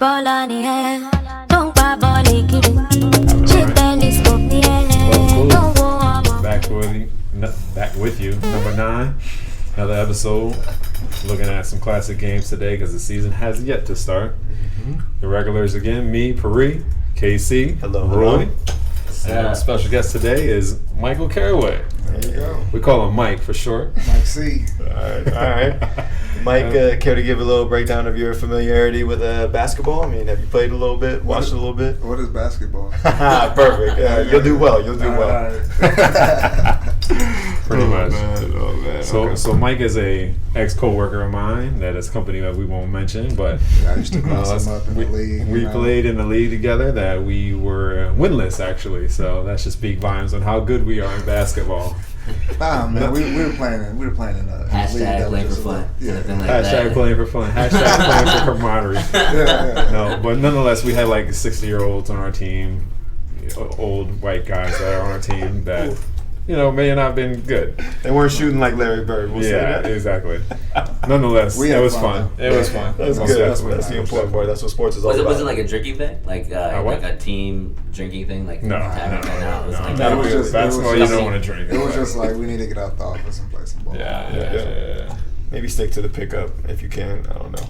ball on the air. Don't buy ball she barely stop the air. Don't go on. Back with you. Number 9. Another episode. Looking at some classic games today because the season has yet to start. The regulars again, me, Pari, KC, hello, Roy. And our special guest today is Michael Caraway. There you go. We call him Mike for short. Mike C. All right. Mike, care to give a little breakdown of your familiarity with basketball? I mean, have you played a little bit, watched a little bit? What is basketball? Perfect. You'll do well. Pretty much. Oh, man. So Mike is a ex-co-worker of mine that is a company that we won't mention, but I used to cross him up in the league. We played in the league together that we were winless, actually. So that should speak volumes on how good we are in basketball. Nah, man, we were playing in a hashtag playing for fun. Yeah. Like hashtag playing for fun. Hashtag playing for camaraderie. Yeah. No, but nonetheless, we had like 60-year-olds on our team, old white guys that are on our team that, may have not been good. They weren't shooting like Larry Bird. We'll say that. Exactly. Nonetheless, it was fun. It was fun. That's good. That's the important part. That's what sports is all about. Was it like a drinking thing? Like a team drinking thing? Like No. It was just basketball. You don't want to drink. It was just like we need to get out the office and play some ball. Yeah. Maybe stick to the pickup if you can. I don't know.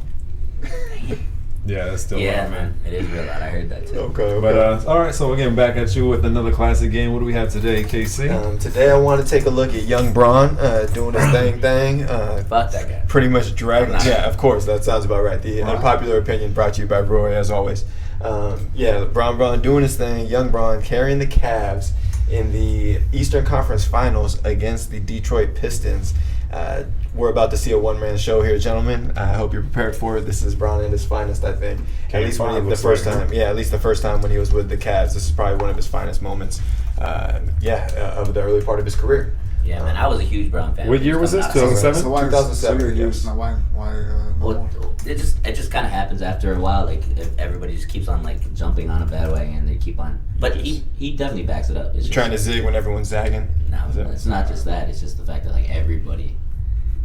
Yeah, that's still loud, loud, man. It is real loud. I heard that too. Okay. But all right, so again, back at you with another classic game. What do we have today, KC? Today I want to take a look at young Bron doing his thing. Fuck that guy. Pretty much dragging. Yeah, of course, that sounds about right. The unpopular opinion brought to you by Roy, as always. Bron doing his thing. Young Bron carrying the Cavs in the Eastern Conference Finals against the Detroit Pistons. We're about to see a one-man show here, gentlemen. I hope you're prepared for it. This is Bron at his finest, I think. At least when the first time when he was with the Cavs. This is probably one of his finest moments. Of the early part of his career. Yeah, man, I was a huge Brown fan. What year was this? 2007. So why 2007. Yes. Why? Well, it just kind of happens after a while. Like if everybody just keeps on like jumping on a bandwagon, and they keep on. But he definitely backs it up. It's just, trying to zig when everyone's zagging. No, it's not just that. It's just the fact that like everybody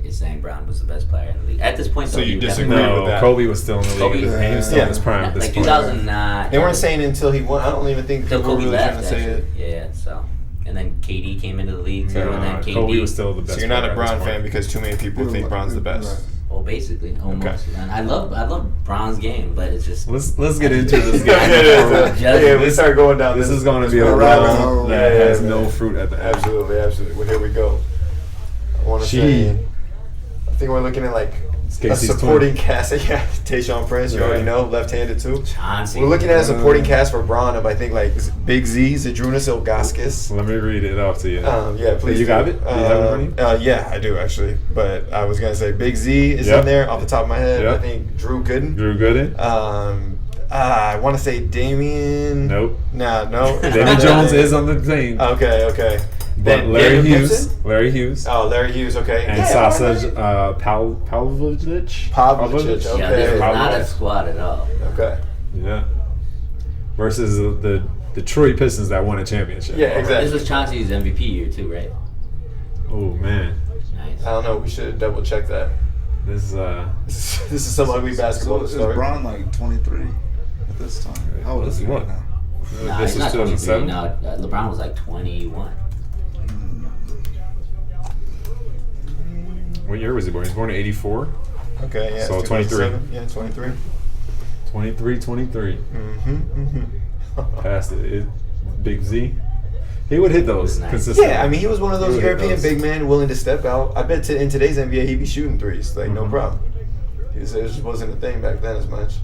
is saying Brown was the best player in the league at this point. So you disagree with that? Kobe was still in the league. Kobe, He was still in his prime at this like point. 2009. They weren't saying until he won. I don't even think Until people were Kobe really left. trying to say it. Yeah. So. And then KD came into the league too, and then KD. Kobe was still the best. So you're not a player at Bron this fan point. because too many people think Bron's the best. Well, basically, almost. Okay. And I love Bron's game, but it's just. Let's get into this game. We start going down. This is going to be a rabbit round hole. that has no fruit at the end. Absolutely. Well, here we go. I want to say. I think we're looking at like a supporting cast. Yeah, Tayshaun Prince, you already know, left-handed too. Chauncey. We're looking at a supporting cast for Bron of I think like Big Z, Zydrunas Ilgauskas. Let me read it off to you. Yeah, please. You got it? Do you have it in front of you? Yeah, I do actually. But I was gonna say Big Z is in there off the top of my head. Yep. I think Drew Gooden. I want to say Damian. Nope. No. Damon Jones is on the team. Okay. But Larry Hughes. Oh, Larry Hughes. Okay. And Sasha Pavlovic. Pavlovic. Yeah, Okay. this was not a squad at all. Okay. Yeah. Versus the Detroit Pistons that won a championship. Yeah, exactly. This was Chauncey's MVP year too, right? Oh man. Nice. I don't know. We should double check that. This This is some ugly basketball So is story. Bron like 23 at this time? How old is he right now? No, this he's is not 23. 2007. No, LeBron was like 21. What year was he born? He was born in '84. Okay, yeah. So it's 23. 2007. Yeah, 23. 23. Mm-hmm. Passed it. Big Z. He would hit those Nice. consistently. Yeah, I mean, he was one of those He would hit European those. big men willing to step out. I bet in today's NBA, he'd be shooting threes. Like, no problem. It just wasn't a thing back then as much.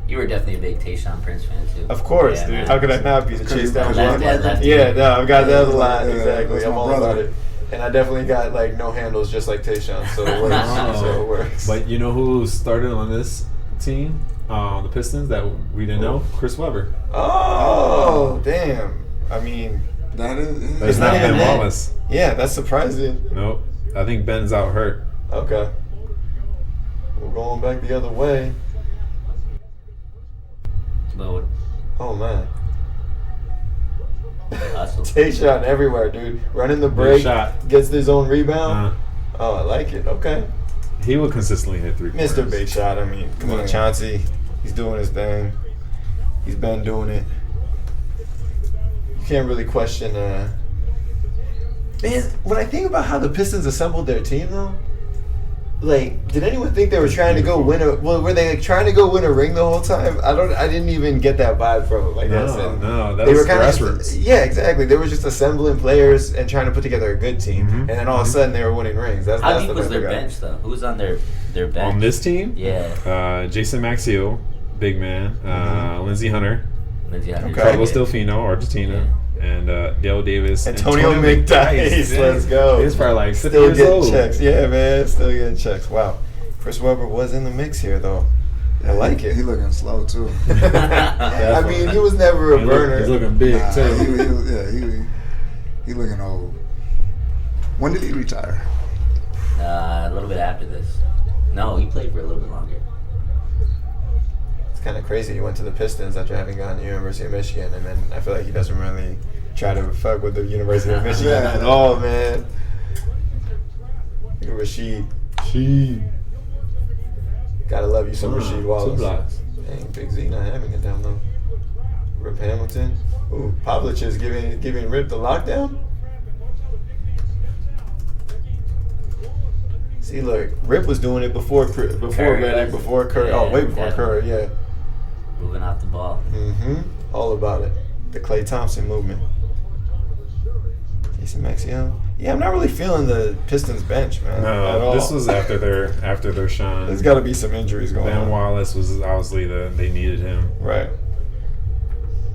You were definitely a big Tayshaun Prince fan too. Of course, Yeah, dude. man. How could I not be the chase down Left-hand, one? left-hand. Yeah, no, I've got that a lot. Yeah, Exactly. that's I'm my all brother. about it. And I definitely got like no handles just like Tayshaun, so it works. So it works. But you know who started on this team? The Pistons that we didn't know? Chris Webber. Oh, damn. I mean, That is. It's not Ben Ben. Wallace. yeah, that's surprising. Nope. I think Ben's out hurt. Okay. We're going back the other way. But Oh, man. hustle. Tayshaun everywhere, dude. Running the Big break. shot. Gets his own rebound. Uh, Oh, I like it. Okay. he would consistently hit Mr. Big Shot. I mean, come on, Yeah. Chauncey. He's doing his thing. He's been doing it. You can't really question. Man, when I think about how the Pistons assembled their team, though, like, did anyone think they were trying to go win a? Well, were they like, trying to go win a ring the whole time? I didn't even get that vibe from them. Like, No, that they was were kind grassroots. of yeah, exactly. They were just assembling players and trying to put together a good team, and then all of a sudden they were winning rings. How deep the was vibe their I got. bench though? Who was on their bench? On this team, Yeah. Jason Maxiell, big man, Lindsey Hunter, Lindsey Hunter. Okay. Carlos Delfino, Argentina, and Dale Davis. Antonio McDyess, let's go. He's probably like 50 Still years getting old. checks. Yeah, man. Still getting checks. Wow. Chris Webber was in the mix here, though. I like it. He looking slow too. I mean, he was never a burner. He's looking big, Nah, too. he looking old. When did he retire? A little bit after this. No, he played for a little bit longer. It's kind of crazy. He went to the Pistons after having gone to the University of Michigan, and then I feel like he doesn't really try to fuck with the University of Michigan at all, man. Look at Rasheed. Gotta love you some Rasheed Wallace. 2 blocks. Dang, Big Z not having it down low. Rip Hamilton. Ooh, Pavlich is giving Rip the lockdown. See, look, Rip was doing it before Curry Redick, was. before Curry. Yeah, Oh, way before definitely. Curry, yeah. Moving off the ball. All about it. The Klay Thompson movement. Jason Maxiell. Yeah, I'm not really feeling the Pistons bench, man. at No, all. this was after their shine. There's got to be some injuries going Ben on. Wallace was obviously they needed him. Right.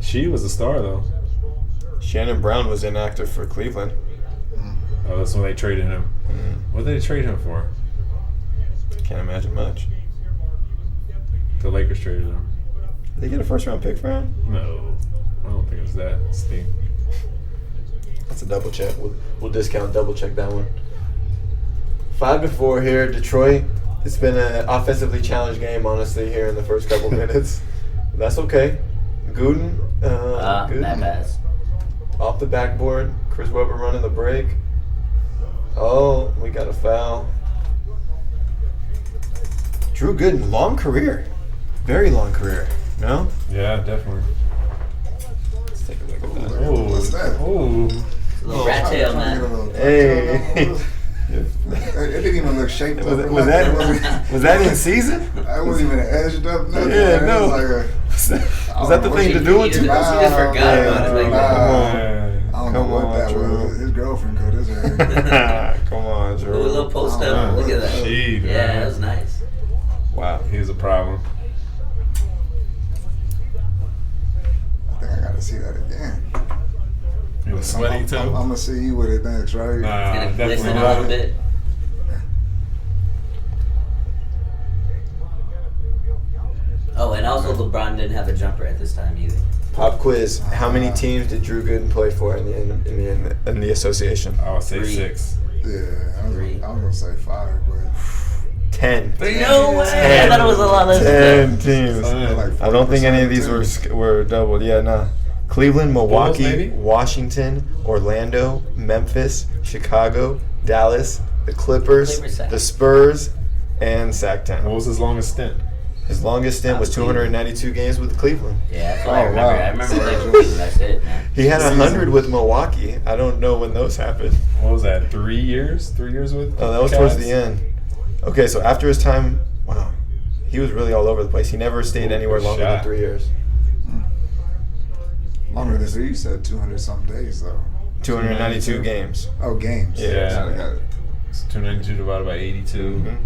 She was a star though. Shannon Brown was inactive for Cleveland. Oh, that's when they traded him. What did they trade him for? Can't imagine much. The Lakers traded him. Did they get a first-round pick for him? No, I don't think it was that steep. That's a double check. We'll discount double check that one. 5-4 here, Detroit. It's been an offensively challenged game, honestly, here in the first couple minutes. That's okay. Gooden, That pass. off the backboard. Chris Webber running the break. Oh, we got a foul. Drew Gooden, long career. Very long career. No? Yeah, definitely. Let's take a look at that. Oh, What's that? Oh, A little rat tail, man. Hey. It didn't even look shaped up. Was that in season? I wasn't even edged up. Nothing. Yeah, man. no. It was like Was that the thing to do with He you? just forgot about it. Like, I don't Come know what on, that Drew. was. His girlfilm cut his hair. Come on, Ooh, a Drew. little post up. Look at that. Gee, Yeah, man. that was nice. Wow. He's a problem. I think I gotta see that again. He was sweaty too. I'm gonna see you with it next, right? Nah, It's gonna definitely glisten a not. little bit. Oh, and also LeBron didn't have a jumper at this time either. Pop quiz. How many teams did Drew Gooden play for in the association? I would say 3. 6. Yeah, I was gonna say 5, but 10. No way! I thought it was a lot less than 10 teams. like I don't think any of these 40% were doubled. Yeah, nah. Cleveland, Milwaukee, maybe? Washington, Orlando, Memphis, Chicago, Dallas, the Clippers, Clippers, the Spurs, and What Sacktown. was his longest stint? His longest stint was 292 games with Cleveland. Yeah, that's what I Oh, remember. wow. I remember like that's it, man. He had Season. 100 with Milwaukee. I don't know when those happened. What was that? 3 years? 3 years with? Oh, that was towards the end. Okay, so after his time, wow, he was really all over the place. He never stayed Ooh, anywhere good longer than shot. 3 years. longer than so you said 200 some days though. 292 games. Oh, games. Yeah. So I got it. It's 292 divided by 82.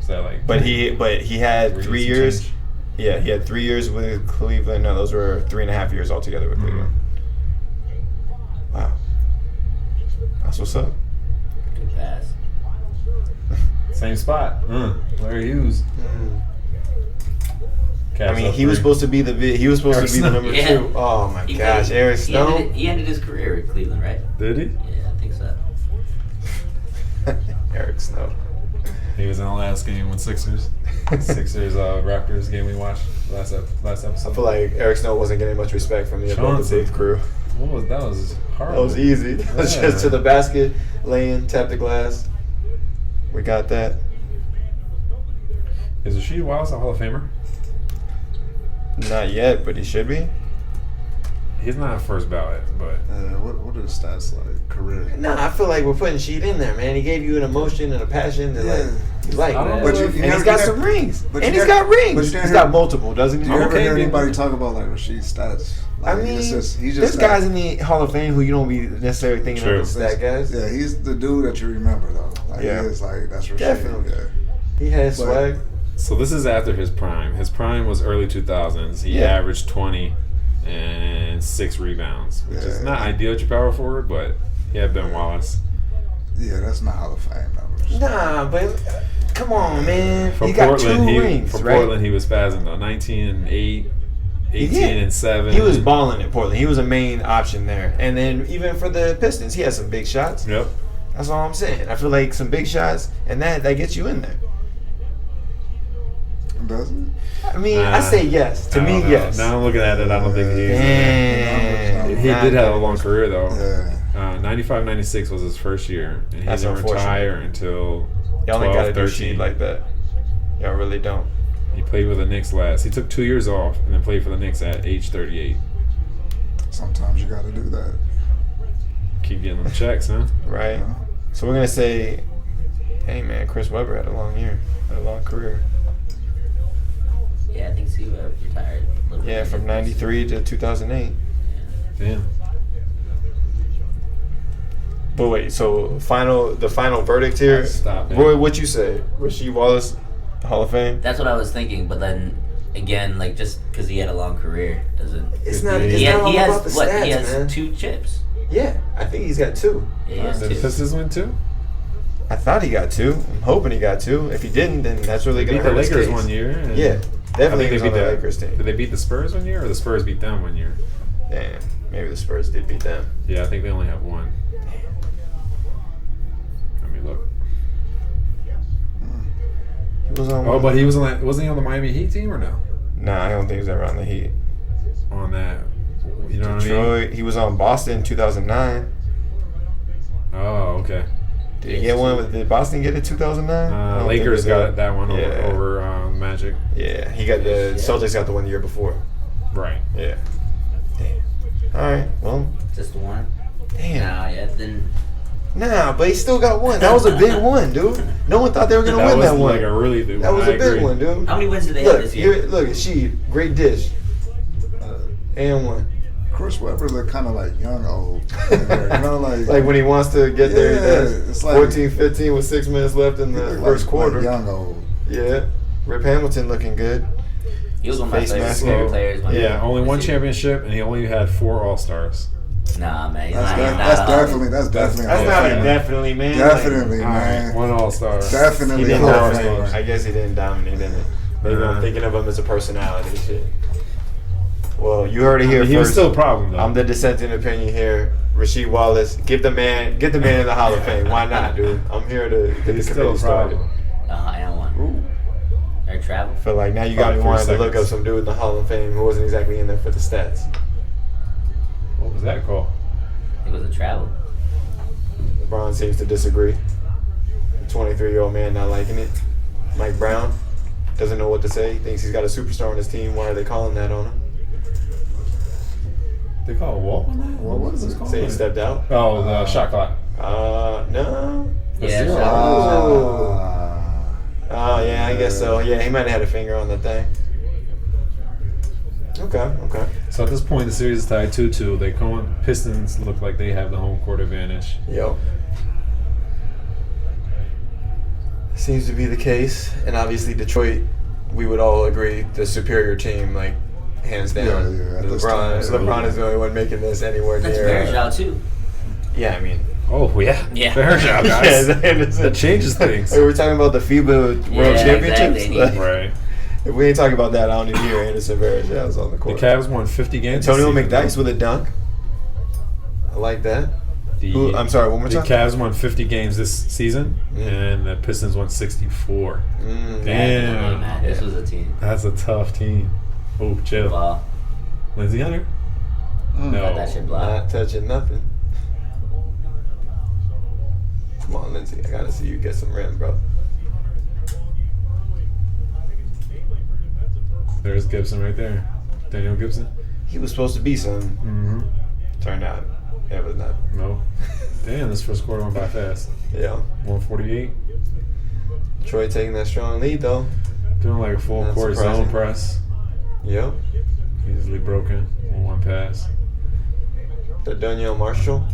Is that like? But he had Three 3 years years. and change. Yeah, he had 3 years with Cleveland. No, those were 3.5 years altogether with Cleveland. Wow, that's what's up. Good pass. Same spot. Larry Hughes. I mean, he was supposed to be the number Yeah. 2. Oh my He gosh, played- Eric he Snow. ended his career at Cleveland, right? Did he? Yeah, I think so. Eric Snow. He was in the last game with Sixers. Sixers Raptors game we watched last episode. I feel like Eric Snow wasn't getting much respect from the Above the Chauncey. Booth crew. that was horrible. That was easy. That was Yeah. just to the basket, lay in, tap the glass. We got that. Is Rasheed Wallace a Hall of Famer? Not yet, but he should be. He's not a first ballot, but What are the stats like? Career. Nah, I feel like we're putting Sheed in there, man. He gave you an emotion and a passion that you like, I don't man. know. But You and never- he's got you some never- rings. but And you he's never- got rings. but you He's never- got multiple, doesn't he? Do you ever Okay, hear dude. anybody talk about like Rasheed's stats? I Like, mean, he's there's just guys in the Hall of Fame who you don't be necessarily thinking True. of as stat guys. Yeah, he's the dude that you remember though. Like, Yeah. he is like that's Rasheed. Definitely. Yeah. He has But- swag. so this is after his prime. His prime was early 2000s. He Yeah. averaged 20 and 6 rebounds, which is Yeah. not ideal at your power forward, but he had Ben Wallace. Yeah, that's not Hall of Fame numbers. Nah, but come on, man. From He got Portland, 2 rings, from right? Portland, he was spazzing though. 19 and 8, 18 Yeah. and 7. He was balling at Portland. He was a main option there. And then even for the Pistons, he had some big shots. Yep. That's all I'm saying. I feel like some big shots, and that gets you in there. Does it? I mean, I say yes. To I me, don't know. yes. Now I'm looking at it. I don't think he's. Damn. He did have a long career though. Yeah. 95, 96 was his first year, and he That's didn't unfortunate. retire until Y'all ain't 12, got to do 13. shit like that. Y'all really don't. He played with the Knicks last. He took 2 years off and then played for the Knicks at age 38. Sometimes you got to do that. Keep getting them checks, huh? Right? Yeah. So we're going to say, hey, man, Chris Webber had a long year, had a long career. Yeah, I think he retired. A little Yeah, bit. from 93 to 2008. Damn. But wait, so the final verdict here. Stop it. Roy, what you say? Rasheed Wallace, Hall of Fame? That's what I was thinking, but then again, like just because he had a long career doesn't. It's not, He it's He, not ha- all he about the has what? stats, He has man. 2 chips. Yeah, I think he's got 2. Yeah, he has Did the 2. Pistons win too? I thought he got 2. I'm hoping he got 2. If he didn't, then that's really They going to beat the hurt his Lakers case. one year. And Yeah, I definitely think he was they on beat the the Lakers team. Did they beat the Spurs one year, or the Spurs beat them one year? Damn, maybe the Spurs did beat them. Yeah, I think they only have one. Let me look. He was on. Oh, but he was on that. Wasn't he on the Miami Heat team or no? Nah, I don't think he was ever on the Heat. On that, you know what I mean? Detroit. He was on Boston 2009. Oh, okay. Did he get one? Did Boston get it 2009? I don't think Lakers they got did. that one Yeah. over Magic. Yeah, he got the Celtics got the one the year before. Right. Yeah. Damn. All right. Well, Just 1. damn. Nah, yeah, then. Nah, but he still got one. That was a big one, dude. No one thought they were gonna That win was that one. like a really big That one. was I a big agree. one, dude. How many wins did they have Look, this year? here, look, Sheed, great dish, and one. Chris Webber look kind of like young old. You know, Like when he wants to get there, he does. it's like 14, 15 with 6 minutes left in he the look first like quarter. young old. Yeah. Rip Hamilton looking good. He was one of my Face favorite mask. players. When Yeah, only this one year. championship, and he only had 4 All-Stars. Nah, man. He's That's, not, def- he's that's not definitely that's That's definitely not Hall of Fame. definitely, man. Definitely, All right, man. 1 All-Star. He Definitely didn't Hall of dominate. Fame. I guess he didn't dominate in it. Maybe Nah. I'm thinking of him as a personality and shit. Well, you heard it here He first. was still a problem, though. I'm the dissenting opinion here. Rasheed Wallace, get the man in the Hall of Fame. Why not, dude? I'm here to get the He's still committee a started. problem. I am one. Or travel. I feel like now you got Probably me 3 wanting to look up seconds. some dude in the Hall of Fame who wasn't exactly in there for the stats. What was that called? I think it was a travel. LeBron seems to disagree. 23-year-old man not liking it. Mike Brown doesn't know what to say. Thinks he's got a superstar on his team. Why are they calling that on him? They call it a walk on that? What was it? Say he stepped out. Oh, the shot clock. No. Yeah, zero. travel. Oh, yeah, I guess so. Yeah, he might have had a finger on the thing. Okay. So at this point, the series is tied 2-2. They Pistons look like they have the home court advantage. Yo. Seems to be the case. And obviously Detroit, we would all agree, the superior team, like, hands down. Yeah, at this time, LeBron is the only one making this anywhere That's near. Bergeron too. Yeah, I mean. Oh, yeah. Yeah. Fair job, guys. that That changes things. We're talking about the FIBA World Yeah, Championships. exactly. Like, Right. if we ain't talking about that, I don't need to hear Anderson Varejão's on the The court. Cavs won 50 games. Antonio this season. McDyess with a dunk. I like that. The, Who, I'm sorry, one more The time. Cavs won 50 games this season, Mm. and the Pistons won 64. Mm. Damn. Man, this was a team. That's a tough team. Oh, chill. Ball. Lindsey Hunter? Mm. No. Got that shit blocked. Not touching nothing. Come on, Lindsay. I gotta see you get some rim, bro. There's Gibson right there. Daniel Gibson? He was supposed to be something. Mm-hmm. Turned out it was not. No. Damn, this first quarter went by fast. Yeah. 148. Detroit taking that strong lead though. Doing like a full Not court surprising. zone press. Yep. Easily broken on one pass. The Danielle Marshall.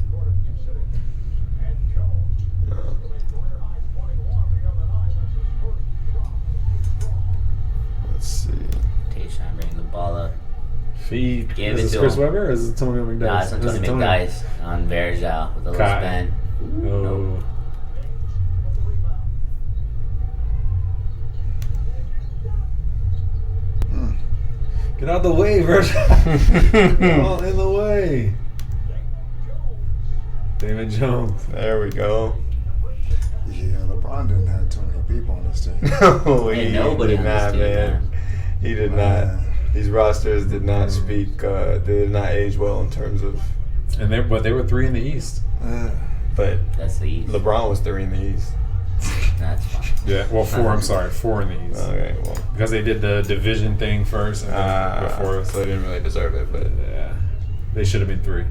No. Let's see. Tayshaun bringing the ball up. Feed. Give Is it this to Chris him. Webber or is it Antonio McDyess? Nah, it's This is Antonio McDyess on Verjao with a little Kai. spin. Oh. Nope. Get out the way, Virgil. All in the way. David Jones. There we go. Yeah, LeBron didn't have too many people on his team. No, Ain't he nobody did on this not, team, man. He did Man. not. These rosters did not speak. They did not age well in terms of. And they were 3 in the East. But That's the East. LeBron was 3 in the East. That's fine. Yeah, well, 4. I'm sorry, 4 in the East. Okay, well. Because they did the division thing first, and then before. So they didn't really deserve it, but. Yeah, they should have been 3.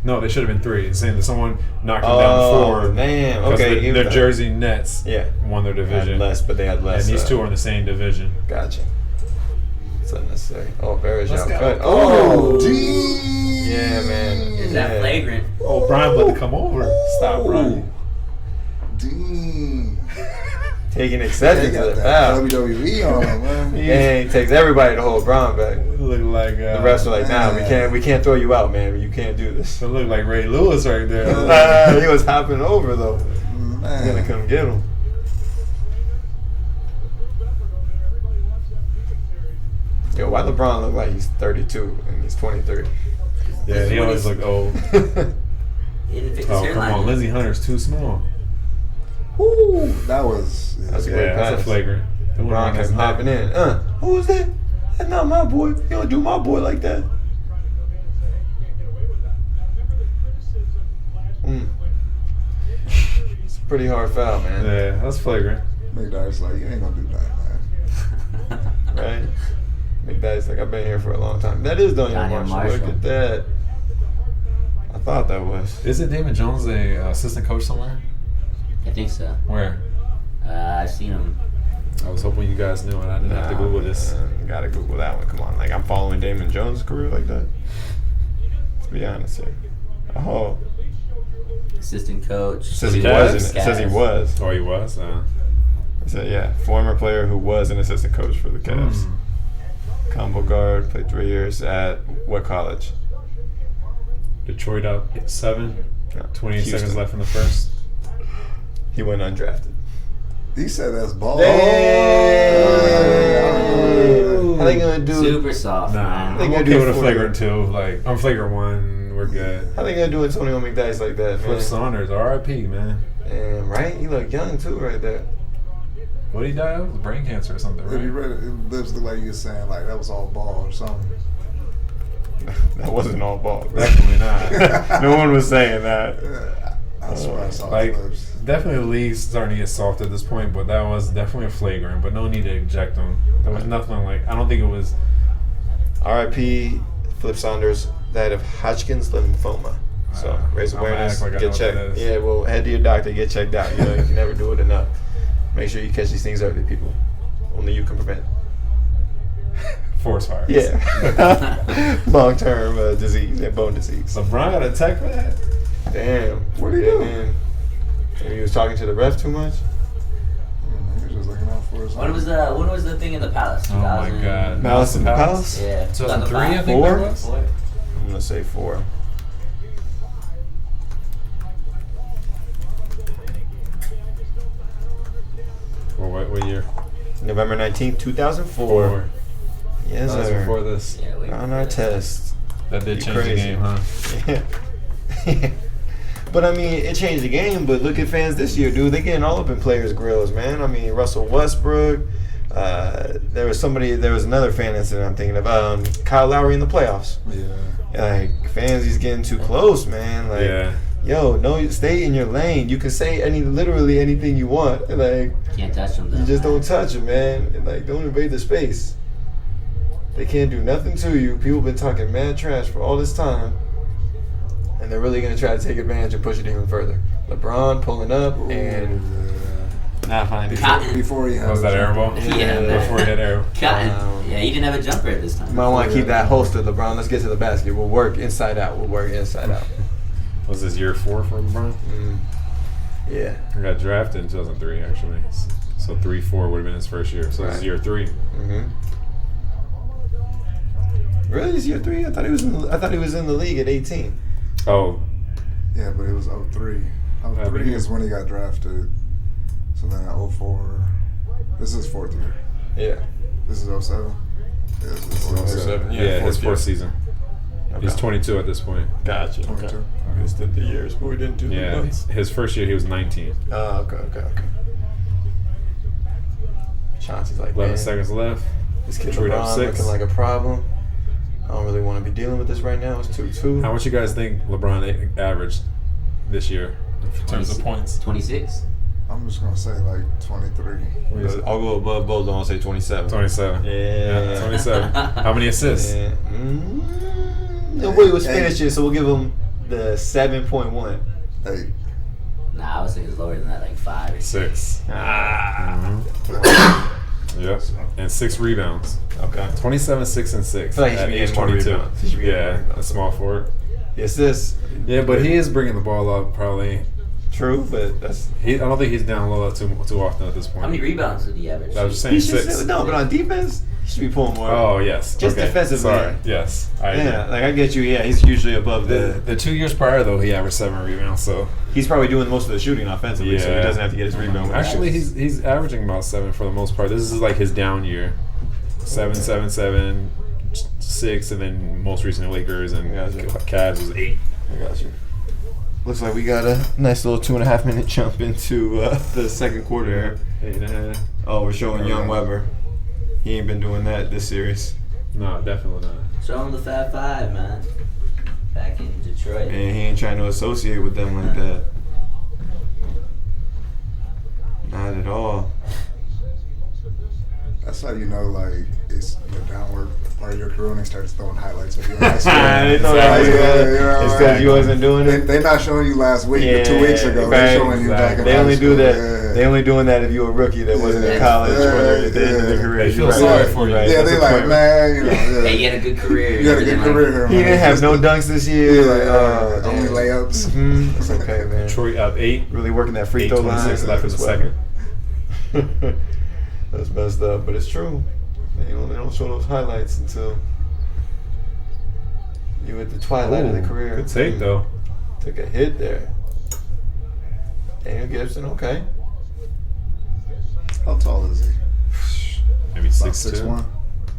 No, they should have been 3. It's saying that someone knocked them down 4. Man. Because Okay. the Jersey Nets Yeah. won their Had division. less, but they had less. And these two are in the same division. Gotcha. It's unnecessary. Oh, Barry's Let's out go. cut. Oh, Oh, D. yeah, man. Is that Yeah. flagrant? Oh, Brian let it come over. Stop, Brian. D. Taking They exception to got the that foul. WWE on him, man. Yeah, he takes everybody to hold Braun back. Look like The refs are like, nah, man. we can't throw you out, man. You can't do this. it looked like Ray Lewis right there. He was hopping over though. Man. He's gonna come get him. Yo, why LeBron look like he's 32 and he's 23? Yeah, he always looked old. He didn't fix his Oh, come hairline. on. Lindsey Hunter's too small. Woo, that was. That's a great Yeah, that's pass. a flagrant. They wanna LeBron make his kept hopping neck. in. Who was that? That's not my boy. You don't do my boy like that. It's a pretty hard foul, man. Yeah, that's flagrant. McDyess like, you ain't gonna do that, man. Right? McDyess like, I've been here for a long time. That is Daniel Daniel Marshall. Marshall. Look at that. I thought that was. Isn't David Jones a assistant coach somewhere? I think so. Where? I've seen him. I was hoping you guys knew, and I didn't have to Google this. Man, gotta Google that one. Come on. Like, I'm following Damon Jones' career like that. Let's be honest here. Oh. Assistant coach. Says he Cavs? wasn't. Says he was. Oh, he was? He said, yeah. Former player who was an assistant coach for the Cavs. Combo guard. Played 3 years at what college? Detroit up 7. No, 28 Houston. seconds left in the first. He went undrafted. He said that's ball. Damn. How they gonna do? Super soft, Nah, man. They I'm gonna okay do with a 40. flagrant 2. Like, I'm flagrant 1. We're good. How they gonna do Antonio McDyess like that, man? Flip Saunders, R.I.P., man. Damn, right? He look young too, right there. What did he die of? Brain cancer or something, If you right? read it, it lips look like you were saying like that was all ball or something. That wasn't all ball. Definitely not. No one was saying that. Yeah, I swear I saw Like, his lips. definitely the league's starting to get soft at this point, but that was definitely a flagrant, but no need to eject him. There was nothing like, I don't think it was, R.I.P. Flip Saunders died of Hodgkin's lymphoma. So raise I'm gonna awareness, act like I know get what that checked. is. Yeah, well, head to your doctor, get checked out. You know, you can never do it enough. Make sure you catch these things early, people. Only you can prevent. forest fires. Yeah. Long-term disease and bone disease. LeBron got a tech for that? Damn. What'd he do? Man. Maybe he was talking to the ref too much. He was just looking out for his. When was the thing in the Palace? Oh my 2000? God. Malice in the Palace? Yeah. 2003, I think Four? that was? Four? I'm going to say 4. Or what year? November 19th, 2004. Yes, That was sir. before this. Yeah, we On our test. That did You change the crazy. game, huh? Yeah. But I mean, it changed the game. But look at fans this year, dude. They getting all up in players' grills, man. I mean, Russell Westbrook. There was another fan incident I'm thinking of. Kyle Lowry in the playoffs. Yeah. Like fans, he's getting too close, man. Like, Yeah. yo, no, stay in your lane. You can say literally anything you want. Like, Can't touch them. Though, you just man. don't touch him, man. And, like, don't invade the space. They can't do nothing to you. People been talking mad trash for all this time, and they're really gonna try to take advantage and push it even further. LeBron pulling up and not finding Cotton. Before he had Was that air ball? Yeah. Before he had air. Cotton. Yeah, he didn't have a jumper at this time. You might want to keep that holster, LeBron. Let's get to the basket. We'll work inside out. Was this year 4 for LeBron? Yeah. He got drafted in 2003, actually. So 3-4 would have been his first year. So this is year 3. Really, this year 3? I thought he was in the league at 18. Oh, Yeah, but it was 03. 03 is when he got drafted. So then at 04. This is 4th year. Yeah. This is 07. Yeah, this is 07. yeah, his year. 4th season. Okay. He's 22 at this point. Gotcha. 22. I just did the years, but we didn't do the Yeah, months. his first year he was 19. Oh, okay. Chauncey's like, 11 man, seconds left. this kid Detroit up LeBron 6. looking like a problem. I don't really want to be dealing with this right now. It's 2-2. How much you guys think LeBron averaged this year in terms of points? 26. I'm just going to say like 23. I'll go above both. I'll say 27. 27. Yeah. 27. How many assists? Yeah. Nobody was finishing, so we'll give him the 7.1. Hey, Nah, I was thinking lower than that, like 5 or 6. 6. Yep. And 6 rebounds. Okay. 27, 6, and 6. I feel like he should at be age getting more 22. rebounds. He should be getting more Yeah, rebounds. a small forward. Yes, this. Yeah, but he is bringing the ball up probably. True, but that's. I don't think he's down low too often at this point. How many rebounds did he average? I was just saying He should 6. no, but on defense, he should be pulling more. Oh, yes. Just okay. defensively. Sorry. Yes. I agree. Yeah, like I get you. Yeah, he's usually above The 2 years prior, though, he averaged 7 rebounds. So He's probably doing most of the shooting offensively, so he Yeah. doesn't have to get his rebound. actually, he's averaging about 7 for the most part. This is like his down year. 7, 7, 7, 6, and then most recently Lakers and Cavs was 8. I got you. Looks like we got a nice little 2.5 minute jump into the second quarter. 8.5. Oh, we're showing Young Weber. He ain't been doing that this series. No, definitely not. Show him the Fab Five, man. Back in Detroit. And he ain't trying to associate with them like that. Not at all. that's how you know, like, it's the downward part of your career when they start throwing highlights of you. in high school. They thought Like, it's because you wasn't doing it. They not showing you last week or 2 weeks ago. right, They're showing you back in They high only school. do that. Yeah. They only doing that if you're a rookie that wasn't in Yeah. college or Yeah. at the end of the career. They feel You're sorry for you. Right. Yeah, That's they the like, point. man, you know. Yeah. Hey, you had a good career. You had a good career here, He man. didn't have no dunks this year. Yeah, Like, only damn. layups. It's okay, man. Detroit up 8. Really working that free throw line. 8:26 left in the That's second. what- That's messed up, but it's true. They don't show those highlights until you at the twilight of the Ooh, career. Good take, though. Took a hit there. Daniel Gibson, okay. How tall is he? Maybe About 6'2". 6'1".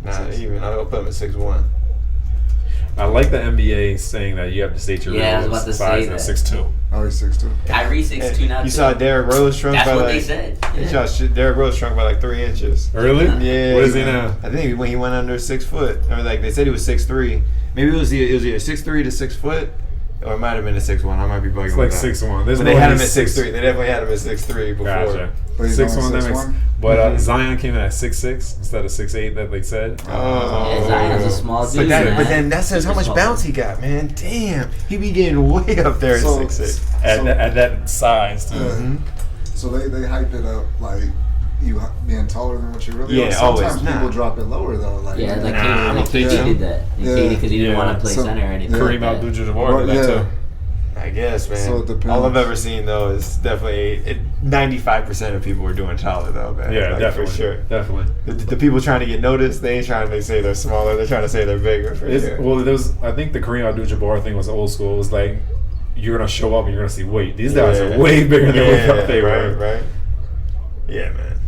Nah, even. I'll put him at 6'1". I like the NBA saying that you have to state your Yeah, I was real about to size say at that. 6'2". Oh, he's 6'2". Kyrie 6'2" now. You too. saw Derrick Rose shrunk That's by what like. they said. You Yeah. saw Derrick Rose shrunk by like 3 inches. Really? Yeah. What is he now? I think when he went under 6 foot, or like they said he was 6'3". Maybe it was either 6'3" to 6 foot, or it might have been a 6'1". I might be bugging. It's like with that. 6'1". There's But no they had way him at he's 6'3". They definitely had him at 6'3" before. Gotcha. But he's 6'1", only that makes. 6'1"? But Zion came in at 6'6" instead of 6'8" that they said. Yeah, Zion's a small dude. man. But then that says how much Super bounce small. he got, man. Damn, he be getting way up there at So- 6'6". At that size too. Mm-hmm. So they hype it up like you being taller than what you really Yeah, are. Sometimes always. people Nah. drop it lower though. Like Yeah, like Nah, I don't KD think so. did that. Yeah. KD because he didn't Yeah. want to play So- center or anything. Kareem like that. Abdul-Jabbar did that Yeah. too. I guess, man. So it depends. All I've ever seen though is definitely 95% of people are doing taller though, man. Yeah, Like, definitely. for sure. Definitely. The people trying to get noticed, they ain't trying to say they're smaller. They're trying to say they're bigger. For sure. Well, there was. I think the Kareem Abdul-Jabbar thing was old school. It was like you're gonna show up and you're gonna see weight. These guys are way bigger than we thought they were. Right. Yeah, man.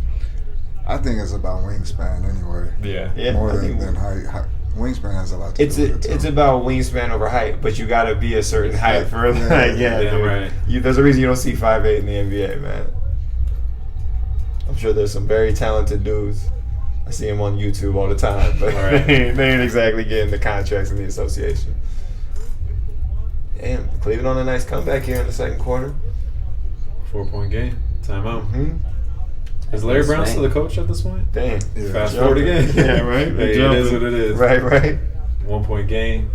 I think it's about wingspan anyway. Yeah. Yeah. More I think than height. Wingspan has a lot to It's do with it. it's too. about wingspan over height, but you gotta be a certain height for Yeah. like Yeah, dude. right. There's a reason you don't see 5'8" in the NBA, man. I'm sure there's some very talented dudes. I see them on YouTube all the time, but Right. they ain't exactly getting the contracts in the association. Damn, Cleveland on a nice comeback here in the second quarter. 4-point game. Timeout. Hmm. Is Larry Brown Swing. still the coach at this point? Dang. Yeah. Fast forward again. Yeah, right? Hey, it is what it is. Right. 1 point game.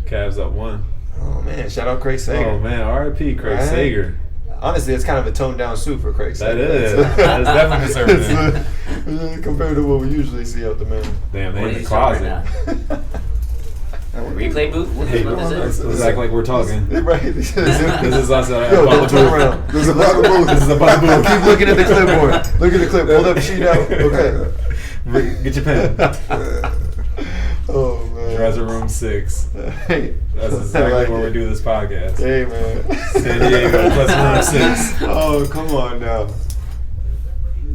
Cavs up 1. Oh, man. Shout out Craig Sager. Oh man, R.I.P. Craig Right. Sager. Honestly, it's kind of a toned down suit for Craig That Sager. is. That is definitely conservative. It's, compared to what we usually see out the man. Damn, they What in is the he showing closet. right now? Replay booth? What Hey, is it? let's act like we're talking. Right. This is us at Yo, above don't the turn booth. around. This is about the booth. This is above the booth. Keep looking at the clipboard. Look at the clip. Pull up the sheet out. Okay. Get your pen. Oh, man. Dresser room 6. Hey. That's I exactly like where it. we do this podcast. Hey, man. San Diego plus room 6. Oh, come on now.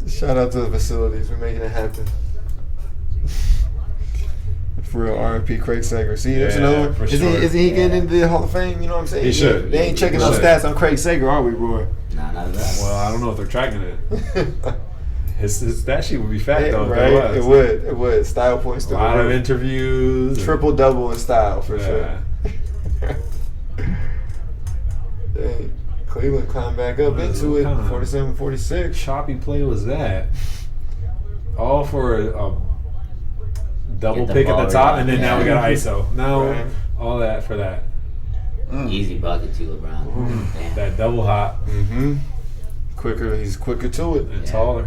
Shout out to the facilities. We're making it happen. For real, R.I.P. Craig Sager. See, there's Yeah, another one. for Isn't sure. he getting into the Hall of Fame? You know what I'm saying? He should. They ain't checking He no should. stats on Craig Sager, are we, Roy? Nah, not at that. Well, I don't know if they're tracking it. His stat sheet would be fat though. right? If it It was. would. It would. Style points A to lot the of roof. interviews. Triple double in style for Yeah. sure. Dang. Cleveland climbed back up What into it. kind of 47-46. choppy play was that? All for a double Get the pick at ball the top, right. and then now we got ISO. Now Right. all that for that. Easy bucket too, LeBron. Damn. That double hop Mm-hmm. Quicker. He's quicker to it. and Yeah. taller.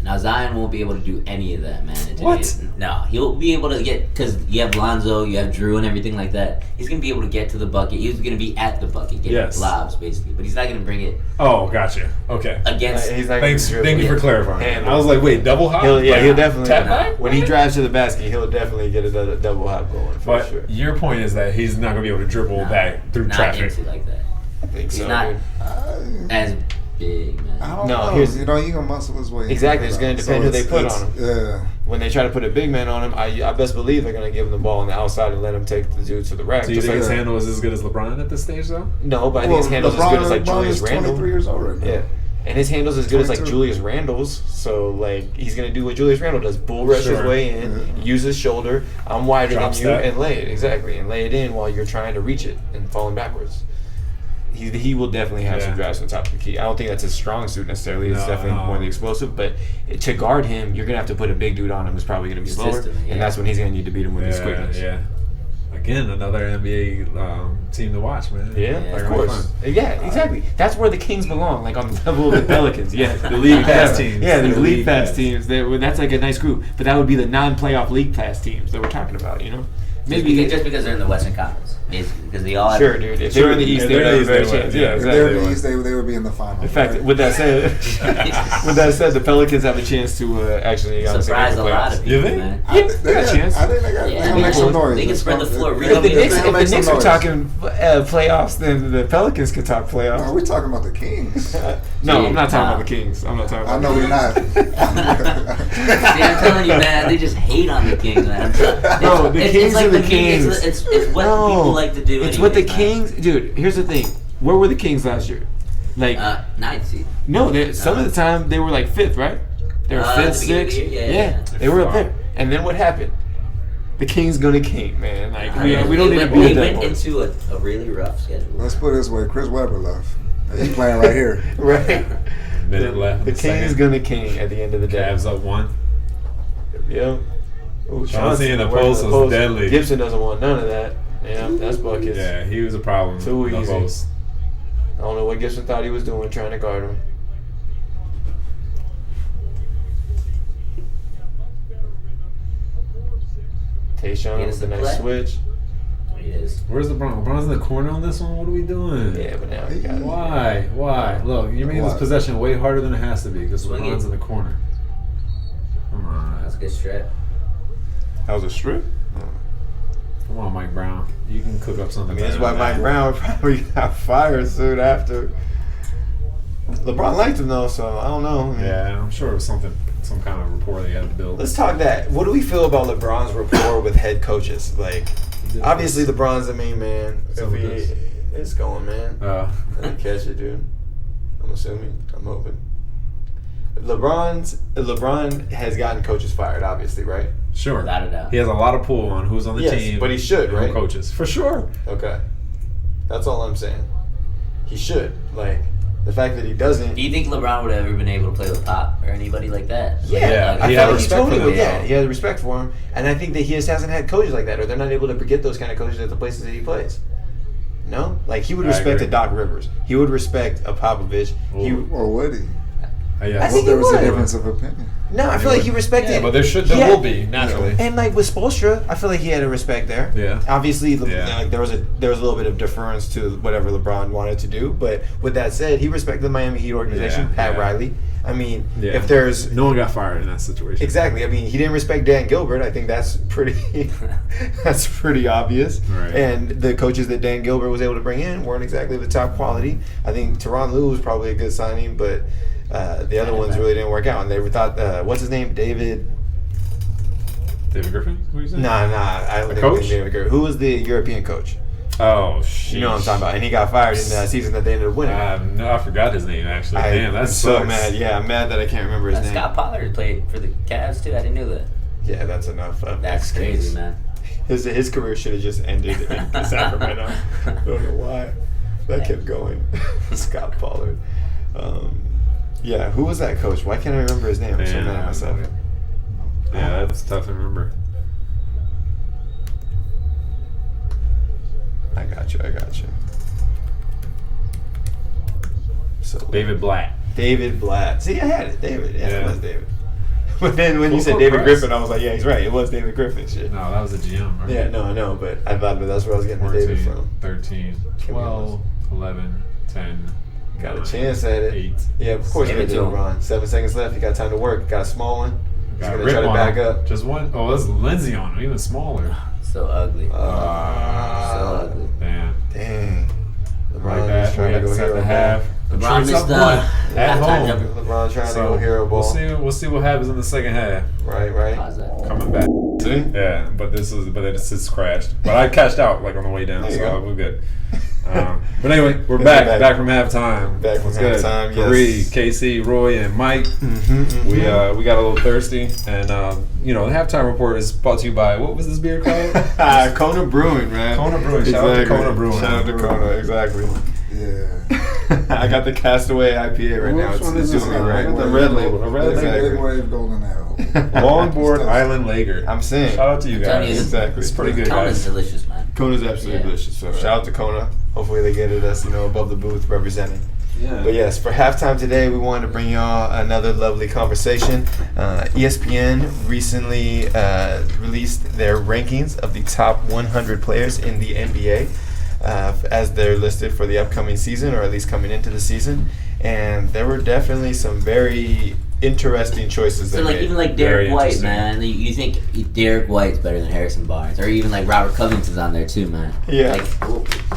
Now Zion won't be able to do any of that, man. in What? today's- No, he'll be able to get, because you have Lonzo, you have Drew, and everything like that. He's gonna be able to get to the bucket. He's gonna be at the bucket, getting Yes. lobs basically, but he's not gonna bring it Oh, gotcha. Okay. against. He's not Thanks. gonna Thank you for dribble. clarifying. Handle. I was like, wait, double hop? He'll Like, definitely. tap back? When he drives to the basket, he'll definitely get a double hop going for But sure. your point is that he's not gonna be able to dribble Nah, back through not traffic. into like that. I think He's so. not dude. as big, man. I don't No, know. here's- You know, he gonna muscle his way. Exactly, it's gonna depend who they put on him. Yeah. When they try to put a big man on him, I best believe they're going to give him the ball on the outside and let him take the dude to the rack. So you Just think like- his handle is as good as LeBron at this stage, though? no, but I think his handle's as good as like Julius is Randle. 23 years old right now. Yeah. And his handle's as good as like 22. Julius Randle's. So like he's gonna do what Julius Randle does: bull rush his Sure. way in, use his shoulder. I'm wider Drop than you, step. and lay it exactly, and lay it in while you're trying to reach it and falling backwards. He will definitely have some Yeah. drives on top of the key. I don't think that's his strong suit necessarily. It's No, definitely no. more the explosive. But to guard him, you're gonna have to put a big dude on him who's probably gonna be slower, Consistently, yeah. and that's when he's gonna need to beat him with his quickness. Yeah. Again, another NBA team to watch, man. Yeah, Yeah, of They're gonna be course. fun. Yeah, exactly. That's where the Kings belong, like on the level of the Pelicans. Yeah, The league pass teams. Yeah, these The league league pass pass. teams. That's like a nice group, but that would be the non-playoff league pass teams that we're talking about. You know, Maybe just because they're in the Western Conference, basically, because they all have, sure, dude. If they were in the East, If they would they're have a in the better East, they chance. would. Yeah, Yeah, If exactly. they were in the East, they would be in the final. In fact, right? with that said, the Pelicans have a chance to actually surprise a lot of You people, think? man. Yeah, they got a chance. I think they got. Yeah, they gonna make some noise. they can spread the floor really If the good. Knicks, They'll if make the some Knicks are noise. talking playoffs, then the Pelicans could talk No, playoffs. we're talking about the Kings. No, I'm not talking Nah. about the Kings. I'm not talking I about. know the we're not. See, I'm telling you, man, they just hate on the Kings, man. No, the Kings like are the Kings. It's what No, people like to do. It's what the anyways, man. Kings, dude. Here's the thing. Where were the Kings last year? Like, Ninth seed. no, some of the time they were like fifth, right? They were At fifth, the beginning of sixth. the year? Yeah. They were up there. And then what happened? The Kings gonna king, man. Like we We don't need to be we at that went point. into a really rough schedule. Let's put it this way: Chris Webber left. He's playing right here. Right. Minute left. in The the Kings second. gonna king at the end of the day. Cavs up 1. Yep. Ooh, Chauncey in the working post was deadly. Gibson doesn't want none of that. Yeah, that's buckets. Yeah, he was a problem. Too in the easy. post. I don't know what Gibson thought he was doing trying to guard him. Tayshaun Get with us a the nice play. switch. He is. Where's LeBron? LeBron's in the corner on this one? What are we doing? Yeah, but now he got it. Why? Why? Look, you're making this Why? possession way harder than it has to be because Swing LeBron's it. in the corner. Come on. That's a good strap. That was a strip. Come on, Mike Brown. You can cook up I something. mean, that's better why than Mike that. Brown probably got fired soon after. LeBron liked him though, so I don't know. Yeah, I'm sure it was some kind of rapport they had to build. Let's talk that. What do we feel about LeBron's rapport with head coaches? Like, obviously LeBron's the main man. Some of this. It's going, man. I didn't catch it, dude. I'm assuming. I'm hoping. LeBron has gotten coaches fired, obviously, right? Sure. Without a doubt. He has a lot of pull on who's on the Yes, team. but he should, and who right? coaches. For sure. Okay. That's all I'm saying. He should. Like, The fact that he doesn't. Do you think LeBron would have ever been able to play with Pop or anybody like that? Yeah, he I had feel like he respect for totally them, would. Yeah, though. he has respect for him, and I think that he just hasn't had coaches like that, or they're not able to get those kind of coaches at the places that he plays. No, like he would I respect agree. a Doc Rivers. He would respect a Popovich. He, Or would he? Yeah. I think There he was a would. difference of opinion. no, I feel like he respected. Yeah, but there Yeah. will be naturally. And like with Spoelstra, I feel like he had a respect there. Yeah. Obviously, Yeah. like there was a little bit of deference to whatever LeBron wanted to do. But with that said, he respected the Miami Heat organization, Yeah, Pat yeah. Riley. I mean, Yeah. if there's No one got fired in that situation. exactly, I mean, he didn't respect Dan Gilbert. I think that's pretty that's pretty obvious. Right. And the coaches that Dan Gilbert was able to bring in weren't exactly the top quality. I think Tyronn Lue was probably a good signing, but the other ones really didn't work out. And they were thought, what's his name, David. David Griffin? What are you saying? Nah, I don't think coach? it was David Griffin. Who was the European coach? Oh, shit. You know what I'm talking about. And he got fired in the season that they ended up winning. No, I forgot his name, actually. Damn, I'm that's so mad. Yeah, I'm mad that I can't remember his name. Scott Pollard played for the Cavs too. I didn't know that. Yeah, that's enough. That's crazy, man. His career should have just ended in Sacramento. I don't know why. That kept going. Scott Pollard. Yeah, who was that coach? Why can't I remember his name? I'm so mad at myself. Yeah, that's tough to remember. I got you. So David Blatt. David Blatt. See, I had it. David. Yeah, it Yeah. was David. But then when you Full said court David press. Griffin, I was like, yeah, he's right. It was David Griffin. Shit. No, that was a GM, right? Yeah, no, I know, but I thought that that's where I was getting the 14, David from. 13, 12, 11, 10. Got a 9, chance at it. 8. Yeah, of course you Give it did, to him. LeBron. 7 seconds left. You got time to work. Got a small one. He's Got going to Rip try to on back him. up. Just one. Oh, that's Lindsay on him, even smaller. So ugly. So Ah, ugly. Man. dang. LeBron Like is that. trying to go At hero the ball. half. LeBron Detroit's missed up the one. At halftime home. jumper. LeBron trying to So go hero ball. we'll see what happens in the second half. Right. Pause that. Coming back. See? Yeah, but it's crashed. But I cashed out like on the way down, There you so go. we're good. But anyway, we're We're back back. from halftime. Back from What's good? halftime, yes. Bree, KC, Roy, and Mike. We got a little thirsty, and the halftime report is brought to you by, what was this beer called? Kona Brewing, man. Kona Brewing. Shout out to Kona Brewing. Shout out to Kona, exactly. Yeah. I got the Castaway IPA right now. Which one It's is doing this me right. one? The red label. The red Exactly. Big Wave Golden Ale. Longboard Island Lager. I'm saying. Shout out to you telling guys. you, Exactly. It's pretty good, Kona's guys. delicious, man. Kona's absolutely Yeah. delicious. So shout out to Kona. Hopefully they get it us, above the booth representing. Yeah. But yes, for halftime today, we wanted to bring y'all another lovely conversation. ESPN recently released their rankings of the top 100 players in the NBA as they're listed for the upcoming season, or at least coming into the season. And there were definitely some very interesting choices So they like made. even like Very Derek White, interesting. man. You think Derek White's better than Harrison Barnes, or even like Robert Covington's on there too, man. Yeah. Like,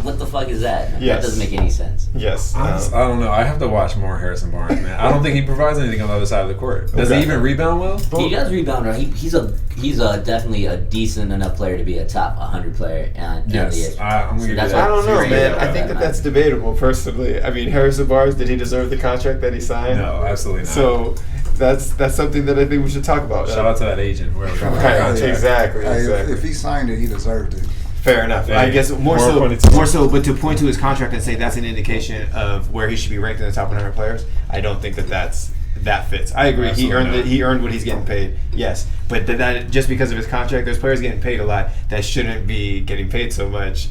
what the fuck is that? Man? Yes. That doesn't make any sense. Yes. I don't know. I have to watch more Harrison Barnes, man. I don't think he provides anything on the other side of the court. Does Okay. he even rebound well? He does rebound. Right? He's a definitely a decent enough player to be a top 100 player. Yes. I'm gonna give you that's that. I don't know, Seriously, man. yeah, I think man. that's debatable, personally. I mean, Harrison Barnes, did he deserve the contract that he signed? No, absolutely not. So that's something that I think we should talk about. Shout out to that agent. Whoever got the Right, contract. exactly. Hey, exactly. if he signed it, he deserved it. Fair enough. Hey, I guess more pointed to- so, but to point to his contract and say that's an indication of where he should be ranked in the top 100 players, I don't think that fits. I agree. Absolutely He earned not. he earned what he's getting paid. Yes, but that just because of his contract, there's players getting paid a lot that shouldn't be getting paid so much.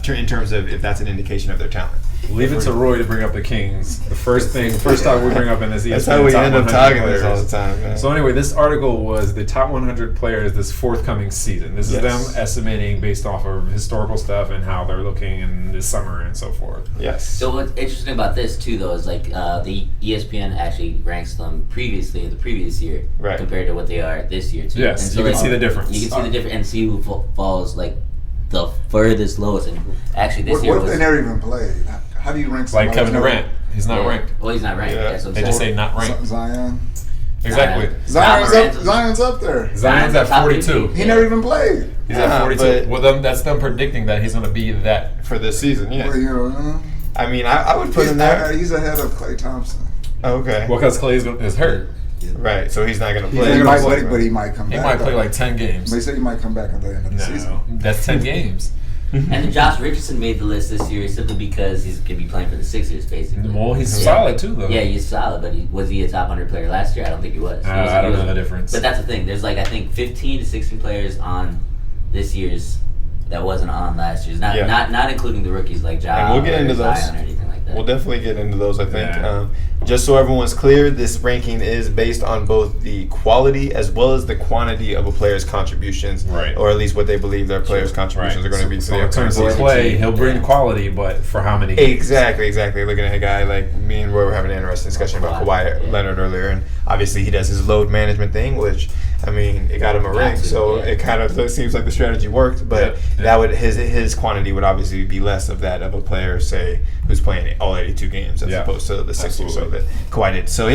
In terms of if that's an indication of their talent. Leave it to Roy to bring up the Kings. The first time we bring up in this ESPN That's how we top end up 100 talking players. this all the time, man. So anyway, this article was the top 100 players this forthcoming season. This is Yes. them estimating based off of historical stuff and how they're looking in this summer and so forth. Yes. So what's interesting about this too, though, is like the ESPN actually ranks them previously in the previous year Right. compared to what they are this year too. Yes, And so you can like, see the difference. You can see the difference and see who falls like the furthest lowest. And actually, this year What if was they never even played? How do you rank Like somebody? Kevin Durant, he's not yeah. ranked. Well, he's not ranked. Yeah. That's what I'm They saying. just say not ranked. Zion. Exactly. Zion's up there. Zion's at top 42. 50. He never even played. He's Yeah, at 42. but- Well, that's them predicting that he's going to be that. For this season, yeah. Well, you know, I mean, I would put him there. he's ahead of Klay Thompson. Okay. Well, because Clay is hurt. Right. So he's not going to He play. might, but he might come He back. might play like 10 games. But he said he might come back at the end of the season. No, that's 10 games. And Josh Richardson made the list this year simply because he's going to be playing for the Sixers, basically. Well, he's solid too, though. Yeah, he's solid, but was he a top 100 player last year? I don't think he was. I don't know the difference. But that's the thing. There's I think 15 to 16 players on this year's that wasn't on last year's. Not including the rookies like John And we'll get into those. Zion or anything like that. We'll definitely get into those, I think. Yeah. Just so everyone's clear, this ranking is based on both the quality as well as the quantity of a player's contributions, Right. or at least what they believe their players' contributions are going to be. So in terms of play, he'll bring quality, but for how many games? Exactly. Looking at a guy like me and Roy were having an interesting discussion about Kawhi Leonard earlier, and obviously he does his load management thing, which, I mean, it got him a ring, so it kind of seems like the strategy worked, but that would his quantity would obviously be less of that of a player, say, who's playing all 82 games as opposed to the 60 or so that Kawhi did. So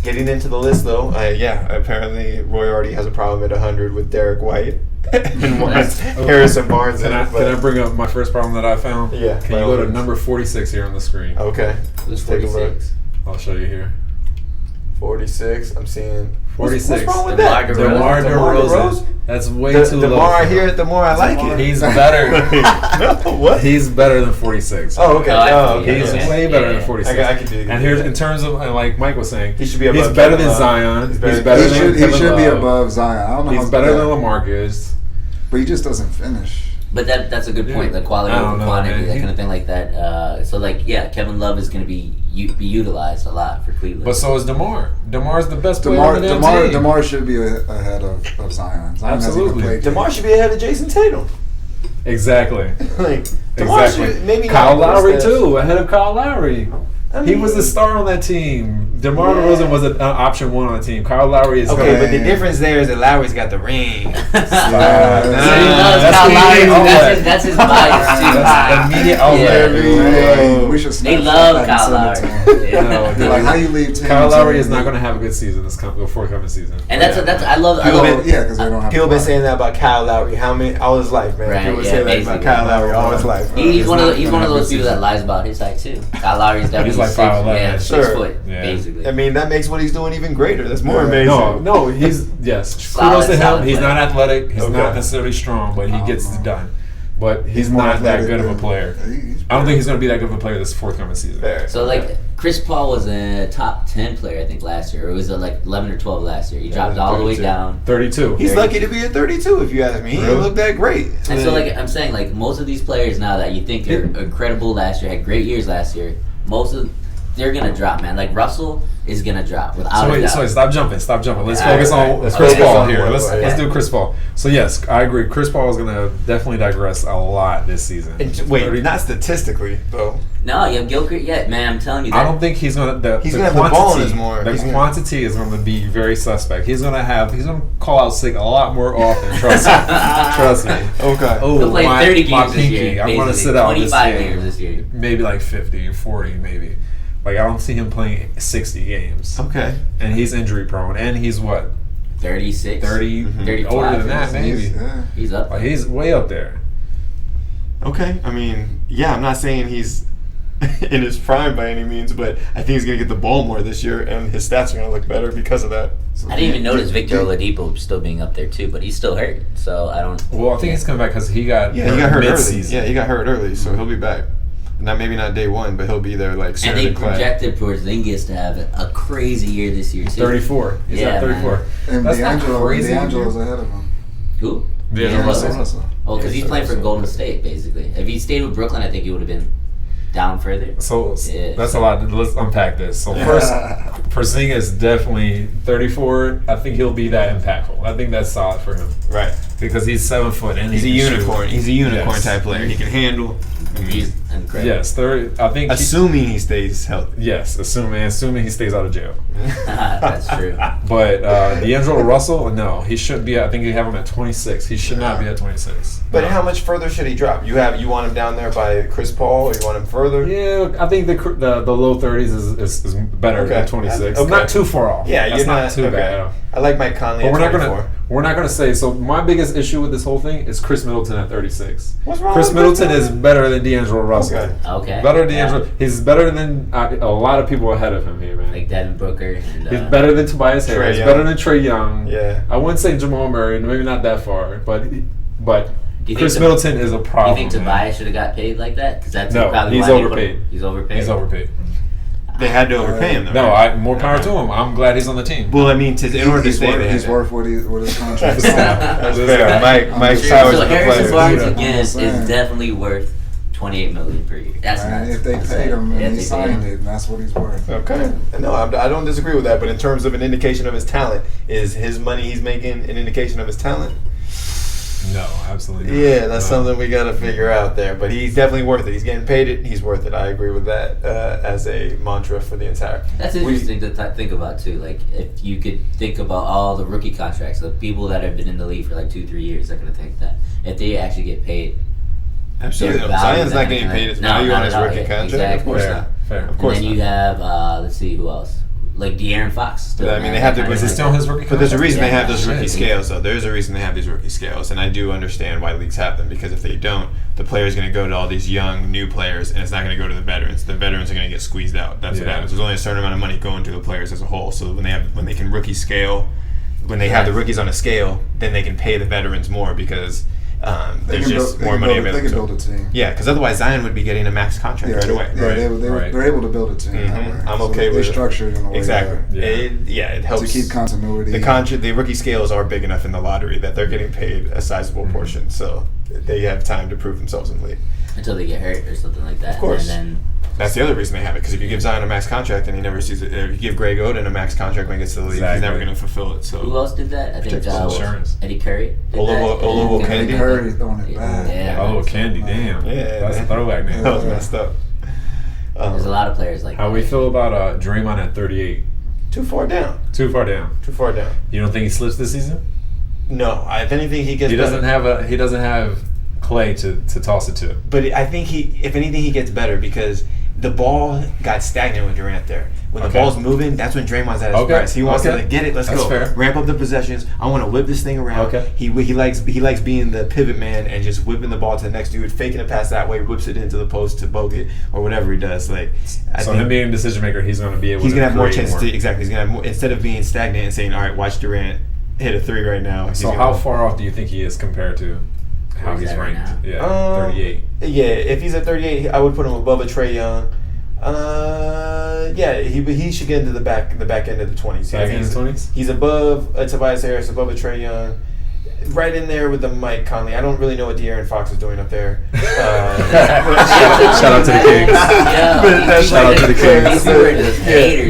getting into the list though, apparently Roy already has a problem at 100 with Derek White and wants Harrison Barnes. Can I bring up my first problem that I found? Yeah. Can you go to number 46 here on the screen? Okay. Let's take a look. I'll show you here. 46. I'm seeing 46. What's wrong with that? DeMar DeRozan. That's way too low. The more I hear it, the more I like it. He's better. No, what? He's better than 46. Oh, okay. He's way better than 46. I can do that. And here's in terms of like Mike was saying, he should be above. He's better than Zion. He's better than He should be above Zion. I don't know. He's better than LaMarcus. But he just doesn't finish. But that's a good point. The quality over quantity, that kind of thing like that. So Kevin Love is going to be utilized a lot for Cleveland. But so is DeMar. DeMar's the best player on the damn team. DeMar should be ahead of Zion. Absolutely. DeMar should be ahead of Jason Tatum. Exactly. DeMar should maybe Kyle Lowry too, ahead of Kyle Lowry. He was the star on that team. DeMar DeRozan was an option one on the team. Kyle Lowry is okay, but the difference there is that Lowry's got the ring. That's his bias too. That's immediate outlet. We should. They love Kyle Lowry. Like how you leave. Kyle Lowry is not going to have a good season this forthcoming season. And that's I love. Because they don't have. People been saying that about Kyle Lowry. All his life, man. Right, People say that about Kyle Lowry all his life. He's one of those people that lies about his height too. Kyle Lowry's definitely like 5'11". 6 foot, basically. I mean, that makes what he's doing even greater. That's more amazing. No, he's kudos to him. He's not athletic. He's not necessarily strong, but he gets it done. But he's not that good of a player. I don't think he's going to be that good of a player this forthcoming season. So Chris Paul was a top 10 player I think last year. Or was it 11 or 12 last year? He dropped all the way down. 32. He's lucky to be at 32 if you ask me. He didn't look that great. And so I'm saying most of these players now that you think are incredible last year, had great years last year, they're going to drop, man. Like Russell is going to drop without a doubt. So stop jumping. Let's focus on Chris Paul here. Let's do Chris Paul. So yes, I agree. Chris Paul is going to definitely digress a lot this season. Wait, not statistically though. No, you have Gilchrist. Yeah, man, I'm telling you. I don't think he's going to. He's going to have the ball in his more. The quantity is going to be very suspect. He's going to call out sick a lot more often. Trust me. Trust me. Okay. He'll play 30 games this year. I'm going to sit out 25 games this year. Maybe like 50 or 40, maybe. I don't see him playing 60 games. Okay. And he's injury prone. And he's what? 36. 30. 35. Older than that, maybe. He's up there. He's way up there. Okay. I mean, I'm not saying he's in his prime by any means, but I think he's going to get the ball more this year, and his stats are going to look better because of that. I didn't even notice Victor Oladipo still being up there, too, but he's still hurt. So I don't... Well, I think he's coming back because he got hurt mid-season. Early. Yeah, he got hurt early, so he'll be back. Maybe not day one, but he'll be there soon. And they projected Porzingis to have a crazy year this year, too. 34. He's at 34. Man. And That's not crazy. D'Angelo's ahead of him. Who? D'Angelo Russell. Oh, because he's playing for Golden State, basically. If he stayed with Brooklyn, I think he would have been down further. So that's a lot. Let's unpack this. So first, Porzingis definitely 34. I think he'll be that impactful. I think that's solid for him. Right. Because he's 7 foot and he's a unicorn. He's a unicorn type player. He can handle. He's incredible. Yes, 30. I think assuming he stays healthy. Yes, assuming he stays out of jail. That's true. But D'Angelo Russell, no, he shouldn't be. I think you have him at 26. He should not be at 26. But how much further should he drop? You want him down there by Chris Paul, or you want him further? Yeah, I think the low 30s is better than 26. Okay. Not too far off. Yeah, that's not too bad. I like Mike Conley. But we're not gonna say. So my biggest issue with this whole thing is Chris Middleton at 36. What's wrong? Chris Middleton is better than D'Angelo Russell. Okay. Better than D'Angelo. He's better than a lot of people ahead of him here, man. Like Devin Booker. And, he's better than Tobias Harris. Better than Trae Young. Yeah. I wouldn't say Jamal Murray. Maybe not that far, but Do you Chris think Middleton is a Do you problem. think Tobias should have got paid like that? Because that's No, probably he's why they overpaid. He's overpaid. He's overpaid. They had to overpay him, though. No, right? more power to him. I'm glad he's on the team. Well, I mean, in order to He's stay, worth, they had he's to. worth what his contract is. That's fair. Mike sure. Powers So is the Harrison player. Barnes Yeah. again I'm is saying. definitely worth $28 million per year. That's And nuts. if they That's paid it. him Yeah, and if he they signed paid him. it, that's what he's worth. Okay. No, I don't disagree with that. But in terms of an indication of his talent, is his money he's making an indication of his talent? No, absolutely not. Yeah, that's No. something we got to figure out there. But he's definitely worth it. He's getting paid it. He's worth it. I agree with that as a mantra for the entire. That's interesting to think about too. Like if you could think about all the rookie contracts, the people that have been in the league for like 2-3 years, are going to think that if they actually get paid. Absolutely. their value Zion's not then, getting like, paid his no, value not on his at all, rookie yeah, contract. exactly. Of course Fair, not. fair. Of course And then not. you have let's see who else, like De'Aaron Fox. Still, But, I mean, man, they have to- that Is kind it of- still on his rookie But there's a contract? reason they Yeah, have those rookie shit. scales, though. There's a reason they have these rookie scales, and I do understand why leagues have them, because if they don't, the player's going to go to all these young, new players, and it's not going to go to the veterans. The veterans are going to get squeezed out. That's what Yeah. happens. There's only a certain amount of money going to the players as a whole. So when they can rookie scale, when they have the rookies on a scale, then they can pay the veterans more because there's just more money available. They can to build a team. Yeah, because otherwise Zion would be getting a max contract right away. Yeah, Right, they're able to build a team that Mhm. way. I'm So okay they with it. structure it in a way Exactly. Yeah. It helps to keep continuity. The rookie scales are big enough in the lottery that they're getting paid a sizable portion, so they have time to prove themselves in the league. until they get hurt or something like that. Of course. And That's the other reason they have it, because if you give Zion a max contract and he never sees it, if you give Greg Oden a max contract when he gets to the league, he's Exactly. never going to fulfill it. then who So else did that? I think Protect his insurance. Eddie Curry. Did Olavo that. Kennedy. Curry throwing it back. Yeah. Oh, Candy, damn. yeah, That's a throwback, man. That was messed up. There's a lot of players like How that. we feel about Draymond at 38? Too far down. Too far down. Too far down. You don't think he slips this season? No, if anything, he gets. He doesn't better. have Clay to toss it to. But I think if anything, he gets better because the ball got stagnant with Durant there. When the Okay. ball's moving, that's when Draymond's at his Okay. best. He wants to Okay. like, get it. Let's That's go. fair. Ramp up the possessions. I want to whip this thing around. Okay. He likes being the pivot man and just whipping the ball to the next dude, faking a pass that way, whips it into the post to Bogut or whatever he does. Like, I So think him being a decision maker, he's going to be able. he's to gonna have more create chances to exactly. He's gonna have more, instead of being stagnant and saying, "All right, watch Durant hit a three right now." he's So gonna- how far off do you think he is compared to how Where's he's that right ranked? now? Yeah, 38. Yeah, if he's at 38, I would put him above a Trae Young. Yeah, he should get into the back end of the 20s. Back in the 20s? He's above a Tobias Harris, above a Trae Young, right in there with the Mike Conley. I don't really know what De'Aaron Fox is doing up there. Shout out to the Kings. Shout out to the Kings.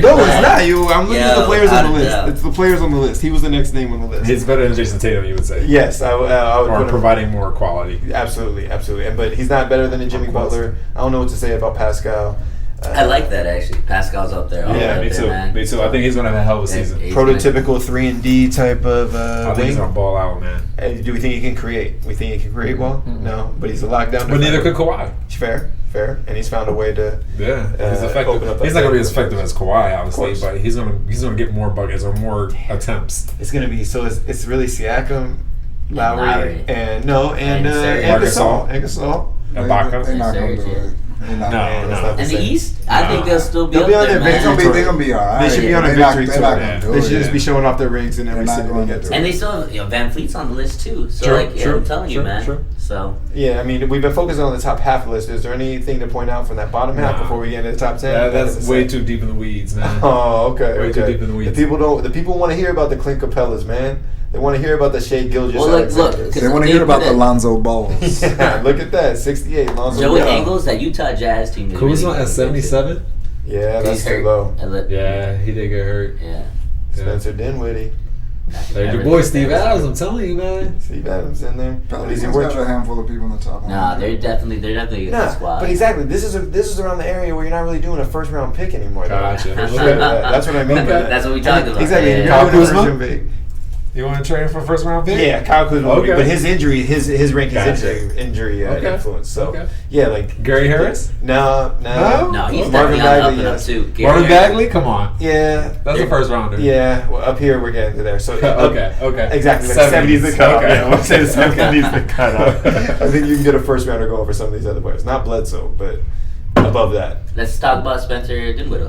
No, it's not. I'm looking at the Yo, players on the without a list. doubt. It's the players on the list. He was the next name on the list. He's better than Jason Tatum, you would say. Yes, I would Or put him. providing more quality. Absolutely. But he's not better than a Jimmy Of course. Butler. I don't know what to say about Pascal. I like that actually. Pascal's up there. Yeah, me up there, too. man. Me too. I think he's going to have a hell of a season. He's Prototypical 3-and-D type of I think he's wing. going to ball out, man. Do we think he can create? We think he can create well? No, but he's a lockdown. But neither defender. could Kawhi. Fair, and he's found a way to. Yeah, he's effective. open up that He's not going to be as second. effective as Kawhi, obviously, course. but he's going to get more buckets or more attempts. It's gonna be so. It's really Siakam, Lowry, Lowry. and Serge. Gasol. And Ibaka. They're not going to do Serge, it. They're not No, gonna do no. it. not And the same. East, I think they'll still be They'll up be on there, their man. victory They're gonna be all right. They should be on a They're not- victory they're tour. not gonna do They it. should just be showing off their rings in every They're not city they going get to to. do And they still have, Van Fleet's on the list too. So Sure, like, yeah, sure, I'm telling you, sure, man. sure. So Yeah, I mean, we've been focusing on the top half of the list. Is there anything to point out from that bottom half Nah. before we get into the top 10? Yeah, that's way too deep in the weeds, man. Oh, okay. Way too okay. deep in the weeds. The people want to hear about the Clint Capellas, man. They want to hear about the Shea Gilgeous Well, look, Alexanders. They want to They hear about put the it- Lonzo Balls. Yeah, look at that, 68. Lonzo Joey Ball. Ingles, that Utah Jazz team. is Kuzma really at good, 77? Yeah, too. that's He's too hurt. low. Yeah, he did get hurt. Yeah. Yeah. Spencer Dinwiddie. There's your boy Steve Adams, I'm telling you, man. Steve Adams in there. Pelicans Is he got a worth handful of people in the top. Nah, they're definitely a good Nah, squad. but exactly. This is around the area where you're not really doing a first round pick anymore. Though. Gotcha. For Okay. sure. That's what I mean. by Okay. that. That's what we talked about. Exactly. Yeah. You're Kyle doing a Kuzma? first round pick. You want to trade for a first round pick? Yeah, Kyle Kuzma. Okay. But his injury, his rankings Gotcha. injury Okay. influence. So Okay. yeah, like Gary Harris? No. No, he's Marvin definitely on Bagley, up and up yes. too. Gary Marvin Harris. Bagley? Come on. Yeah. That's a first rounder. Yeah. Well, up here we're getting to there. So Okay. Exactly. Like 70s the cutoff. Yeah, let's say the 70s the cutoff. I think you can get a first rounder going for some of these other players. Not Bledsoe, but above that. Let's talk about Spencer Dinwiddie.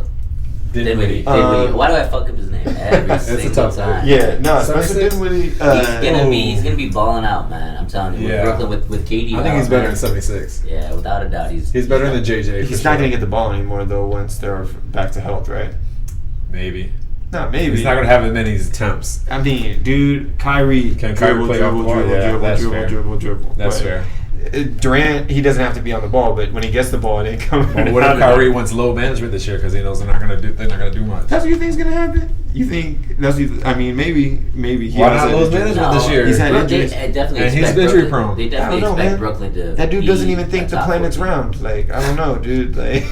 Dinwiddie. Why do I fuck up his name every single a tough time? Yeah, no, Spencer 76? Dinwiddie. He's gonna be balling out, man. I'm telling you. Yeah. With Brooklyn, with KD. I think he's better than 76. Yeah, without a doubt, he's better than JJ. He's not going to get the ball anymore, though, once they're back to health, right? Maybe. No, maybe. He's not going to have as many attempts. I mean, dude, Kyrie Can Kyrie play off the ball? Yeah, that's fair. dribble. That's But fair. Durant, he doesn't have to be on the ball, but when he gets the ball, it ain't coming. Well, what if Kyrie wants low management this year because he knows they're not going to do much? That's what you think is going to happen? You think that's? I mean, maybe he. Why has not that low injury. management this year? He's had They injuries. definitely And he's expect injury Brooklyn- prone. They I definitely don't know, expect man. Brooklyn to. That dude be doesn't even a think the top planet's 14. round. Like, I don't know, dude. Like,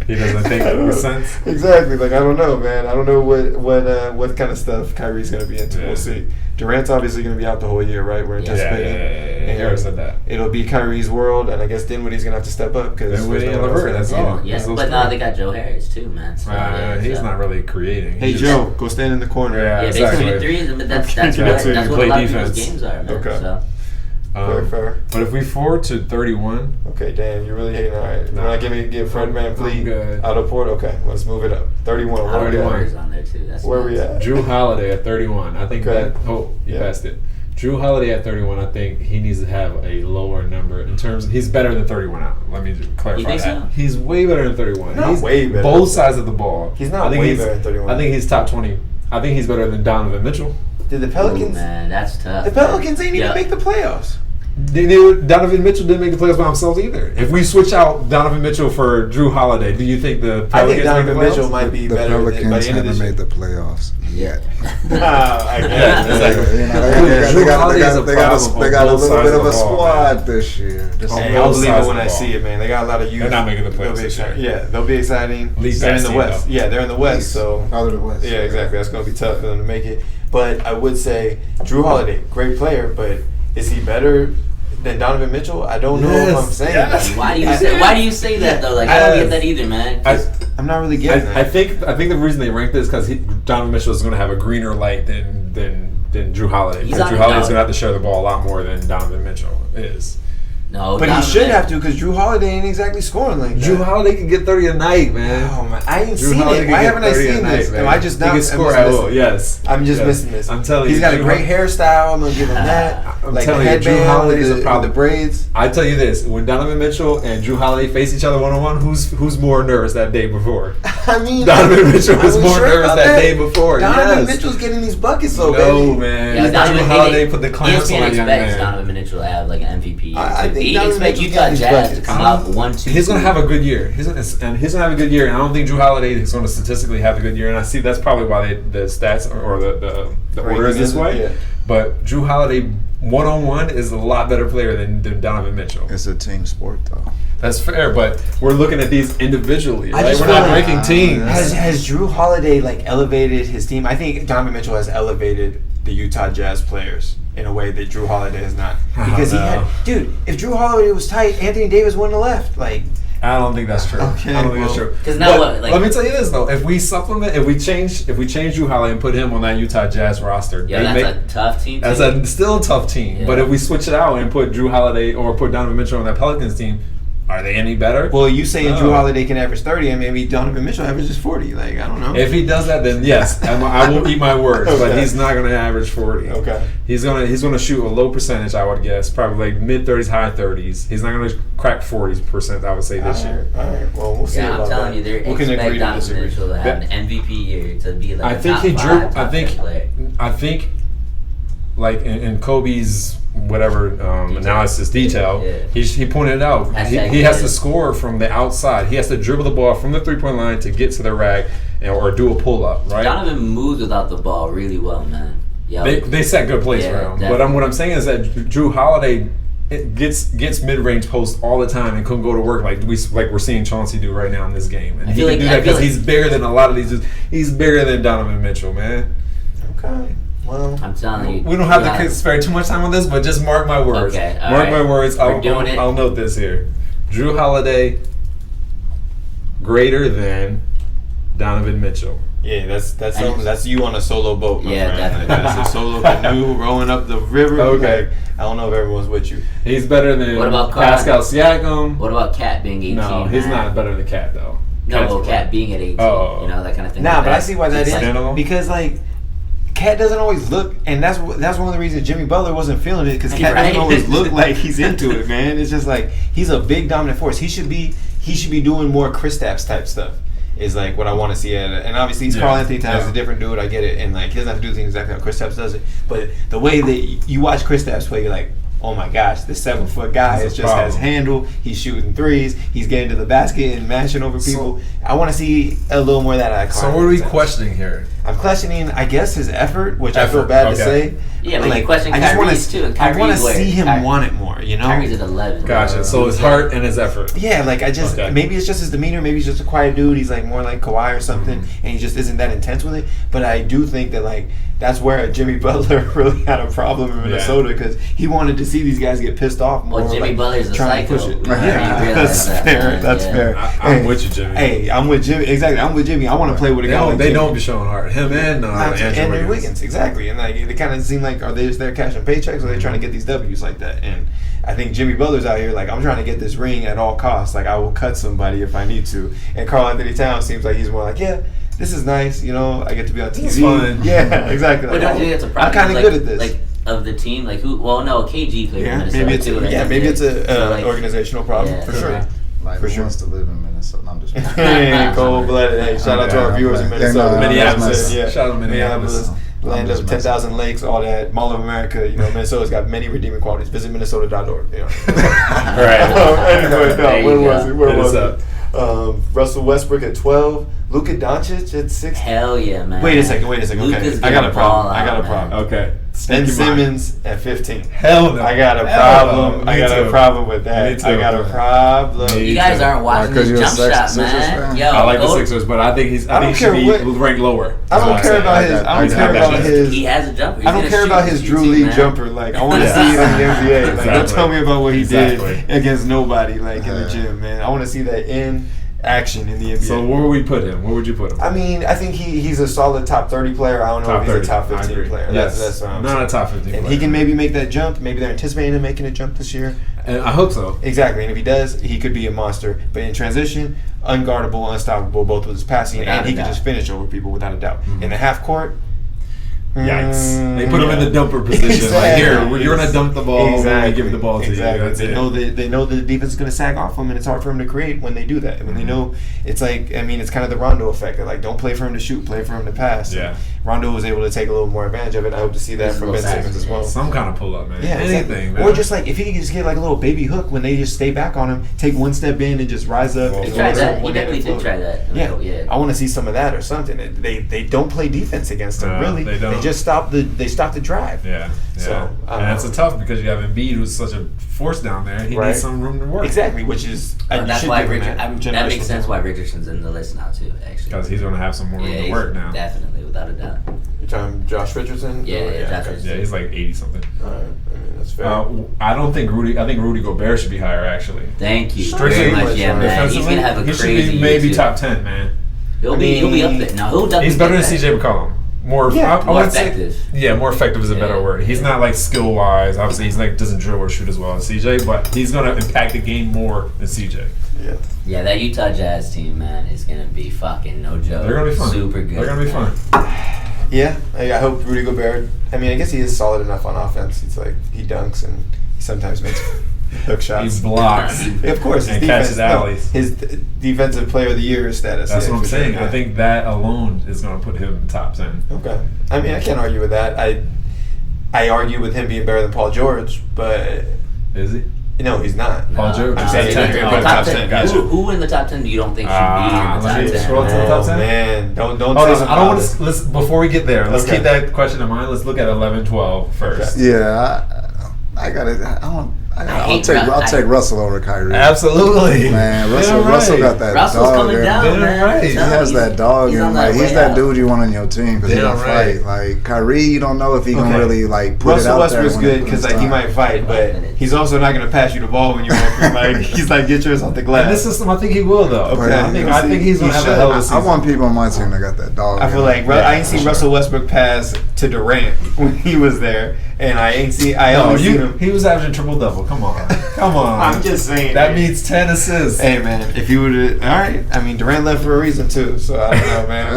He doesn't think I it don't makes know. sense. Exactly. Like, I don't know, man. I don't know what kind of stuff Kyrie's gonna be into. Yeah. We'll see. Durant's obviously gonna be out the whole year, right? We're Yeah, anticipating. You already said that. It'll be Kyrie's world, and I guess Dinwiddie's gonna have to step up because Dinwiddie and LeVert, that's all. Yeah, Those but three. now they got Joe Harris too, man. So, He's not really creating. Hey He's Joe, go stand in the corner. Yeah. Yeah, exactly. they shoot threes, but that's Okay, what that's it. that's You what play a lot defense. of people's games are, man. Okay. So. Fair. But if we forward to 31, Okay, damn, you're really hating. All right, Nah. want to give Fred Van I'm Fleet good. out of port? Okay, let's move it up. 31. Where we 31. at? Is on there too. That's Where we nuts. at? Drew Holiday at 31. I think Okay. that. Oh, you Yeah. passed it. Drew Holiday at 31. I think he needs to have a lower number in terms. He's better than 31 out. Let me just clarify You think that. so? He's way better than 31. Not He's way better. both sides of the ball. He's not I think way he's, better than 31. I think he's top 20. I think he's better than Donovan Mitchell. Did the Ooh, Pelicans? man, that's tough. The Pelicans ain't even Yeah. make the playoffs. Donovan Mitchell didn't make the playoffs by himself either. If we switch out Donovan Mitchell for Drew Holiday, do you think the Pelicans I think make the Donovan playoffs? Mitchell might be The better by Pelicans the end of haven't this year. made the playoffs yet. I guess. Exactly. You know, Drew Holiday is a they got problem they got a on both little sides bit of of a the ball, squad man. this year. Just On Hey, both I'll believe sides it when of I the see ball. it, man. They got a lot of youth. They're not making the They'll playoffs be this year. exciting. Yeah, they'll be exciting. Least They're in best the team, West. though. Yeah, they're in the West. So out of the West. yeah, exactly. That's going to be tough for them to make it. But I would say Drew Holiday, great player, but is he better than Donovan Mitchell? I don't know if I'm saying Yes. that. Why do you say that though? Like I don't get that either, man. I'm not really getting that. I think the reason they ranked this because Donovan Mitchell is going to have a greener light than Drew Holiday. He's Because on Drew it Holiday is now. going to have to share the ball a lot more than Donovan Mitchell is. No, But he Donovan- should have to because Drew Holiday ain't exactly scoring like that. Drew Holiday can get 30 a night, man. Oh man, I ain't Drew seen Holiday it. can Why get haven't I 30 a seen night, this? man. Am I just He not? can I'm score just at missing will. it. Yes, I'm just Yes. missing this. I'm telling He's you, got a Drew great hairstyle. I'm gonna give him that. I'm Like telling the you, Drew headband Holiday is a with problem. the braids. I tell you this: when Donovan Mitchell and Drew Holiday face each other 1-on-1, who's more nervous that day before? I mean, Donovan Mitchell I was was more sure nervous about that day before. Donovan Yes. Mitchell's getting these buckets, though, No, baby. man. Yeah, Drew Donovan, Holiday put the clamps ESPN on that young expects man. Donovan Mitchell to have like an MVP. I think he Donovan expects Mitchell's Utah getting Jazz these to come buckets. out 1-2. He's going to have a good year. He's gonna have a good year, and I don't think Drew Holiday is going to statistically have a good year. And I see that's probably why the stats or the order is this way. Yeah. But Drew Holiday 1-on-1 is a lot better player than Donovan Mitchell. It's a team sport, though. That's fair, but we're looking at these individually. I Right? just We're feel not like- ranking teams. Has Drew Holiday like elevated his team? I think Donovan Mitchell has elevated the Utah Jazz players in a way that Drew Holiday has not. Because he had, dude, if Drew Holiday was tight, Anthony Davis wouldn't have left. Like, I don't think that's true. Okay, I don't think that's well, true. 'cause now But what, like- let me tell you this though: if we change Drew Holiday and put him on that Utah Jazz roster, Yeah, they that's make- a tough team. That's too. a still a tough team. Yeah. But if we switch it out and put Drew Holiday or put Donovan Mitchell on that Pelicans team, are they any better? well, you saying No. Drew Holiday can average 30 and maybe Donovan Mitchell averages 40. Like, I don't know. If he does that, then yes, I will eat my words. But Okay. he's not going to average 40. Okay. He's gonna shoot a low percentage, I would guess, probably like mid 30s, high 30s. He's not going to crack 40%, I would say this year. All right. Well, we'll see. Yeah, I'm about telling that. you, they We can agree expect to Donovan disagree. Mitchell to have an MVP year to be like I a think top he five, drew. top 10 player. I think, like in Kobe's whatever analysis detail, Yeah. he pointed it out. Hashtag He has to yes. score from the outside. He has to dribble the ball from the 3-point line to get to the rack or do a pull up. Right. Donovan moves without the ball really well, man. Yeah, They set good plays Yeah, for him. definitely. But what I'm saying is that Drew Holiday gets mid range posts all the time and couldn't go to work like we're seeing Chauncey do right now in this game. And I he feel can like- do I that feel because like- he's bigger than a lot of these. He's bigger than Donovan Mitchell, man. Okay. Well, I'm telling you. We don't have Drew to spare too much time on this, but just mark my words. Okay, all mark right. my words. We're doing it. I'll note this here. Drew Holiday greater than Donovan Mitchell. yeah, that's something. That's you on a solo boat, my Yeah, friend. definitely. That's a solo canoe rowing up the river. Okay. Like, I don't know if everyone's with you. He's better than What about Carl? Pascal Siakam. What about Cat being 18? No, he's man? not better than Cat though. No, Cat's well, Cat being at 18, Oh. you know, that kind of thing. Nah, like but that. I see why that It's is like- Standalone? because like Cat doesn't always look, and that's one of the reasons Jimmy Butler wasn't feeling it because Cat Right. doesn't always look like he's into it, man. It's just like he's a big dominant force. He should be doing more Kristaps type stuff. Is like what I want to see at it. And obviously he's Karl Anthony Towns, Yeah. a different dude. I get it, and like he doesn't have to do things exactly how Kristaps does it. But the way that you watch Kristaps play, you're like, oh my gosh, this 7-foot guy That's a just has problem. handle. He's shooting threes. He's getting to the basket and mashing over people. I want to see a little more of that out of So Karl what are we Anthony Towns. questioning here? I'm questioning, I guess, his effort, which I feel Effort, bad to okay. say. Yeah, but you question I just wanna- Kyrie's too, and I want to Kyrie's see where? him want it more, you know? Kyrie's at 11. Gotcha. So his heart and his effort. Yeah, like I just Okay. maybe it's just his demeanor. Maybe he's just a quiet dude. He's like more like Kawhi or something, and he just isn't that intense with it. But I do think that like that's where Jimmy Butler really had a problem in Minnesota because he wanted to see these guys get pissed off more. Well, Jimmy like, Butler's a trying to psycho. push it. We already Yeah, realized that's that, fair. man. That's Yeah. fair. I'm with you, Jimmy. Hey, I'm with Jimmy. Exactly, I'm with Jimmy. I want to play with a They guy don't, like they Jimmy. don't be showing heart. Him and Andrew Wiggins. Exactly. And like they kind of seem like are they just there cashing paychecks or are they trying to get these W's like that? And I think Jimmy Butler's out here like I'm trying to get this ring at all costs. Like I will cut somebody if I need to. And Karl Anthony Towns seems like he's more like this is nice. You know, I get to be on TV. It's fun. Yeah, exactly. But Like, don't you think it's a problem? I'm kind of like, good at this. Like, of the team, like who? Well, no, KG played for yeah, Minnesota maybe it's too. maybe it's a So, like, organizational problem yeah. for sure. Like, For who sure. wants to live in Minnesota? No, I'm just Hey, cold-blooded. Hey, shout out to our viewers in Minnesota. Minneapolis. Yeah. Shout out to Minneapolis. Land of 10,000 lakes, all that, Mall of America. You know, Minnesota's got many redeeming qualities. Visit Minnesota.org. You know. Right. Anyway, There you where go. was it? Where Hit was us it? Russell Westbrook at 12. Luka Doncic at 16. Hell yeah, man. Wait a second. Okay, Luka's I got gonna a problem. ball I got a out, problem. man. Okay. Ben Speak your mind. Simmons at 15. Hell no. I got a Hell problem. no. I Me got a too. problem with that. Me too. I got a problem. Me You guys too. aren't watching Because this you're a jump shot, Sixers man. fan? Yo, I like the go- Sixers, but I think I don't he care should what- be ranked lower. I don't That's care what I'm about saying. his. I He's don't care not about that his. He has a jumper. He's I don't gonna care shoot about it. his Shoots Drew it, League man. jumper. Like I want to Yeah. see it in the NBA. Like don't Exactly. tell me about what he Exactly. did against nobody. Like in the gym, man. I want to see that in action in the NBA. So where would we put him? Where would you put him? I mean, I think he's a solid top 30 player. I don't know Top if he's 30. a top I 15 agree. player. Yes. That's what I'm not saying. a top 15 And player. he can maybe make that jump. Maybe they're anticipating him making a jump this year. And I hope so. Exactly, and if he does, he could be a monster. But in transition, unguardable, unstoppable, both with his passing, Without and he a can doubt. just finish over people without a doubt. Mhm. In the half court, Yikes. They put him in the dumper position. Like, here, you're going to dump the ball when we give the ball to you. That's They it. know they know the defense is going to sag off him, and it's hard for him to create when they do that. When they know, it's like, I mean, it's kind of the Rondo effect. They're like, don't play for him to shoot, play for him to pass. Yeah. And Rondo was able to take a little more advantage of it. I hope to see that He's a from Ben little Simmons as well. Some kind of pull up, man. Yeah, Anything, exactly. man. Or just like if he could just get like a little baby hook when they just stay back on him, take one step in and just rise up. He and Tried go that. He one-handed definitely did float. try that. Yeah, Yeah. I want to see some of that or something. They don't play defense against him. No, Really, they don't. They just stop the drive. Yeah. So, and it's a tough because you have Embiid who's such a force down there. He Right. needs some room to work. Exactly, which is Well, you that's should why give him Richard. That generational makes sense talent. why Richardson's in the list now too. Actually, Because he's going to have some more room yeah, to he's work now. definitely, without a doubt. You're talking Josh Richardson. Yeah, Oh, Josh okay. Richardson. Yeah, he's like 80 something. All right, I mean, that's fair. I don't think Rudy. I think Rudy Gobert should be higher actually. Thank you Strictly very much. Yeah, man. He's Defensively, gonna have a he crazy should be maybe year, too. top 10, man. He'll I be up mean, there. No, he'll definitely. He's better than get that. CJ McCollum. More, Yeah, I More would say- effective. yeah, more effective is a better Yeah. word. He's not like skill wise. Obviously, he's like doesn't drill or shoot as well as CJ, but he's gonna impact the game more than CJ. Yeah. Yeah, that Utah Jazz team, man, is gonna be fucking no joke. They're gonna be fun. Super good. They're gonna be man. fun. Yeah, I hope Rudy Gobert. I mean, I guess he is solid enough on offense. He's like he dunks and he sometimes makes hook shots. He blocks. Yeah, of course, his and defense, catches alleys. his defensive player of the year status. That's yeah, what I'm for sure, saying. yeah. I think that alone is gonna put him in top 10. Okay. I mean, I can't argue with that. I argue with him being better than Paul George, but Is he? no, he's not. Paul George. I'm saying Top he's 10. better than Top top 10. 10. Gotcha. Who in the top 10 do you don't think should be in the let top me 10? scroll to the man? top 10. Man, don't Oh, say listen, I don't want to. Let's before we get there. Let's Okay. keep that question in mind. Let's look at 11, 12 first. Okay. Yeah, I got it. hate I'll Russ. take Russell over Kyrie. Absolutely, Man, Damn Russell right. got that Russell's dog coming in him. down, Damn man. right. He has that dog in him. Like, he's that dude you want on your team because he Damn gonna right. fight. Like Kyrie, you don't know if he gonna Okay. really like put Russell it out there. Westbrook's when good when because it's like he time. might fight, but he's also not going to pass you the ball when you're open. Like he's like get yours off the glass. And this system, I think he will though. Okay. I think he's gonna He have a should. hell of a I season. want people on my team that got that dog. I in feel him. like I ain't seen Russell Westbrook pass to Durant when he was there, and I ain't seen. I only seen him. He was averaging triple double. Come on, come on. I'm just saying that means 10 assists. Hey man, if you would, all right. I mean, Durant left for a reason too, so I don't know, man.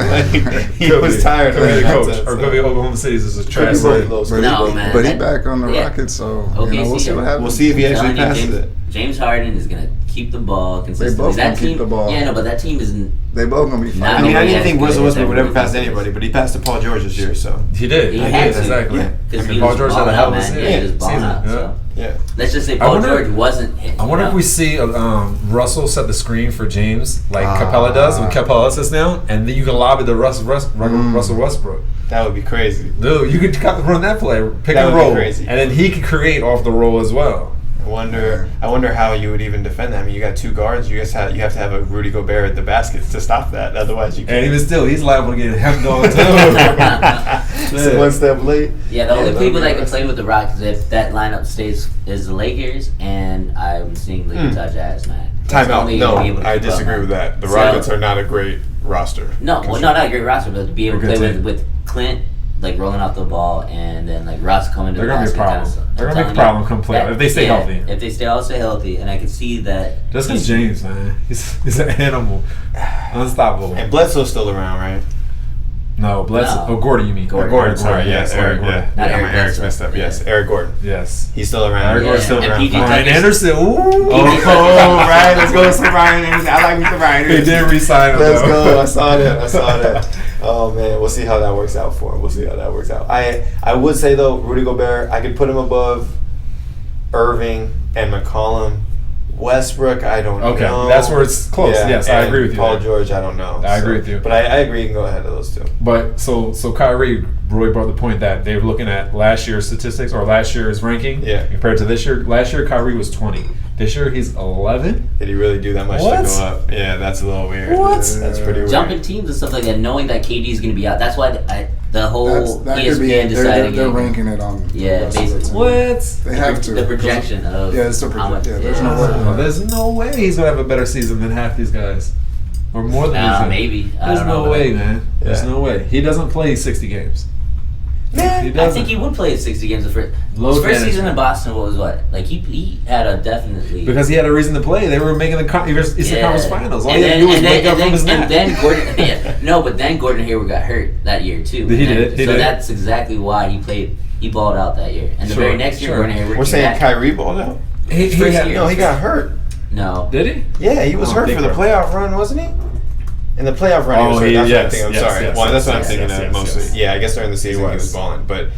Like, he was tired of the that coach, nonsense, or so. could be Oklahoma City's is a Could trash be both of site. those. No, man. But he back on the Rockets, so we'll see what happens. We'll see if he actually I'm telling you, passes it. James Harden is gonna keep the ball consistently. both that gonna team, keep the ball. Yeah, no, but that team isn't. They both gonna be fine. I mean, I didn't think Yeah, Russell Westbrook would ever everybody pass anybody, but he passed to Paul George this year, so. He did. He He had did, to. exactly. Yeah. Because I mean, he Paul was George had a balling hell out, of a man. season. Yeah, he was balling out. Yeah. So. Yeah. Let's just say I Paul wonder- George wasn't hit. I wonder you if know? we see Russell set the screen for James like Capella does when Capella sits down, and then you can lob it to Russell Westbrook. That would be crazy. Dude, you could run that play, pick That and would be roll, crazy. and then he could create off the roll as well. I wonder how you would even defend that. I mean, you got two guards. You have to have a Rudy Gobert at the basket to stop that. Otherwise, you And can't. even still, he's liable to get hemmed on too. So one step late. Yeah, the only that'd people be that can interesting. play with the Rockets if that lineup stays is the Lakers, and I'm seeing the Utah Jazz, man. That's the Timeout. only No, gonna be able to I keep up, disagree man. with that. The So- Rockets are not a great roster. No, well, not a great roster, but to be able to They're a play good with Clint, like rolling off the ball, and then like Russ coming to They're the gonna be a basket. problem. Kind of, They're gonna be a problem come playoff if they stay healthy. If they stay healthy, and I can see that. Just because James, man, he's an animal, unstoppable. And Bledsoe's still around, right? No, Bledsoe. No. Oh, Gordon, you mean? Gordon. Sorry, yes, Eric. Gordon. Yeah, Not yeah, Eric my Eric's Bledsoe. messed up. Yes, Yeah. Eric Gordon. Yes. He's still around. Eric Gordon's still and around. PG Ryan Tucker's- Anderson. Ooh. Oh, right. Let's go with some Ryan Anderson. I like me some Ryan They Anderson. did re-sign him. Let's though. go. I saw that. Oh man, we'll see how that works out for him. I would say though, Rudy Gobert, I could put him above Irving and McCollum. Westbrook, I don't know. Okay, that's where it's close. Yes, I and agree with you Paul there. George, I don't know. I agree with you. But I agree you can go ahead of those two. But so Kyrie, Roy brought the point that they were looking at last year's statistics or last year's ranking compared to this year. Last year, Kyrie was 20. This year, he's 11. Did he really do that much What? to go up? Yeah, that's a little weird. What? That's pretty weird. Jumping teams and stuff like that, knowing that KD is going to be out. That's why the whole That could ESPN be it. deciding. They're ranking it on. Yeah, the rest of the basically. team. What? They have to. The projection of. Yeah, it's the how much- projection. Yeah, there's no way. No, there's no way he's gonna have a better season than half these guys, or more than these guys. Maybe. I There's don't know, no but way, man. There's Yeah. no way. He doesn't play 60 games. Man, He I doesn't. think he would play 60 games the first. Load His first season management. in Boston was what? Like he had a definitely. Because he had a reason to play. They were making the Eastern Conference Finals. All he had to do was wake up from his nap. And then Gordon, but then Gordon Hayward got hurt that year too. He And did, he so did. that's exactly why he played. He balled out that year, and the Sure, very next year, sure. Gordon Hayward. we're came saying back. Kyrie balled out. He First had, year. No, he got hurt. No, Did he? Yeah, he was Oh, hurt for the big playoff run, wasn't he? In the playoff run, he was Oh, hurt. he- That's what I'm yes, thinking. I'm yes, sorry. yes, Well, that's what I'm yes, thinking yes, of yes, mostly. yes. Yeah, I guess during the season he was was. balling, but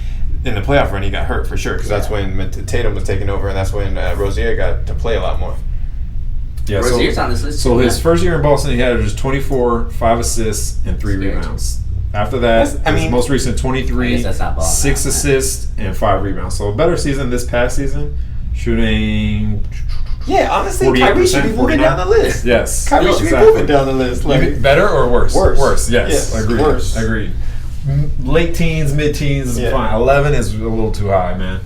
in the playoff run he got hurt for sure because that's when Tatum was taking over and that's when Rozier got to play a lot more. Yeah. Rozier's on this list. So too, his man. first year in Boston, he had just 24, 5 assists, and 3 That's good. rebounds. After that, I his mean- most recent I 23, guess that's not balling 6 out, man. assists, and 5 rebounds. So a better season this past season, shooting. Yeah, honestly, 48%, Kyrie should be moving 49? down the list. Yes. Kyrie should be exactly. moving down the list. You Like, mean better or worse? Worse. Worse. Yes. Yes, Agreed. worse. Agreed. Late teens, mid teens is Yeah. fine. 11 is a little too high, man.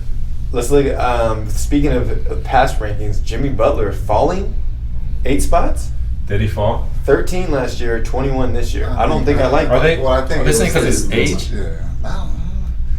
let's look at, speaking of past rankings, Jimmy Butler falling 8 spots. Did he fall? 13 last year, 21 this year. I don't think I like Are that. they? Well, I think Are they it saying was because his age? Yeah. I don't know.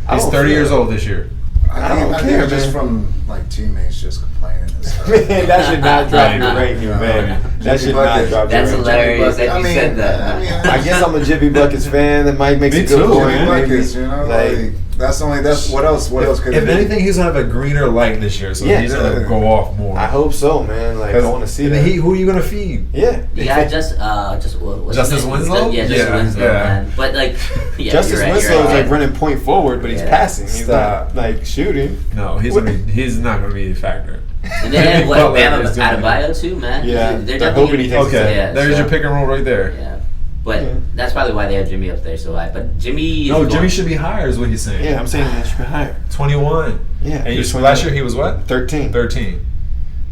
I He's don't 30 feel years it. old this year. I don't I think care, it's just man. from like teammates just complaining and stuff. Man, that should not drop your Nah. ranking, man. That Jimmy should not Buckets. drop your That's ranking. hilarious that you said that. I guess I'm a Jimmy Buckets fan. That might make Me a good too, point. man. maybe. Buckets, you know, Like, like that's what else could If it be? anything, he's gonna have a greener light this year, so Yeah. he's gonna go off more. I hope so, man. Like, I want to see and that. who are you gonna feed? Yeah. Yeah, what's Justice his name? Winslow? Yeah, Justice Yeah, Winslow, yeah. man. But like, yeah, Justice you're right, Winslow you're is right. like running point forward, but he's Yeah. passing. He's Stop. not like shooting. No, he's not gonna be a factor. And they have what Butler Bam is doing it. Adebayo too, man. Yeah, they're they're definitely hoping he takes Okay, Yeah, there's so- your pick and roll right there. Yeah, but Yeah. that's probably why they have Jimmy up there so high. But Jimmy, is No, going- Jimmy should be higher, is what he's saying. Yeah, I'm saying that should be higher. 21. Yeah, And he's last 21. year he was what? 13. 13.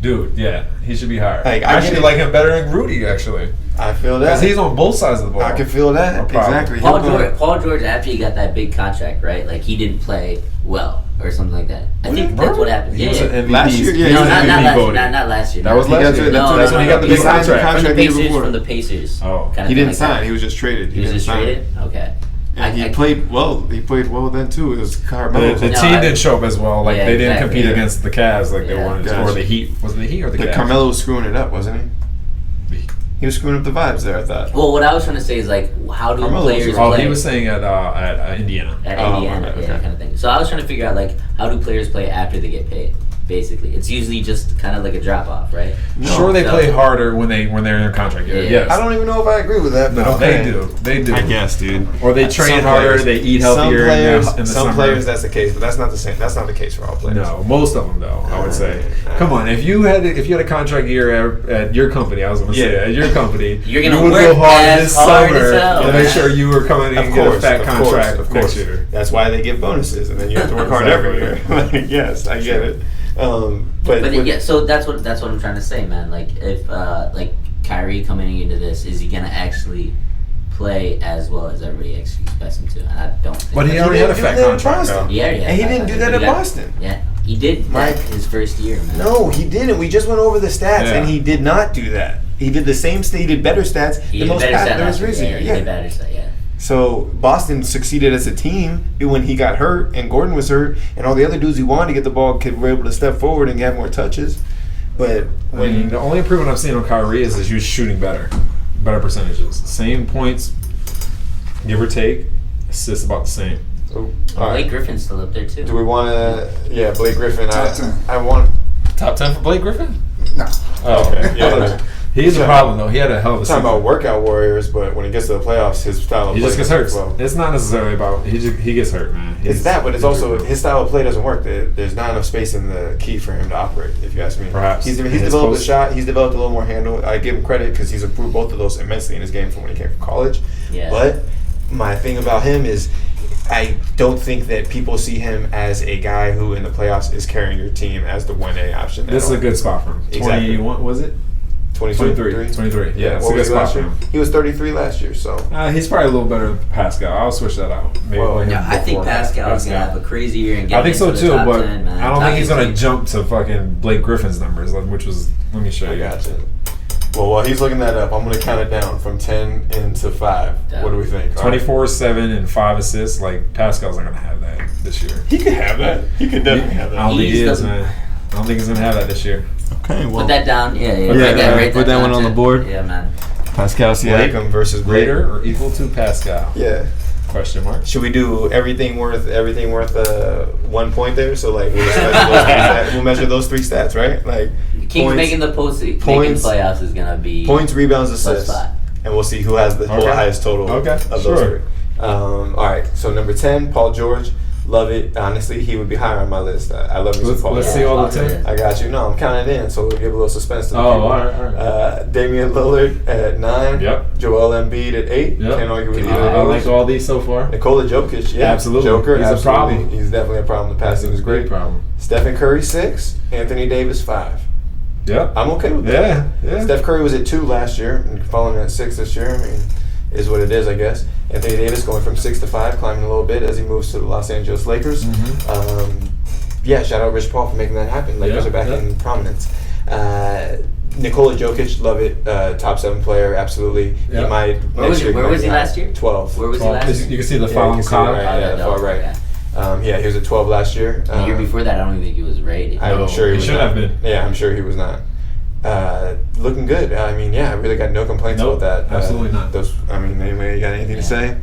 Dude, yeah, he should be higher. Like, I I actually get it. like him better than Rudy, actually. I feel Because that. he's on both sides of the ball. I can feel that. No problem. Exactly. He'll go- Paul George, after he got that big contract, right? Like he didn't play well or something like that. I think that's what happened. He Yeah, was yeah. an MVP. Last year, yeah, he No, was not MVP last year. voting. Not last year. That was no. last That's year. what- No, That's when he got the He big signed the contract. contract From the the year Pacers. before. From the Pacers. Oh. Kinda He thing didn't like sign. that. He was just traded. He was didn't just sign. traded. Okay. And he played well. He played well then too. It was Carmelo. The team didn't show up as well. Like they didn't compete against the Cavs like they wanted to, or the Heat. Was it the Heat or the Cavs? Carmelo was screwing it up, wasn't he? He was screwing up the vibes there, I thought. Well, what I was trying to say is like, how do players play? Oh, he was saying at Indiana. At Indiana, okay. kind of thing. So I was trying to figure out like, how do players play after they get paid? Basically, it's usually just kind of like a drop off, right? No, sure, they play harder when they're in their contract year. Yes. I don't even know if I agree with that. But no, okay. They do. I guess, dude. Or they train harder, they eat healthier. Some players, that's the case, but that's not the same. That's not the case for all players. No, most of them though. I would say. Come on, if you had a contract year at your company, I was going to say at your company, you would work go hard this hard summer to make sure you were coming in and get a fat contract next year. That's why they get bonuses, and then you have to work hard every year. Yes, I get it. But yeah, so that's what I'm trying to say, man. Like if like Kyrie coming into this, is he gonna actually play as well as everybody expects him to? And I don't think. But he already had a fat contract. Yeah, and he didn't do that at Boston. Yeah, he did. Mike, his first year, man. No, he didn't. We just went over the stats, and he did not do that. He did the same. He did better stats. He did better stats. Yeah. So Boston succeeded as a team when he got hurt and Gordon was hurt and all the other dudes who wanted to get the ball were able to step forward and have more touches. But the only improvement I've seen on Kyrie is he was shooting better percentages, same points, give or take, assists about the same. Blake Griffin's still up there too. Do we want to? Yeah, Blake Griffin. Top 10. I want top 10 for Blake Griffin. No. Oh, okay. Yeah. He's a problem though. He had a hell of a season. Talking about workout warriors, but when it gets to the playoffs, his style of play just gets hurt. Well. It's not necessarily about he gets hurt, man. It's that, but it's also his style of play doesn't work. There's not enough space in the key for him to operate. If you ask me, perhaps he's developed a shot. He's developed a little more handle. I give him credit because he's improved both of those immensely in his game from when he came from college. Yeah. But my thing about him is, I don't think that people see him as a guy who in the playoffs is carrying your team as the 1A option. This is a good spot for him. Exactly. 21 was it? 23. Yeah, it's a good spot for him. He was 33 last year, so he's probably a little better than Pascal. I'll switch that out. Maybe I think Pascal is gonna have a crazy year and get I think so too, but 10, I don't think he's gonna jump to fucking Blake Griffin's numbers, which was. Let me show you. I gotcha. Well, while he's looking that up, I'm gonna count it down from 10 into 5. What do we think? 24, 7, and 5 assists. Like Pascal's not gonna have that this year. He could have that. He could definitely have that. I don't think he is, man. I don't think he's gonna have that this year. Okay, well, put that down. Yeah. Put that one on the board. Yeah, man. Pascal Siakam versus Blake. Greater or equal to Pascal? Yeah. Question mark. Should we do everything worth 1 point there? So like we'll measure those 3 stats, right? Like Kings making the playoffs is gonna be points, rebounds, assists, and we'll see who has the highest total of those 3. All right. So number 10, Paul George. Love it. Honestly, he would be higher on my list. I love me some Paul. Let's see all the 10. I got you. No, I'm counting it in, so we'll give a little suspense to the people. All right. Damian Lillard at 9. Yep. Joel Embiid at 8. Yep. Can't argue with either. I like all these so far. Nikola Jokic, absolutely. Joker, he's absolutely. a problem. He's definitely a problem. The passing is great. Problem. Stephen Curry 6. Anthony Davis 5. Yep. I'm okay with that. Yeah. Steph Curry was at 2 last year and falling at 6 this year. I mean, is what it is, I guess. Anthony Davis going from 6 to 5, climbing a little bit as he moves to the Los Angeles Lakers. Shout out Rich Paul for making that happen. Lakers are back in prominence. Nikola Jokic, love it. Top 7 player, absolutely. Yep. He might. Where was he last year? 12. Where was he last year? You can see the following column. Far right. He was at 12 last year. The year before that, I don't even think he was rated. I'm sure he should have been. Yeah, I'm sure he was not. Looking good. I mean, I really got no complaints about that. Absolutely not. Anyway, you got anything to say?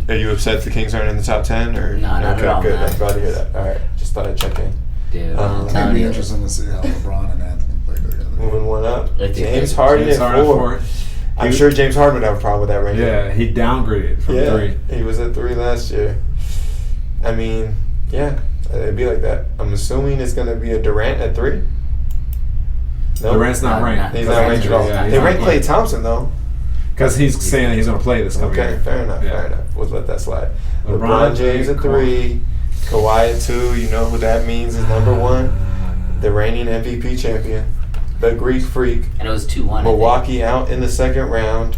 Are you upset the Kings aren't in the top 10? Or no, not at all. Good. Man. I'm glad to hear that. All right, just thought I'd check in. Dude, it'd be interesting to see how LeBron and Anthony play together. Moving one up. James Harden at 4. I'm sure James Harden would have a problem with that ranking. Yeah, he downgraded from 3. He was at 3 last year. I mean, it'd be like that. I'm assuming it's going to be a Durant at 3. No, Durant's not ranked. He's not ranked at all. They ranked Klay Thompson, though. Because he's saying he's going to play this coming year. Okay, fair enough. We'll let that slide. LeBron James at 3. Kawhi at 2. You know who that means is number 1. The reigning MVP champion. The Greek Freak. And it was 2-1. Milwaukee out in the second round.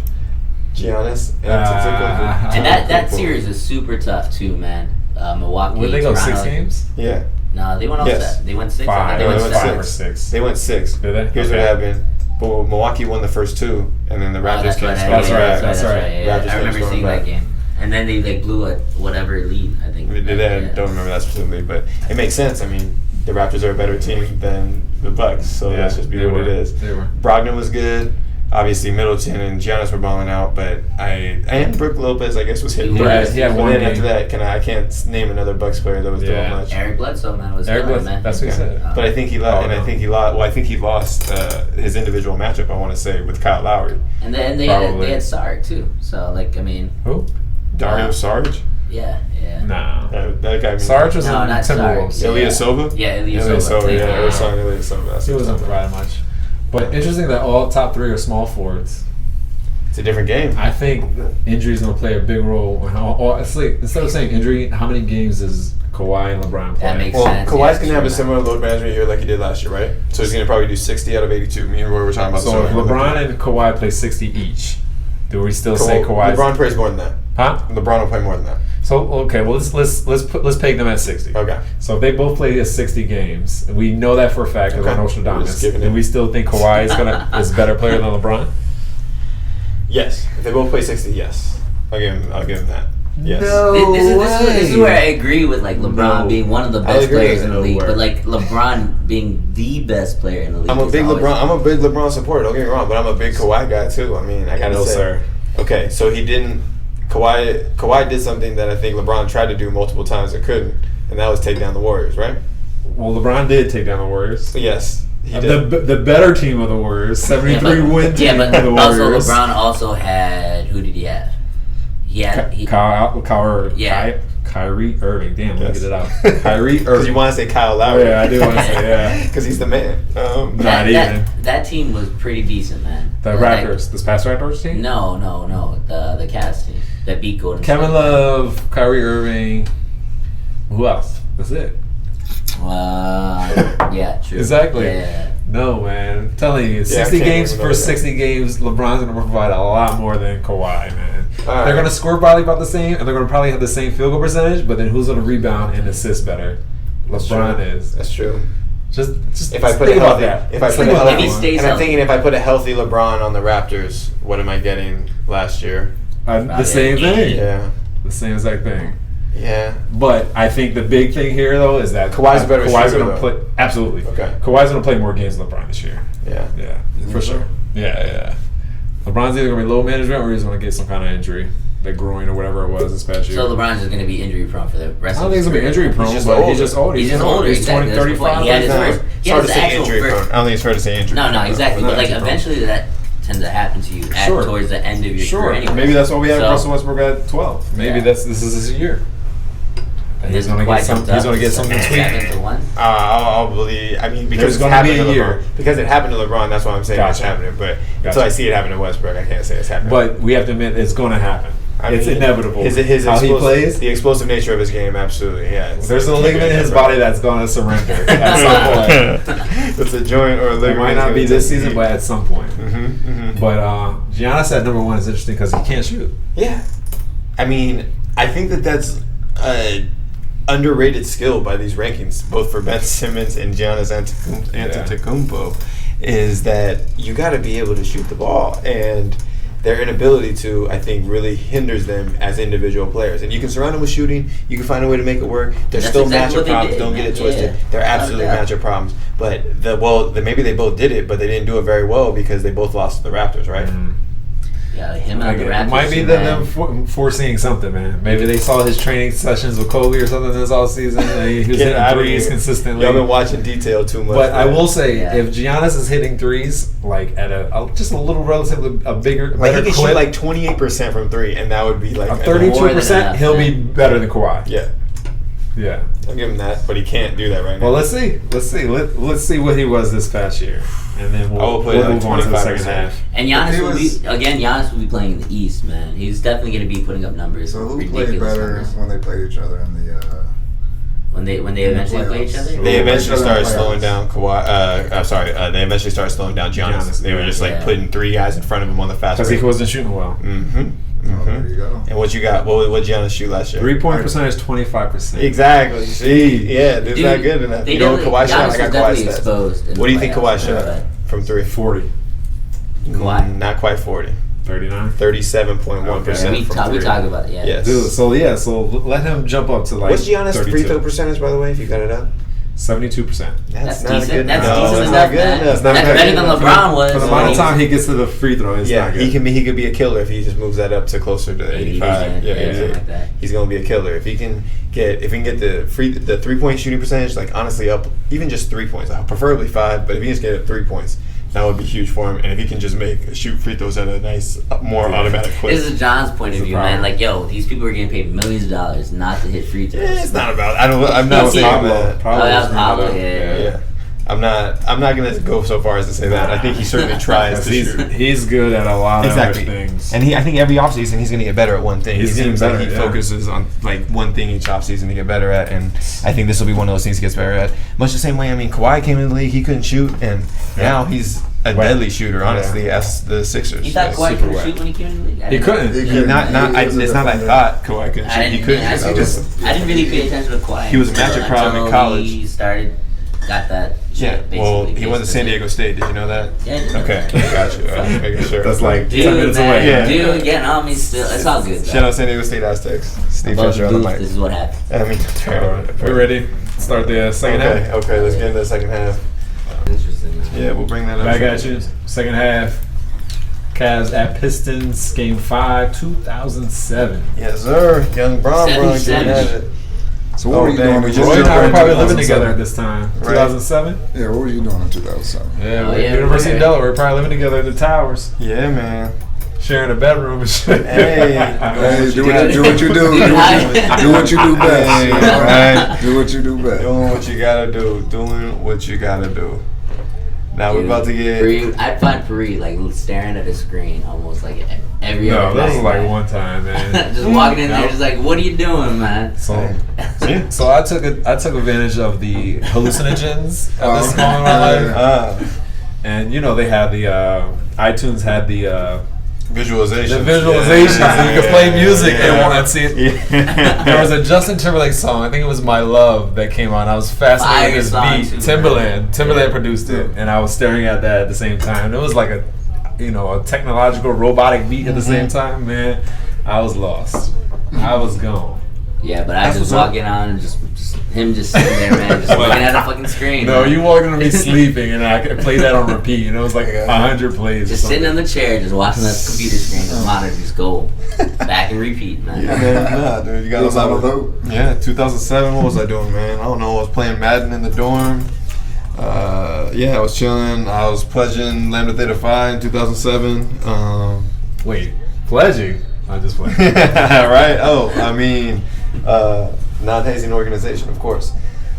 Giannis Antetokounmpo. And that series is super tough, too, man. Milwaukee. Would they go Toronto. 6 games? Yeah. No, they went all set. They went 6. 5. They went 5 or 6. They went 6. Did they? Here's what happened. Milwaukee won the first 2, and then the Raptors came. That's right. Yeah. I remember seeing that game. And then they like blew a whatever lead, I think. I don't remember that specifically, but it makes sense. I mean, the Raptors are a better team than the Bucks, so that's just be what it is. They were. Brogdon was good. Obviously, Middleton and Giannis were balling out, but and Brook Lopez, I guess, was hitting. Yeah, But he had one then game. after that, I can't name another Bucks player that was doing much. Eric Bledsoe, man, was Eric killing, Bledsoe, man. that's what he said. But I think he lost, and I think he lost. Well, I think he lost his individual matchup. I want to say with Kyle Lowry, And then they Probably. had Sark too. So like, I mean, Who? Dario Saric. yeah. Nah. That guy. Sarge was No, in not Timberwolves. Sarge. Ilya Silva. Yeah, Ilya Ilya Silva. Silva. Yeah, Yeah. it was on Ilya Silva. That's He what wasn't I'm talking about. providing much. But interesting that all top three are small forwards. It's a different game. I think injury is going to play a big role. It's like, instead of saying injury, how many games does Kawhi and LeBron play? That makes Well, sense. Kawhi's Yeah, gonna have a true. similar load management year like he did last year, right? So he's gonna probably do 60 out of 82. Me and Roy were talking about. So if LeBron and Kawhi play 60 each, do we still say Kawhi? LeBron plays more than that. Huh? LeBron will play more than that. So okay, well let's peg them at 60. Okay. So if they both play 60 games, and we know that for a fact because Okay. we're We're just Nostradamus, giving do it. we still think Kawhi is a better player than LeBron? Yes. If they both play 60, yes. I'll give him that. Yes. This is where I agree with like LeBron No. being one of the I best agree. players in the league, No but way. like LeBron being the best player in the league. I'm a is big always- LeBron. I'm a big LeBron supporter. Don't get me wrong, but I'm a big Kawhi guy too. I mean, I gotta No, say. sir. Okay, so he didn't. Kawhi did something that I think LeBron tried to do multiple times and couldn't, and that was take down the Warriors, right? Well, LeBron did take down the Warriors. So yes, he did. The better team of the Warriors, 73 win team Yeah, but of the also Warriors. LeBron also had, who did he have? Kyrie Irving. Damn, let me Yes. get it out. Kyrie Because Irving. you want to say Kyle Oh, Lowry. yeah, I do want to say, yeah. Because he's the man. Not even. That team was pretty decent, man. The Like, Raptors, this past Raptors team? No. The Cavs team that beat Golden Kevin State. Love, Kyrie Irving. Who else? That's it. Yeah, true. Exactly. Yeah. No, man. I'm telling you, I 60 can't games remember for that. 60 games, LeBron's going to provide a lot more than Kawhi, man. All right. They're going to score probably about the same, and they're going to probably have the same field goal percentage, but then who's going to rebound and assist better? LeBron is. That's true. Just If I put think a about healthy, that. if I Just put think a about healthy, If he that stays and I'm healthy. thinking if I put a healthy LeBron on the Raptors, what am I getting last year? the same thing. Yeah, The same exact thing. yeah. But I think the big thing here, though, is that Kawhi's a better shooter, gonna though. play. Absolutely. Okay. Kawhi's going to play more games than LeBron this year. Yeah. Yeah, think for so? sure. Yeah. LeBron's either going to be low management or he's going to get some kind of injury, like groin or whatever it was this past year. So LeBron's just going to be injury prone for the I rest don't of think his he's going to be career. injury prone, just but older. he's just older. He's just older, He's exactly. 20, That's the point. 35. He had his It's first- it's he hard has to the say actual injury first- prone. I don't think it's fair to say injury No, prone. exactly. Not But like injury prone. eventually that tends to happen to you Sure. towards the end of your Sure. career anyway. Maybe that's why we have So- Russell Westbrook at 12. Maybe Yeah. this is his year. And he's Then going to Kawhi get some. jumped He's up going to get to something 7 tweaked. to 1. I'll believe. I mean, because There's it's gonna happened be a to year. LeBron. Because it happened to LeBron, that's why I'm saying it's Gotcha. happening. But until Gotcha. I see it happen to Westbrook, I can't say it's happening. But we have to admit it's going to happen. It's mean, inevitable. His How he explosive- plays. the explosive nature of his game, absolutely. Yeah. There's a can't ligament be in his different. body that's going to surrender at some point. It's a joint or a ligament. It might not be this season, but at some point. Mm-hmm. But Giannis at number 1 is interesting because he can't shoot. Yeah. I mean, I think that's a underrated skill by these rankings, both for Ben Simmons and Giannis Antetokounmpo, is that you got to be able to shoot the ball, and their inability to, I think, really hinders them as individual players. And you can surround them with shooting, you can find a way to make it work. There's That's still exactly matchup what they problems. did, Don't get man. it twisted. Yeah. There are absolutely Without a doubt. matchup problems. But maybe they both did it, but they didn't do it very well because they both lost to the Raptors, right? Yeah, him and the It Raptors. might be too, them man. foreseeing something, man. Maybe they saw his training sessions with Kobe or something this all season. And he was Get out hitting of threes here. consistently. Y'all been watching detail too much. But I man. will say, Yeah. if Giannis is hitting threes, like at just a little relatively a bigger, Like, he better can clip, shoot like 28% from three, and that would be like a More than 32%, enough, he'll be man. better than Kawhi. Yeah, Yeah. I'll give him that, but he can't do that right now. Well, let's see. Let's see what he was this past year, and then I we'll will put it like move on to the second 25%. half. And If Giannis he Giannis will be playing in the East, man. He's definitely going to be putting up numbers. So who played ridiculous better numbers. when they played each other in the? When they the eventually play each playoffs? other? They eventually Playoffs. started slowing down Kawhi. They eventually started slowing down Giannis. Giannis, They were just like yeah. putting three guys in front of him on the fast Because break. he wasn't shooting well. Mm-hmm. Oh, there you go. And what you got? What Giannis shoot last year? 3-point percentage 25%. Exactly. See, yeah, it's Dude, not good enough. they You know what definitely- Kawhi shot? Giannis I got was Kawhi definitely stats. exposed in What the do you think playoffs, Kawhi man, shot but- from three? 40. Kawhi. Not quite 40. 39. 37.1%. We talk about it. Yeah. Yes. Dude, so let him jump up to like. What's Giannis' 32. free throw percentage, by the way, if you got it up? 72%. That's not decent. good That's enough. decent That's enough, not good man. enough. That's better than LeBron was. For the amount of time he gets to the free throw, it's Yeah, not good. he could be a killer if he just moves that up to closer to 85. Yeah, something like that. He's gonna be a killer if he can get the 3-point shooting percentage, like honestly up even just 3 points, preferably 5, but if he can just get 3 points, that would be huge for him. And if he can just shoot free throws at a nice, more automatic clip. This is John's point of view, man. Like, yo, these people are getting paid millions of dollars not to hit free throws. It's not about. I'm not saying that. Pablo, yeah. I'm not gonna go so far as to say that. I think he certainly tries to shoot. He's good at a lot of other things. And I think every offseason he's gonna get better at one thing. He's getting better. He focuses on like one thing each offseason to get better at, and I think this will be one of those things he gets better at. Much the same way, I mean, Kawhi came in the league, he couldn't shoot, and now he's a deadly shooter. Honestly, as the Sixers. You thought Kawhi couldn't shoot when he came in the league? He couldn't. It's not that I thought Kawhi couldn't shoot. He couldn't shoot. I didn't really pay attention to Kawhi. He was a magic problem in college. He got that. Yeah, well, he went to San Diego State. Did you know that? Yeah. Okay, got you. I'm making sure. That's like 10 Dude, minutes man, away. Yeah. Dude, getting on me still. It's all good. Shout out San Diego State Aztecs. Steve Above Fisher the on the booth, mic. this is what happened. I mean, All right, we're ready. Start the second half. Okay, let's get into the second half. Interesting, man. Yeah, we'll bring that up. Back at you. Second half. Cavs at Pistons, Game 5, 2007. Yes, sir. Young Bron getting at it. So what were you doing? Roy and I were probably living together at this time. 2007? Yeah, what were you doing in 2007? Yeah, Oh, yeah, University of right. Delaware. Probably living together in the towers, Yeah, man. sharing a bedroom and shit. Hey, Hey, do what you do. Do what you do best. Hey, All right. Do what you do best. Doing what you gotta do. Doing what you gotta do. Now we're about to get. I find Puri like staring at a screen almost like every No, other that was night, like man. one time, man. Just walking in there, No. just like, what are you doing, man? So I took advantage of the hallucinogens at this moment in my life, and they had the iTunes had the Visualization. visualizations, so you could play music and want to see it. Yeah. There was a Justin Timberlake song. I think it was "My Love" that came on. I was fascinated with Fire this song, beat. too, Timberland man. produced it, and I was staring at that at the same time. It was like a technological robotic beat at the same time. Man, I was lost. I was gone. Yeah, but I That's just what's up. walking on and just him just sitting there, man, just looking at a fucking screen. No, man. you walked into me sleeping, and I could play that on repeat, and it was like 100 plays. Just or sitting something. on the chair, just watching the computer screen, the monitor just go back and repeat, man. Yeah, man. Nah, dude, you got Was that a vote? Yeah, 2007. What was I doing, man? I don't know. I was playing Madden in the dorm. I was chilling. I was pledging Lambda Theta Phi in 2007. Wait, pledging? I just played. Right? Oh, I mean, non-hazing organization, of course.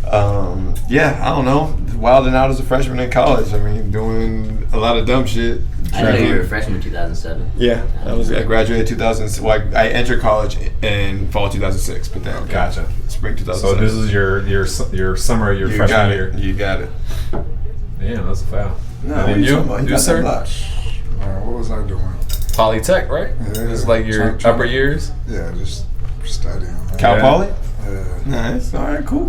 I don't know. Wilding out as a freshman in college. I mean, doing a lot of dumb shit. I know you were a freshman in 2007. Yeah, I graduated 2000. Well, I entered college in fall 2006, but then Gotcha. spring 2007. So this is your summer, your you freshman got year. it. You got it. Damn, that's a foul. No, And what are you talking about? you got sir? that block. What was I doing? Polytech, right? Yeah. It's like your Trying- upper years. Yeah, just studying. Man. Cal Yeah. Poly? Yeah. Nice. All right. Cool.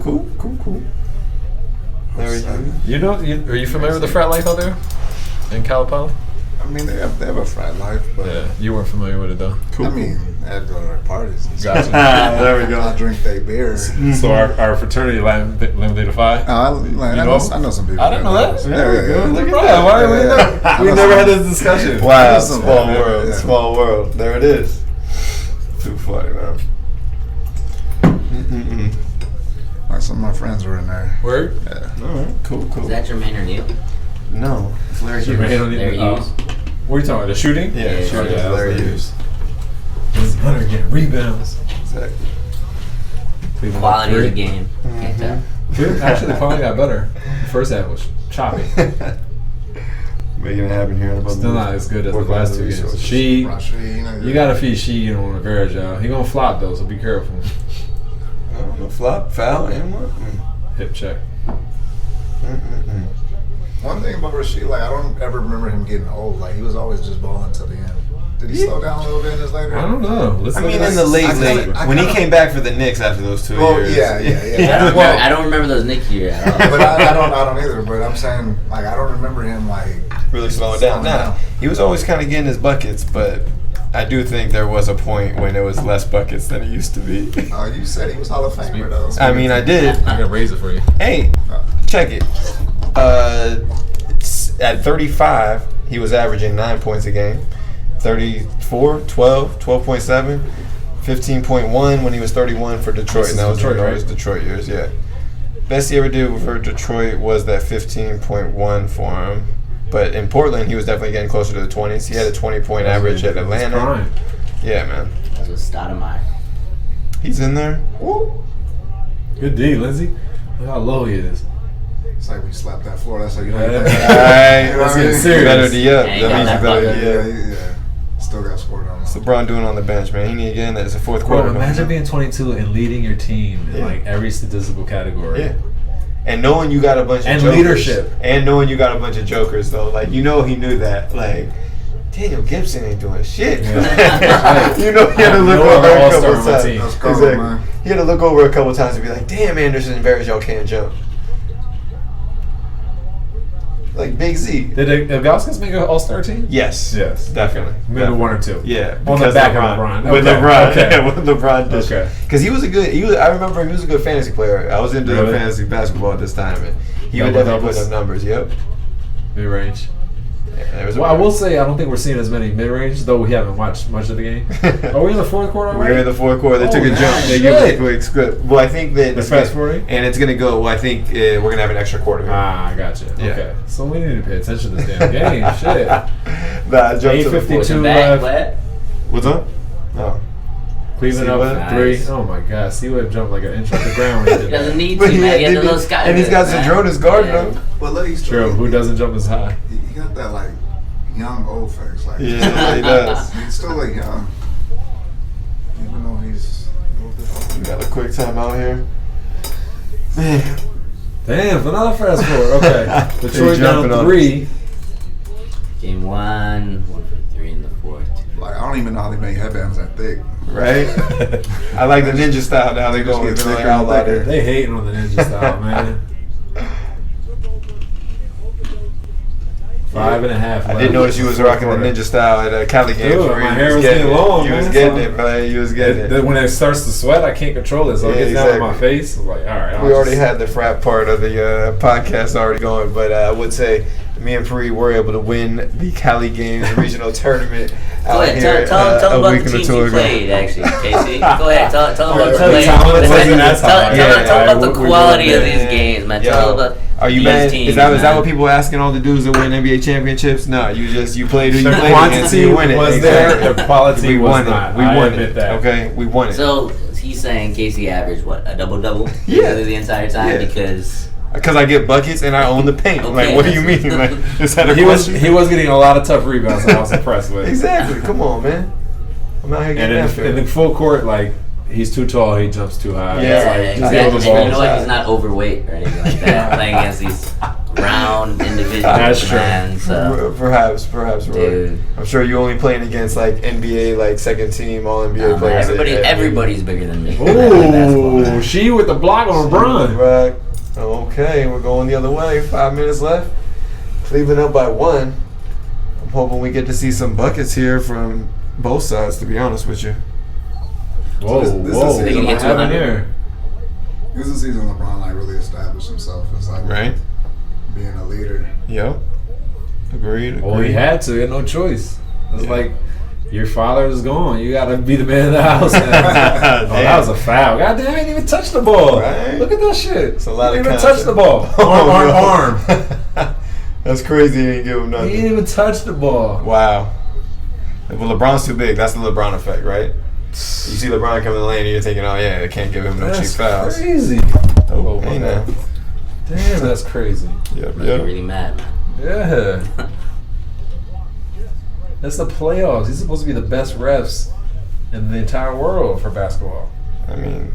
There we go. Are you familiar with the frat life out there in Cal Poly? I mean, they have a frat life, but Yeah, you weren't familiar with it though. Cool. I mean, I'd go to their parties. And Gotcha. stuff. There we go. I drink their beer. So our fraternity Lambda Theta Phi. I know some people. I didn't know that. There we go. Look at Bro, that. why we Yeah. never, we never had this discussion. Wow. That's some- Small yeah, world. yeah. Small world. There it is. Too funny, man. Like some of my friends were in there. Word. Yeah. All right. Cool. Is that Jermaine or Neil? No. It's Larry Jermaine Hughes. O'Neal. Larry Hughes. What are you talking about? The shooting? Yeah, Yeah, sure. yeah, Larry that's Hughes. Hunter getting rebounds. Exactly. Cleveland Quality of three. the game. Can't tell. Dude, actually, probably got better. The first half was choppy. Making it happen here. Still not as good as the Work on last the two games. resources. She, Rashid, you gotta feed She on Rivera, y'all. He gonna flop though, so be careful. No flop, foul, and what? Hip check. One thing about Rashid, like I don't ever remember him getting old. Like he was always just balling till the end. Did he slow down a little bit in his later? I don't know. I mean, in the late, when he came back for the Knicks after those 2 years. I don't remember those Knicks years at all. But I don't either. But I'm saying, like, I don't remember him like really slowing down. Nah, he was always kind of getting his buckets, but I do think there was a point when it was less buckets than it used to be. Oh, you said he was Hall of Famer though. I mean, I did. I'm gonna raise it for you. Hey, check it. At 35, he was averaging 9 points a game. 34, 12, 12.7, 15.1 when he was 31 for Detroit. And that was Detroit, his Detroit years, yeah. Best he ever did for Detroit was that 15.1 for him. But in Portland, he was definitely getting closer to the 20s. He had a 20-point average at Atlanta. Yeah, man. That was Stoudemire. He's in there. Woo. Good D, Lindsay. Look how low he is. It's like we slapped that floor. That's how you know. All right, let's get serious. Better D up. Yeah, That means you better Yeah. Still got scored on. What's LeBron doing on the bench, man? He need to get in that. It's a fourth quarter. Bro, imagine being 22 and leading your team in Yeah. like every statistical category. Yeah. And knowing you got a bunch of And jokers. leadership. And knowing you got a bunch of jokers, though. Like, you know he knew that. Like, Daniel Gibson ain't doing shit. Yeah. You know he had to look No over other a all-star couple on my times. team. That's cold, Exactly. man. He had to look over a couple times and be like, damn, Anderson and Varejao can't jump. Like Big Z. Did Vasquez make an all-star team? Yes. Yes. Definitely. Maybe one or two. Yeah. On the because back of LeBron. With Okay. LeBron. Okay. Yeah, with LeBron. Okay. Because he was a good, I remember him, he was a good fantasy player. I was into Really? fantasy basketball at this time. And he would Double definitely put doubles? up numbers. Yep. Mid-range. Yeah, there was a Well, I will say I don't think we're seeing as many mid-range, though we haven't watched much of the game. Are we in the fourth quarter already? We're in the fourth quarter. They Oh, took a man. jump. They Shit. gave us a quick script. Well, I think that Let's fast forward. and it's gonna go. Well, I think we're gonna have an extra quarter. Here. Ah, I gotcha. Yeah. Okay. So we need to pay attention to this damn game. Shit. Nah, I jumped to the 8:52 fourth. Back, left. what? What's up? Oh, Cleveland See up what? 3. Nice. Oh my God. See what jumped like an inch off the ground when he He did doesn't that. need But to, he man. had- He has a did little it- sky. and he's got Zydrunas guarding him. But look, he's True. Who doesn't jump as high? He got that like young old face. Like Yeah, he does. He's still like young, even though he's a little bit We got a quick time out here. Man, Damn, another fast forward. Okay. Detroit jumping down on 3. Game 1 for 3 in the fourth. like I don't even know how they make headbands that thick. right? I like the ninja style now. They Just go get with thicker like and outlier. thicker. They hating on the ninja style, man. 5.5 I left. did notice you was rocking the ninja style at a Cali game. Dude, for real. my You hair was getting getting it. long, You was man, getting so- it, man. You was getting it. When it starts to sweat, I can't control it. So it Yeah, gets down on my exactly. face. I'm like, all right. We already had the frat part of the podcast already going, but I would say me and Puri were able to win the Cali Games regional tournament Go out ahead, here tell a about week the and a teams two you ago. played, actually, Casey. Go ahead, tell them about the Tell play. them that's Tell how- Yeah, about the we quality were of these there. games, man. Yo, Tell them about Are you these mad? teams, Is that man. what people asking all the dudes that win NBA championships? No, you played who you The played against and quantity you win it. was Exactly. there. The quality We was won not. it. We I won admit it. that. Okay, we won it. So he's saying Casey averaged what, a double-double? Yeah. The entire time Yeah. because Because I get buckets and I own the paint. Okay, Like, what do you that's- mean? Like, is that a He was question? getting a lot of tough rebounds. I was impressed with. Exactly. Come on, man. I'm out here And getting in after the it. full court, like he's too tall, he jumps too high. Yeah, It's like, exactly. just give him the And ball. you know what? He's not overweight or anything like that. Playing against these round individuals, That's true. man. So, Perhaps, Roy. dude. I'm sure you only playing against like NBA, like second team, all NBA Nah, man, players. everybody's bigger than me. I play basketball, Ooh, man. she with the block on LeBron. Right. Okay, we're going the other way. 5 minutes left. Cleveland up by 1. I'm hoping we get to see some buckets here from both sides, to be honest with you. Whoa, this is whoa. the season What happened here? This is the season LeBron like really established himself as like Right? being a leader. Yep. Agreed. Well, he had to. He had no choice. It's like your father is gone. You got to be the man of the house now. Oh, that was a foul. God damn, he didn't even touch the ball. Right? Look at that shit. It's a lot he of didn't even touch the ball. Arm. That's crazy. He didn't give him He nothing. didn't even touch the ball. Wow. Well, LeBron's too big. That's the LeBron effect, right? You see LeBron come in the lane and you're thinking, oh, yeah, they can't give him no cheap That's fouls. crazy. Oh, my hey God. now. Damn, that's crazy. Yep, You're really mad, man. Yeah. That's the playoffs. He's supposed to be the best refs in the entire world for basketball. I mean,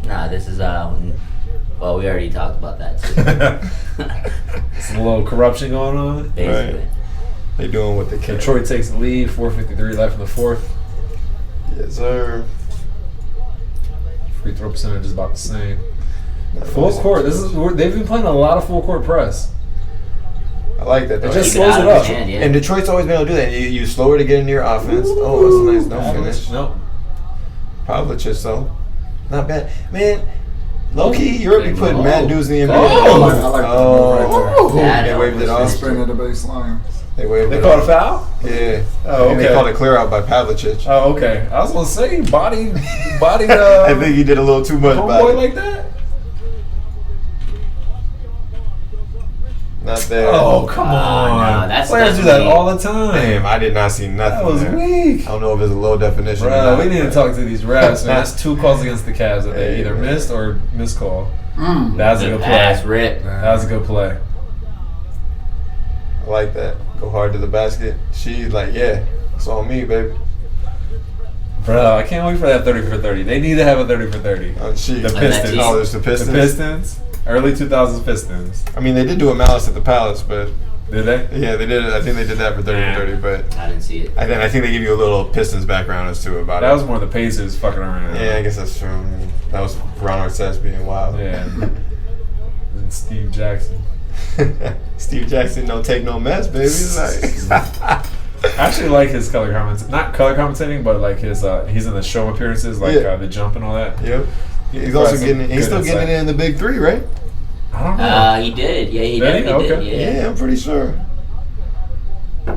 Nah, this is well, we already talked about that too. There's a little corruption going on. Basically. They doing what they can. Detroit takes the lead. 4:53 left in the fourth. Yes, sir. Free throw percentage is about the same. Full court. They've been playing a lot of full court press. I like that. Though. It just Keep slows out it of up. his hand, yeah. And Detroit's always been able to do that. You slower to get into your offense. Oh, that's a nice no finish. Nope. Pavlich is so. Not bad. Man, low key, Europe be putting Oh. mad dudes in the NBA. I like the move right That They waved it was off. there. Spin at the baseline. They waved They it called a off. foul? Yeah. Oh, And they okay. called a clear out by Pavlich. Oh, okay. I was gonna say body. I think he did a little too much by homeboy it. like that. Not there. Oh, come on. no, that's Players do that weak. all the time. Damn, I did not see nothing. That was there. weak. I don't know if it's a low definition. or Bro, not, we need to but- talk to these refs, man. That's 2 calls against the Cavs that they Hey, either man. missed or miscall. Mm. That was a Good good pass, play. rip. That was a good play. I like that. Go hard to the basket. She's like, yeah, it's on me, baby. Bro, I can't wait for that 30 for 30. They need to have a 30 for 30. She. The that Pistons. team. Oh, there's the Pistons. The Pistons. Early 2000s Pistons. I mean, they did do a Malice at the Palace, but Did they? yeah, they did. I think they did that for 30 Nah. for 30. But I didn't see it. I think they give you a little Pistons background as to about That it. was more the Pacers fucking around. Yeah, I guess that's true. I mean, that was Ron Artest being wild. Yeah. And Steve Jackson. Steve Jackson don't take no mess, baby. He's like, I actually like his color comments. Not color commentating, but like his he's in the show appearances, like Yeah. the jump and all that. yep. He's He's also got some getting. He's good still getting insight. it in the big three, right? I don't know. He did. Yeah, he Did he? definitely Okay. did. Yeah, I'm pretty sure. I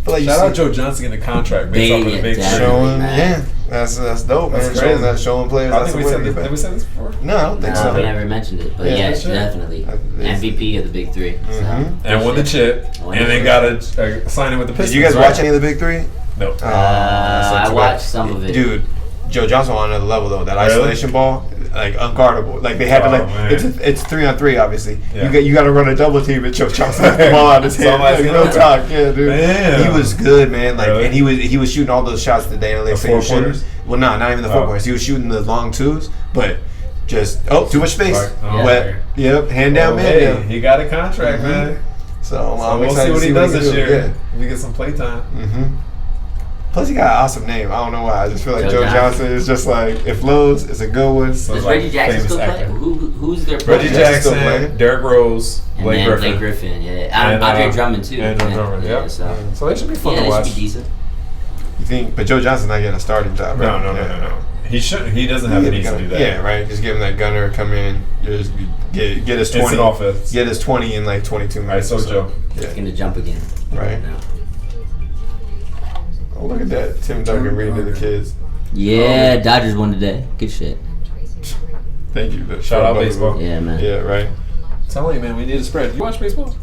feel like Shout you out see Joe Johnson getting a contract based off of the Yeah, big definitely. show. showing. Man. Yeah, that's dope, man. That's Showing crazy. showing players. I That's think a we said win. this. Did we say this before? No, I don't think No, so. we never mentioned it, but Yeah, yeah, that's right. definitely It's- MVP of the big three. So. Mhm. And won the chip, Won and the then chip. got a signing with the Pistons. Did you guys right? watch any of the big three? No. I watched some of it. Dude, Joe Johnson on another level though. That Really? isolation ball, like unguardable. Like they had to Oh, like man. it's 3-on-3 obviously. Yeah. You got to run a double team and Joe Johnson has the ball out of his hand. Somebody's Like, gonna no do talk, yeah, dude. Damn. He was good, man. Like Really? and he was shooting all those shots that the analytics say he was shooting. four-pointers? Well, no, not even the 4 Oh. pointers. He was shooting the long twos, but just too much space. Right. Oh, Wet. okay. Yep, hand down, Oh, man hey, down. he got a contract, Mhm. man. So So I'm we'll excited see what to he does can this do. year. Yeah. We get some playtime. Mm-hmm. Plus, he got an awesome name. I don't know why. I just feel like Joe Joe Johnson. Johnson is just like, it flows. It's a good one. So Does like Reggie Jackson famous still play? actor. Who's their Reggie player? Jackson still Jackson, playing? Derrick Rose, And Blake then Griffin. Blake Griffin, yeah. And, Andre Drummond too. Andre Drummond, yeah. yep. So, So they should be fun yeah, to they watch. should be decent. You think? But Joe Johnson's not getting a starting job, No, right? no. He should. He doesn't have the need to do that. Yeah, right. Just give him that gunner, come in, just get his 20. Instant offense. Get his 20 in like 22 minutes. so or Joe. He's Yeah. gonna jump again. Right. now. Oh, look at that. Tim Duncan reading to the kids. Yeah, Dodgers won today. Good shit. Thank you. Shout out baseball. Yeah, man. Yeah, right. I'm telling you, man, we need a spread. You watch baseball?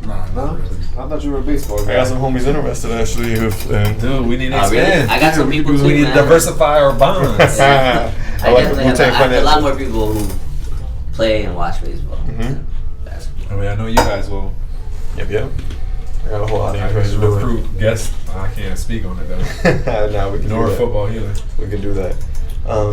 Nah, not really. I thought you were a baseball I guy. got some homies interested actually. Dude, we need to Oh, really? expand. I got some people we too, need to man. diversify our bonds. Yeah. I like definitely the have Wu-Tang I have a lot Clan. more people who play and watch baseball. Mhm. Basketball. I mean, I know you guys will. Yep. I got a whole lot I of mean, interest to do it. recruit guests. I can't speak on it though. No, we can Nor do that. football either. We can do that.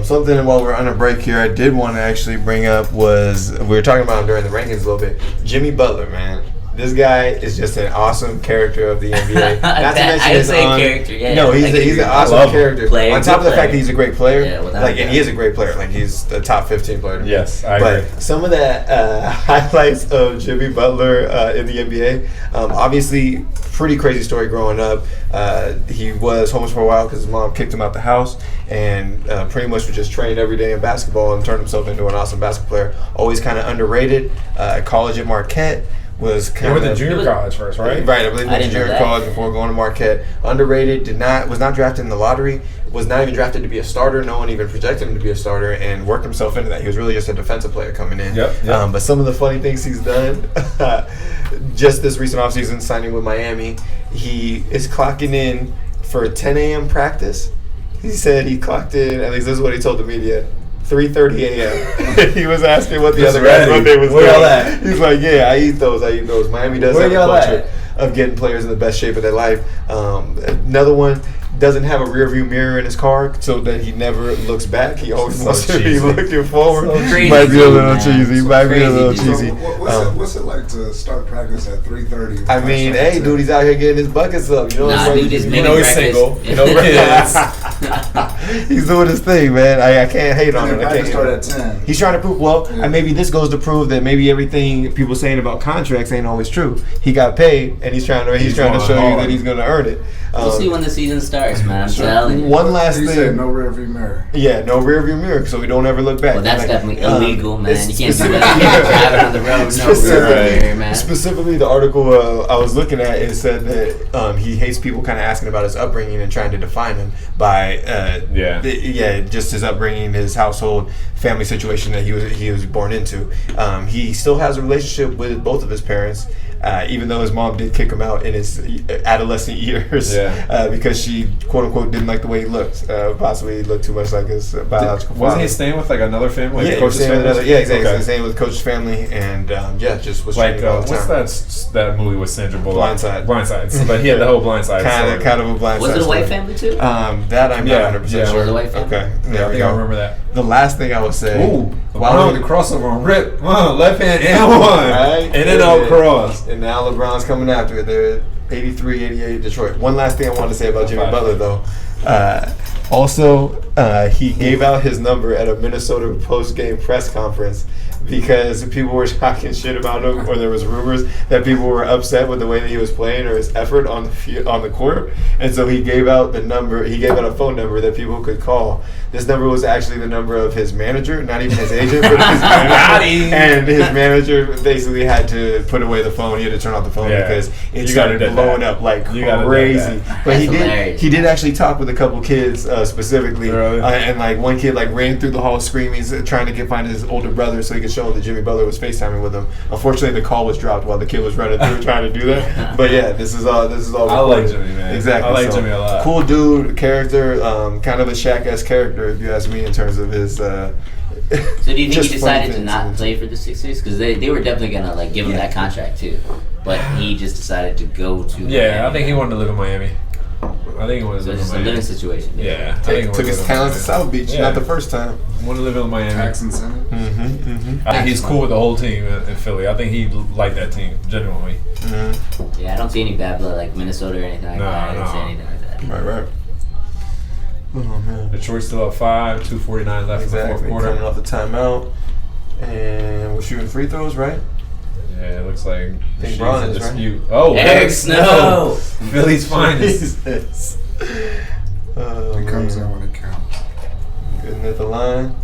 Something while we're on a break here, I did want to actually bring up was we were talking about him during the rankings a little bit. Jimmy Butler, man. This guy is just an awesome character of the NBA. Not to mention I his say own. character, yeah. No, he's I he's agree. an I awesome love him. character. Player, On top of the good fact that player. he's a great player, Yeah, without like, a and he doubt. is a great player. Like he's the top 15 player. To me. Yes, I But agree. some of the highlights of Jimmy Butler in the NBA, obviously, pretty crazy story growing up. He was homeless for a while because his mom kicked him out the house, and pretty much was just trained every day in basketball and turned himself into an awesome basketball player. Always kind of underrated. College at Marquette was You kind went to of junior college first, right? Right, I believe he I went to didn't know junior that. college before going to Marquette. Underrated, was not drafted in the lottery, was not even drafted to be a starter. No one even projected him to be a starter, and worked himself into that. He was really just a defensive player coming in. Yep. But some of the funny things he's done, just this recent offseason, signing with Miami, he is clocking in for 10 a.m. practice. He said he clocked in, at least this is what he told the media, 3:30 a.m. He was asking what the Just other guys ready. what they was Where doing. y'all at? He's like, yeah, I eat those. Miami does Where have a y'all culture at? of getting players in the best shape of their life. Another one, doesn't have a rear view mirror in his car so that he never looks back. He always So wants to be cheesy. looking forward. So crazy, Might be a little man. cheesy. So Might be a crazy, little dude. cheesy. What's it like to start practice at 3:30? I mean, hey, dude, he's out here getting his buckets up. You know what Nah, I'm saying? dude, just You making know he's breakfast. single. Yeah. No kids. He's doing his thing, man. I can't hate on And him. I can't practice hate start on him. at 10. He's trying to prove, well, Yeah. and maybe this goes to prove that maybe everything people saying about contracts ain't always true. He got paid, and he's trying to He's show going you hard. that he's going to earn it. We'll see when the season starts, man. I'm telling you. One last He thing. said no rearview mirror. Yeah, no rear view mirror, so we don't ever look back. Well, that's Like, definitely illegal, man. it's You can't do specific- that. You can't drive it on the road. No Specifically- rear, man. Specifically, the article I was looking at, it said that he hates people kind of asking about his upbringing and trying to define him by just his upbringing, his household, family situation that he was born into. He still has a relationship with both of his parents. Even though his mom did kick him out in his adolescent years because she, quote unquote, didn't like the way he looked. Possibly he looked too much like his biological father. Wasn't he staying with like another family? Like Yeah, coach's staying with family? another, yeah, exactly. Okay. Staying with coach's family, and just was Like training all the what's time. that movie with Sandra Bullock? Blindside. Blindside. But he had the whole Blindside. story. Kind of a blind Was side it a white story. family too? That I'm Yeah, not 100% yeah, sure. was it a white family? Okay, Yeah, there I we think I go. remember that. The last thing I would say. Ooh, While LeBron with the crossover on rip, left hand and one, Right? and then out cross. And now LeBron's coming after it. They're 83, 88 Detroit. One last thing I wanted to say about Jimmy Fine. Butler, though. He gave out his number at a Minnesota post-game press conference because people were talking shit about him, or there was rumors that people were upset with the way that he was playing or his effort on the court, and so he gave out the number. He gave out a phone number that people could call. This number was actually the number of his manager, not even his agent, but his manager. And his manager basically had to put away the phone. He had to turn off the phone because it You started gotta do blowing that. up like You gotta do crazy. that. But That's hilarious. he did actually talk with a couple kids specifically, Really? and like one kid like ran through the hall screaming, trying to find his older brother so he could show him that Jimmy Butler was FaceTiming with him. Unfortunately, the call was dropped while the kid was running through trying to do that. But yeah, this is all. I like recorded. Jimmy, man. Exactly. I like Jimmy a lot. Cool dude, character, kind of a Shaq-esque character, if you ask me, in terms of his. So do you think just he funny decided to things not and- play for the Sixers? Because they were definitely gonna like give him that contract too, but he just decided to go to. Yeah, Miami. I think he wanted to live in Miami. I think he wanted to So live it's in just a Miami. living situation. Yeah, I think he Took his talents to South Beach, Yeah. not the first time. Want to live in Miami. Tax incentive. Mm-hmm. I think he's cool with the whole team in Philly. I think he liked that team genuinely. Yeah, I don't see any bad blood like Minnesota or anything like No, that. I don't see no. anything like that. Right. Oh man. Detroit's still up 5, 2:49 left in the Exactly. fourth Coming quarter. off the timeout, and we're shooting free throws, right? Yeah, it looks like Rasheed's Braun in is, right? dispute. Oh, Eric Snow. Philly's finest. Jesus. Oh, It comes man. in when it counts. Good at the line.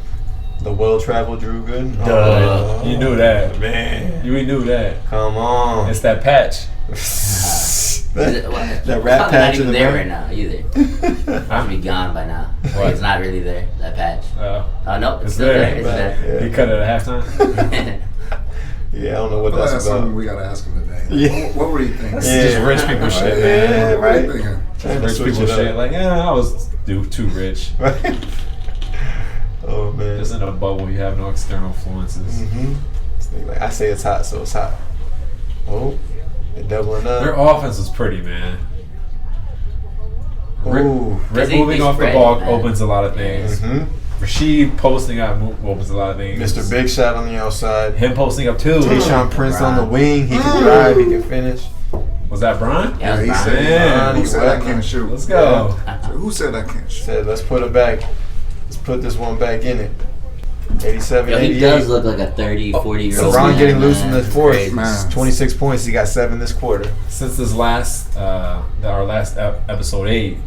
The well-traveled Drew Gooden. Duh. Oh, You knew that. man. We knew that. Come on. It's that patch. that rat Probably patch not in even the there back. right now either. I'll be gone by now. Like, it's not really there. That patch. Oh no, it's It's still there. there. It's Right. there. Yeah. He cut it at halftime. Yeah, I don't know what Well, that's that's about. something we gotta ask him today. Yeah. What were you thinking? It's just rich people shit, Yeah, man. What were you right. thinking? Trying to Rich switch people it up. shit. Like, yeah, I was too rich. Right. Oh man. Just in a bubble, you have no external influences. Like, I say it's hot, so it's hot. Oh, they're doubling up. Their offense was pretty, man. Ooh. Rick They moving off the spread, ball man. opens a lot of things. Rasheed posting up opens a lot of things. Mr. Big Shot on the outside. Him posting up too. Tayshaun Prince on the Brian. wing. He can drive. He can finish. Was that Brian? Yeah, he it was said, Brian. Man. who said I Well, can't shoot? Let's go. So who said I can't shoot? Said, let's put it back. Let's put this one back in it. 87, Yo, he 88. does look like a 30, 40-year-old LeBron man, getting loose in man. the fourth. Crazy. Man. 26 points. He got 7 this quarter. Since this last, our last episode 8,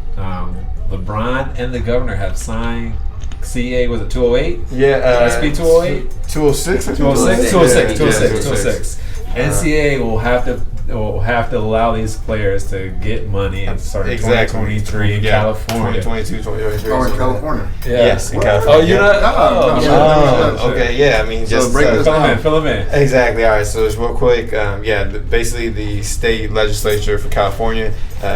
LeBron and the governor have signed CA, was it 208? Yeah. SP 208? 206? 206? 206, 206, 206. Yeah. NCAA will have to allow these players to get money and start in 2023 in California. 2022, 2023. Oh, in California. Yeah. Yes, in What? California. Oh, you're not? No, no. Oh, okay, yeah. I mean, just break this Fill him down. in, fill him in. Exactly. All right. So just real quick, basically the state legislature for California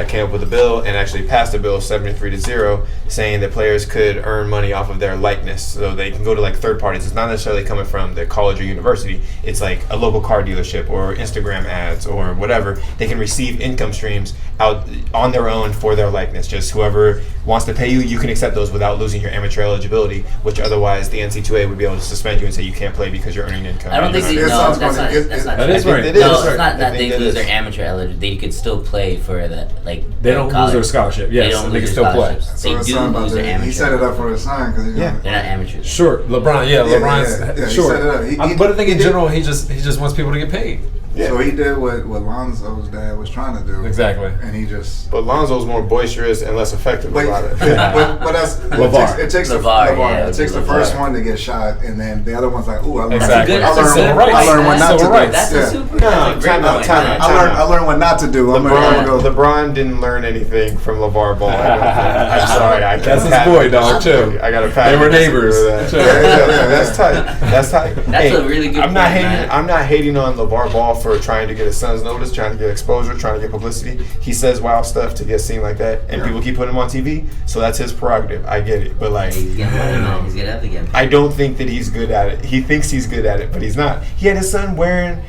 came up with a bill and actually passed a bill 73-0, saying that players could earn money off of their likeness, so they can go to like third parties. It's not necessarily coming from the college or university. It's like a local car dealership or Instagram ads or whatever, they can receive income streams out on their own for their likeness. Just whoever wants to pay you, you can accept those without losing your amateur eligibility, which otherwise the NC2A would be able to suspend you and say you can't play because you're earning income. I don't think You're they, not- no, that's not That is right. It No, is. it's not I that think they it lose is. their amateur eligibility. They could still play for that, like They don't lose their scholarship. Yes, they don't they lose can their still play. scholarships. So They his do son about lose their to, amateur. he set it up for his son because Yeah. They're not amateurs. Sure, LeBron. Yeah, Yeah, LeBron's yeah, he sure. set it up. But I think in he did- general, he just wants people to get paid. Yeah. So he did what Lonzo's dad was trying to do. Exactly. And he just. But Lonzo's more boisterous and less effective But, about it. but that's LeVar. it takes LeVar, the yeah, it takes the LeVar. first one to get shot, and then the other one's like, ooh, I learned, Exactly. Good- I that's a learned, civil what, I rights, learned what man. not to Civil do. rights. That's Yeah. a super. No, that's a great time out, point, time man. out. I learned what not to do. I'm gonna go. LeBron didn't learn anything from LeVar Ball. I'm sorry, I That's his can't boy, dog, too. I got to pat. They were neighbors. That. Too. Yeah, that's tight. That's tight. That's a really good I'm not point, hating. man. I'm not hating on LeVar Ball for trying to get his son's notice, trying to get exposure, trying to get publicity. He says wild stuff to get seen like that, and people keep putting him on TV. So that's his prerogative. I get it, but like. He's getting money, man. He's getting everything. I don't think that he's good at it. He thinks he's good at it, but he's not. He had his son wearing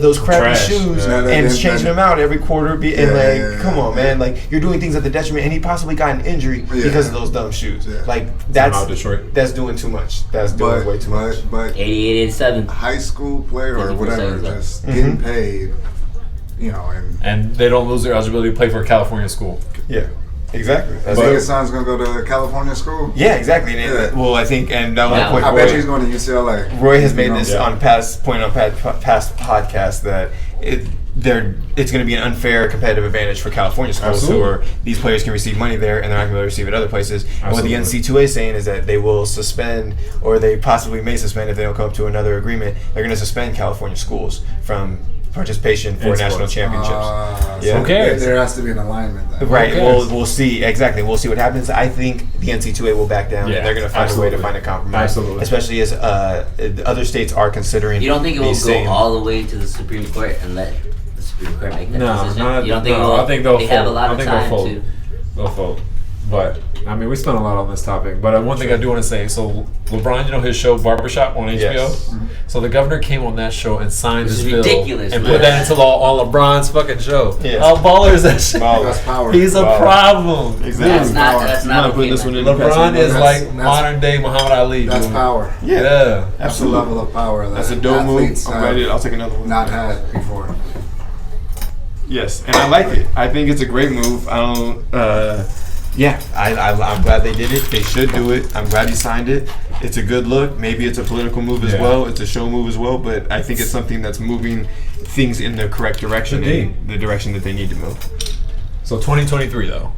those crappy Trash. shoes Yeah. and changing them out every quarter. And Yeah, come on, yeah. man. Like, you're doing things at the detriment, and he possibly got an injury because of those dumb shoes. Yeah. Like, Time out, Detroit. that's doing too much. That's doing way too much. But 88, 87. high school player or 54 whatever, seconds left. just getting paid, you know, and And they don't lose their eligibility to play for a California school. Yeah, exactly. I That's think it. his son's gonna go to California school. Yeah, exactly. And Yeah. well, I think, and that Yeah. one I point, bet you he's going to UCLA. Roy has made You know? this Yeah. on past podcasts that it's going to be an unfair competitive advantage for California schools Absolutely. who are these players can receive money there and they're not going to be able to receive it other places. And what the Absolutely. NC2A is saying is that they will suspend, or they possibly may suspend if they don't come up to another agreement. They're going to suspend California schools from participation for In national sports. championships. Yeah. So Who cares? There has to be an alignment then. Right. Who Well, cares? we'll see. Exactly. We'll see what happens. I think the NC2A will back down, Yeah, and they're going to find a way to absolutely. find a compromise. Absolutely. Especially as other states are considering. You don't think it will these go same- all the way to the Supreme Court and let the Supreme Court make that No, decision? not, You don't think no, it will? I think they'll they fold. have a lot I of think time they'll fold. to. They'll fold. But I mean, we spent a lot on this topic. But one thing I do want to say: so LeBron, you know his show Barbershop on HBO. Yes. So the governor came on that show and signed Which his is bill ridiculous, and man. put that into law on LeBron's fucking show. Yes. How baller is that shit? Baller. That's power. He's a Baller. problem. Exactly. That's not. That's I'm not not putting okay, this one man. in the press LeBron is release. like That's- modern day Muhammad Ali. That's dude. power. Yeah. Yeah. That's the Absolutely. level of power that That's a dope move. athletes I'm ready. I'll take another one. not had before. Yes, and I like it. I think it's a great move. I don't. Yeah, I'm glad they did it. They should do it. I'm glad he signed it. It's a good look. Maybe it's a political move as Yeah. well. It's a show move as well. But I think it's something that's moving things in the correct direction, Indeed. in the direction that they need to move. So 2023 though.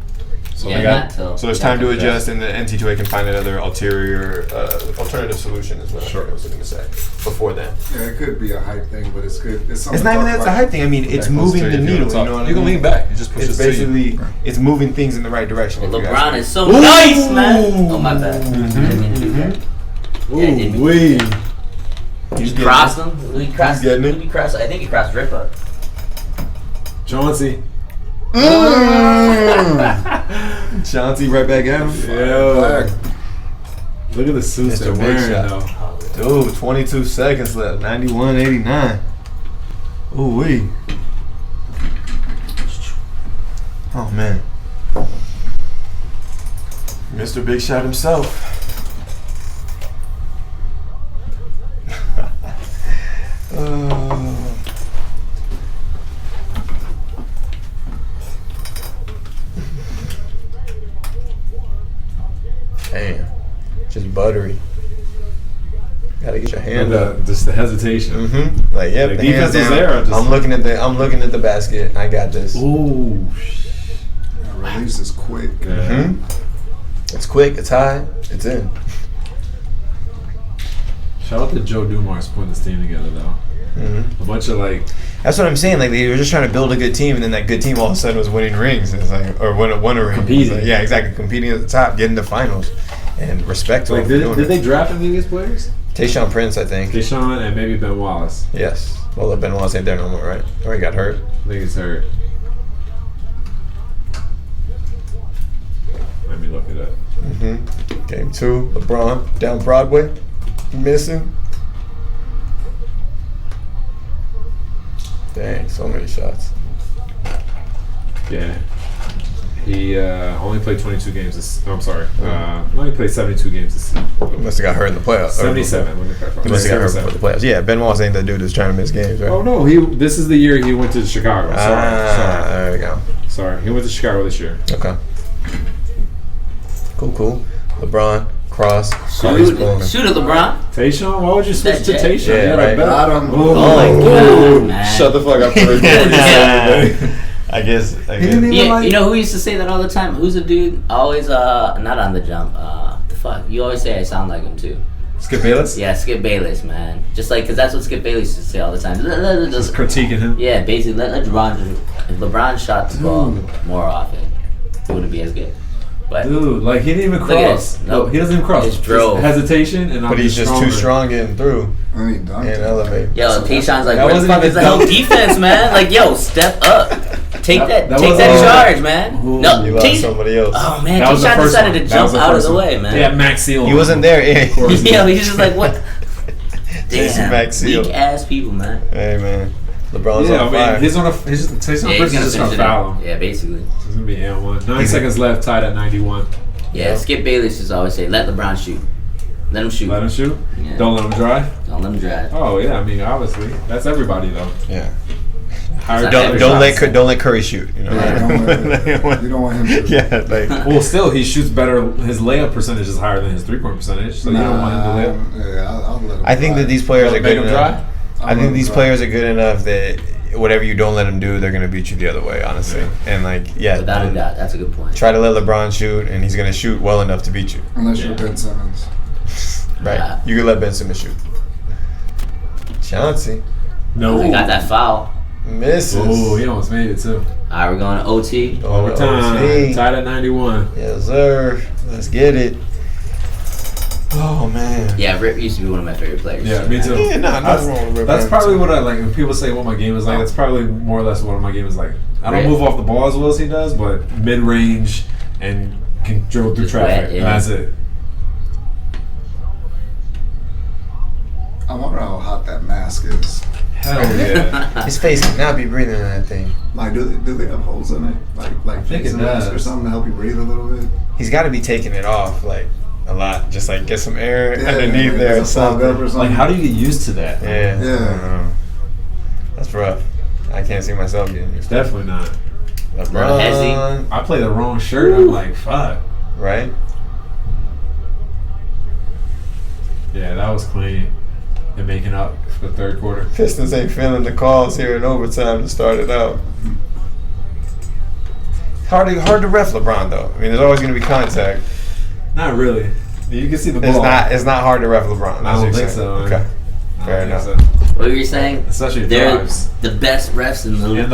So Yeah, we got not till. So there's time to adjust, and the NC2A can find another alternative solution is what I was looking to say before then. Yeah, it could be a hype thing, but it's good. It's, It's not even that it's a hype thing. I mean, it's moving the needle. You know what I mean? You can lean back. You just push It's it to you. basically it's moving things in the right direction. Well, if you ask LeBron me. is so nice, man. Oh my bad. I didn't mean to do that. Yeah, I didn't mean to. He's He getting crossed it. him. Who he crossed? getting it. Who he crossed? I think he crossed Ripper. Chauncey. Chauncey right back at him. Yo. Look at the suits Mr. they're Big wearing Shot. though. Dude, 22 seconds left. 91-89. Ooh wee. Oh man. Mr. Big Shot himself. Damn. Just buttery. Gotta get your hand up. Just the hesitation. Mm-hmm. Like, yep, The the hands defense is down. there, or just- I'm looking at the basket. I got this. Ooh. Release is quick. Yeah. Mm-hmm. It's quick. It's high. It's in. Shout out to Joe Dumars putting this team together though. Mm-hmm. A bunch of like That's what I'm saying. Like, they were just trying to build a good team, and then that good team all of a sudden was winning rings. It's like, or won a ring. Competing. It's like, yeah, exactly. Competing at the top, getting to finals, and respect to them for doing did they it. draft any of these players? Tayshaun Prince, I think. Deshaun and maybe Ben Wallace. Yes. Well, Ben Wallace ain't there no more, right? Or he got hurt. I think he's hurt. Let me look it up. Mm-hmm. Game 2, LeBron down Broadway, missing. Dang, so many shots. Yeah. He only played 22 games this. I'm sorry. He only played 72 games this season. Must have got hurt in the playoffs. 77. He must have got hurt before the playoffs. Yeah, Ben Wallace ain't that dude that's trying to miss games, right? Oh no, this is the year he went to Chicago. Sorry. There we go. Sorry, he went to Chicago this year. Okay. Cool. LeBron, cross. Shoot it, LeBron. Tayshaun? Why would you switch to That Tayshaun? Yeah, Like right. better. Oh my god, man. Shut the fuck up. I guess. He didn't even Yeah, like. you know who used to say that all the time? Who's a dude always not on the jump? The fuck. You always say I sound like him too. Skip Bayless? Yeah, Skip Bayless, man. Just like, cause that's what Skip Bayless used to say all the time. Just critiquing him. Yeah, basically let LeBron. If LeBron shot the ball more often, it wouldn't be as good. But Dude, like he didn't even Look at cross. this. No, Nope. he doesn't even cross. Just drove. Hesitation, and I'm But he's just too stronger. strong getting through And he dunked. and elevate. yo, Tayshaun's like, That where the wasn't fuck even is the hell dunk. defense, man? Like, yo, step up. Take That that was- charge, man. Ooh. No, You lost Tayshaun. somebody else. Oh man, That was the Tayshaun first decided one. to That was jump the out of first the one. way, man. Yeah, Max Seal. He wasn't there. Yo, he's just like, what? Jason Damn, Max Seal. weak ass people, man. Hey man, LeBron's Yeah, on I fire. mean, he's on a. He's just, Tayshaun Yeah, he's Prince is just gonna gonna finish foul him. it. Yeah, basically. He's gonna be and 1. 9 seconds left, tied at 91. Yeah, Skip Bayless just always say, let LeBron shoot. Let him shoot. Let him shoot. Yeah. Don't let him drive. Don't let him drive. Oh yeah, I mean obviously that's everybody though. Yeah. Higher Don't- shots. Don't let Curry shoot. You know. Yeah, you don't want him to. Yeah, like Well, still he shoots better. His layup percentage is higher than his 3-point percentage, so you don't want him to layup. Yeah, I'll let him. I think fly. that these players are Make good him enough. dry? I think these players are good enough that whatever you don't let them do, they're gonna beat you the other way. Honestly, and like Without a doubt, that's a good point. try to let LeBron shoot, and he's gonna shoot well enough to beat you. Unless you're Ben Simmons. Right? Yeah. You can let Ben Simmons shoot. Chauncey No. He got that foul. misses. Oh, he almost made it too. All right, we're going to OT. Overtime. OT. Tied at 91. Yes, sir. Let's get it. Oh man. Yeah, Rip used to be one of my favorite players. Yeah, me too. Yeah, nah, nothing wrong with Rip That's Hamilton. probably what I like. When people say what my game is like, that's probably more or less what my game is like. I don't Right. move off the ball as well as he does, but mid range and can dribble through Just traffic, wet, yeah. and that's it. I wonder how hot that mask is. Hell yeah. His face cannot be breathing in that thing. Like, do they have holes in it? Like think face it mask or does. something to help you breathe a little bit? He's got to be taking it off like a lot, just like get some air Yeah, underneath like, there or does it fog up something. or something? Like, how do you get used to that? Yeah. Yeah. I don't know. That's rough. I can't see myself getting used to Definitely not. LeBron, I play the wrong shirt. I'm like, fuck. right? Yeah, that was clean. And making up for the third quarter. Pistons ain't feeling the calls here in overtime to start it out. Hard to ref LeBron though. I mean, there's always going to be contact. Not really. You can see the ball. It's not hard to ref LeBron. I don't that's what think you're so. saying. man. Okay. I Fair don't think enough. so. What were you saying? Especially They're drives. the best refs in the world. In